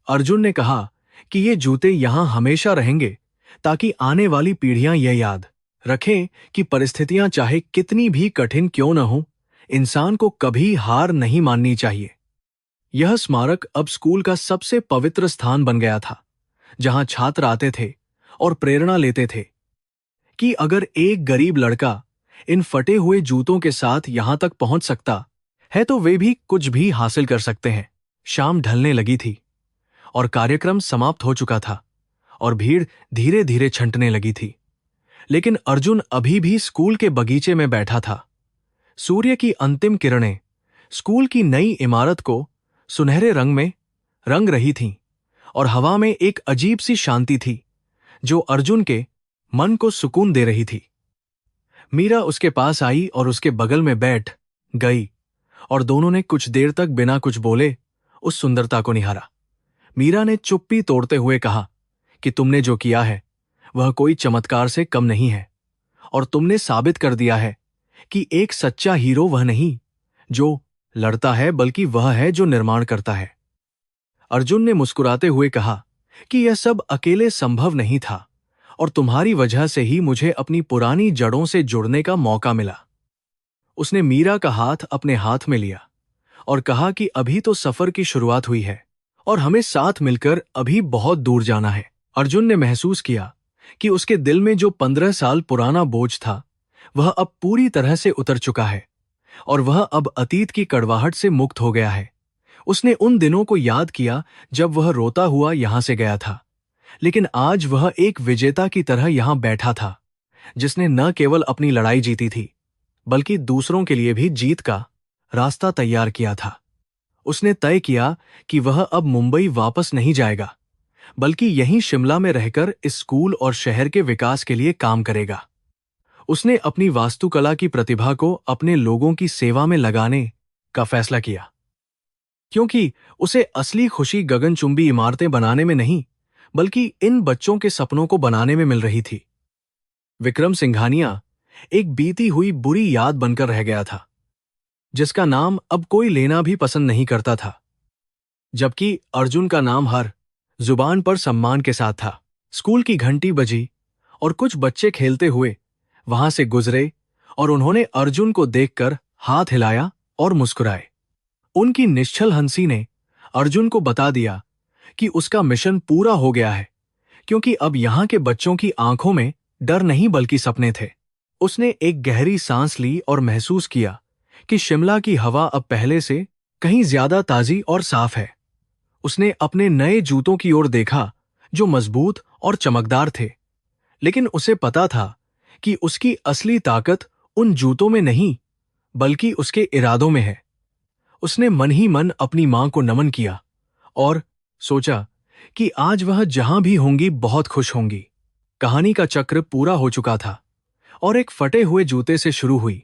S1: अर्जुन ने कहा कि ये जूते यहां हमेशा रहेंगे, ताकि आने वाली पीढ़ियां यह याद रखें कि परिस्थितियां चाहे कितनी भी कठिन क्यों न हो, इंसान को कभी हार नहीं माननी चाहिए। यह स्मारक अब स्कूल का सबसे पवित्र स्थान बन गया था, जहां छात्र आते थे और प्रेरणा लेते थे कि अगर एक गरीब लड़का इन फटे हुए जूतों के साथ यहां तक पहुंच सकता है तो वे भी कुछ भी हासिल कर सकते हैं। शाम ढलने लगी थी और कार्यक्रम समाप्त हो चुका था, और भीड़ धीरे धीरे छंटने लगी थी। लेकिन अर्जुन अभी भी स्कूल के बगीचे में बैठा था। सूर्य की अंतिम किरणें स्कूल की नई इमारत को सुनहरे रंग में रंग रही थीं, और हवा में एक अजीब सी शांति थी जो अर्जुन के मन को सुकून दे रही थी। मीरा उसके पास आई और उसके बगल में बैठ गई, और दोनों ने कुछ देर तक बिना कुछ बोले उस सुंदरता को निहारा। मीरा ने चुप्पी तोड़ते हुए कहा कि तुमने जो किया है वह कोई चमत्कार से कम नहीं है, और तुमने साबित कर दिया है कि एक सच्चा हीरो वह नहीं जो लड़ता है, बल्कि वह है जो निर्माण करता है। अर्जुन ने मुस्कुराते हुए कहा कि यह सब अकेले संभव नहीं था, और तुम्हारी वजह से ही मुझे अपनी पुरानी जड़ों से जुड़ने का मौका मिला। उसने मीरा का हाथ अपने हाथ में लिया और कहा कि अभी तो सफर की शुरुआत हुई है, और हमें साथ मिलकर अभी बहुत दूर जाना है। अर्जुन ने महसूस किया कि उसके दिल में जो 15 साल पुराना बोझ था वह अब पूरी तरह से उतर चुका है, और वह अब अतीत की कड़वाहट से मुक्त हो गया है। उसने उन दिनों को याद किया जब वह रोता हुआ यहां से गया था, लेकिन आज वह एक विजेता की तरह यहां बैठा था, जिसने न केवल अपनी लड़ाई जीती थी, बल्कि दूसरों के लिए भी जीत का रास्ता तैयार किया था। उसने तय किया कि वह अब मुंबई वापस नहीं जाएगा, बल्कि यहीं शिमला में रहकर इस स्कूल और शहर के विकास के लिए काम करेगा। उसने अपनी वास्तुकला की प्रतिभा को अपने लोगों की सेवा में लगाने का फैसला किया, क्योंकि उसे असली खुशी गगनचुंबी इमारतें बनाने में नहीं, बल्कि इन बच्चों के सपनों को बनाने में मिल रही थी। विक्रम सिंघानिया एक बीती हुई बुरी याद बनकर रह गया था, जिसका नाम अब कोई लेना भी पसंद नहीं करता था, जबकि अर्जुन का नाम हर जुबान पर सम्मान के साथ था। स्कूल की घंटी बजी और कुछ बच्चे खेलते हुए वहां से गुजरे, और उन्होंने अर्जुन को देखकर हाथ हिलाया और मुस्कुराए। उनकी निश्चल हंसी ने अर्जुन को बता दिया कि उसका मिशन पूरा हो गया है, क्योंकि अब यहां के बच्चों की आंखों में डर नहीं बल्कि सपने थे। उसने एक गहरी सांस ली और महसूस किया कि शिमला की हवा अब पहले से कहीं ज्यादा ताजी और साफ है। उसने अपने नए जूतों की ओर देखा जो मजबूत और चमकदार थे, लेकिन उसे पता था कि उसकी असली ताकत उन जूतों में नहीं बल्कि उसके इरादों में है। उसने मन ही मन अपनी मां को नमन किया और सोचा कि आज वह जहां भी होंगी बहुत खुश होंगी। कहानी का चक्र पूरा हो चुका था और एक फटे हुए जूते से शुरू हुई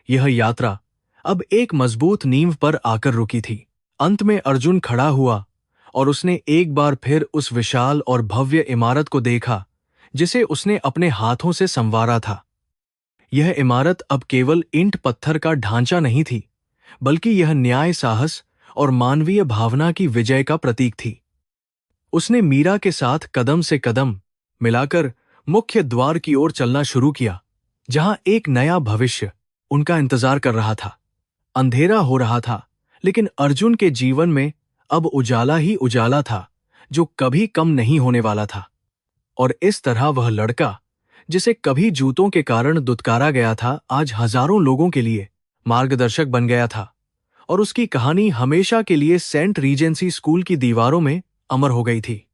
S1: यह यात्रा अब एक मजबूत नींव पर आकर रुकी थी। अंत में अर्जुन खड़ा हुआ और उसने एक बार फिर उस विशाल और भव्य इमारत को देखा जिसे उसने अपने हाथों से संवारा था। यह इमारत अब केवल ईंट पत्थर का ढांचा नहीं थी, बल्कि यह न्याय, साहस और मानवीय भावना की विजय का प्रतीक थी। उसने मीरा के साथ कदम से कदम मिलाकर मुख्य द्वार की ओर चलना शुरू किया, जहां एक नया भविष्य उनका इंतजार कर रहा था। अंधेरा हो रहा था, लेकिन अर्जुन के जीवन में अब उजाला ही उजाला था जो कभी कम नहीं होने वाला था। और इस तरह वह लड़का जिसे कभी जूतों के कारण दुत्कारा गया था, आज हजारों लोगों के लिए मार्गदर्शक बन गया था और उसकी कहानी हमेशा के लिए सेंट रीजेंसी स्कूल की दीवारों में अमर हो गई थी।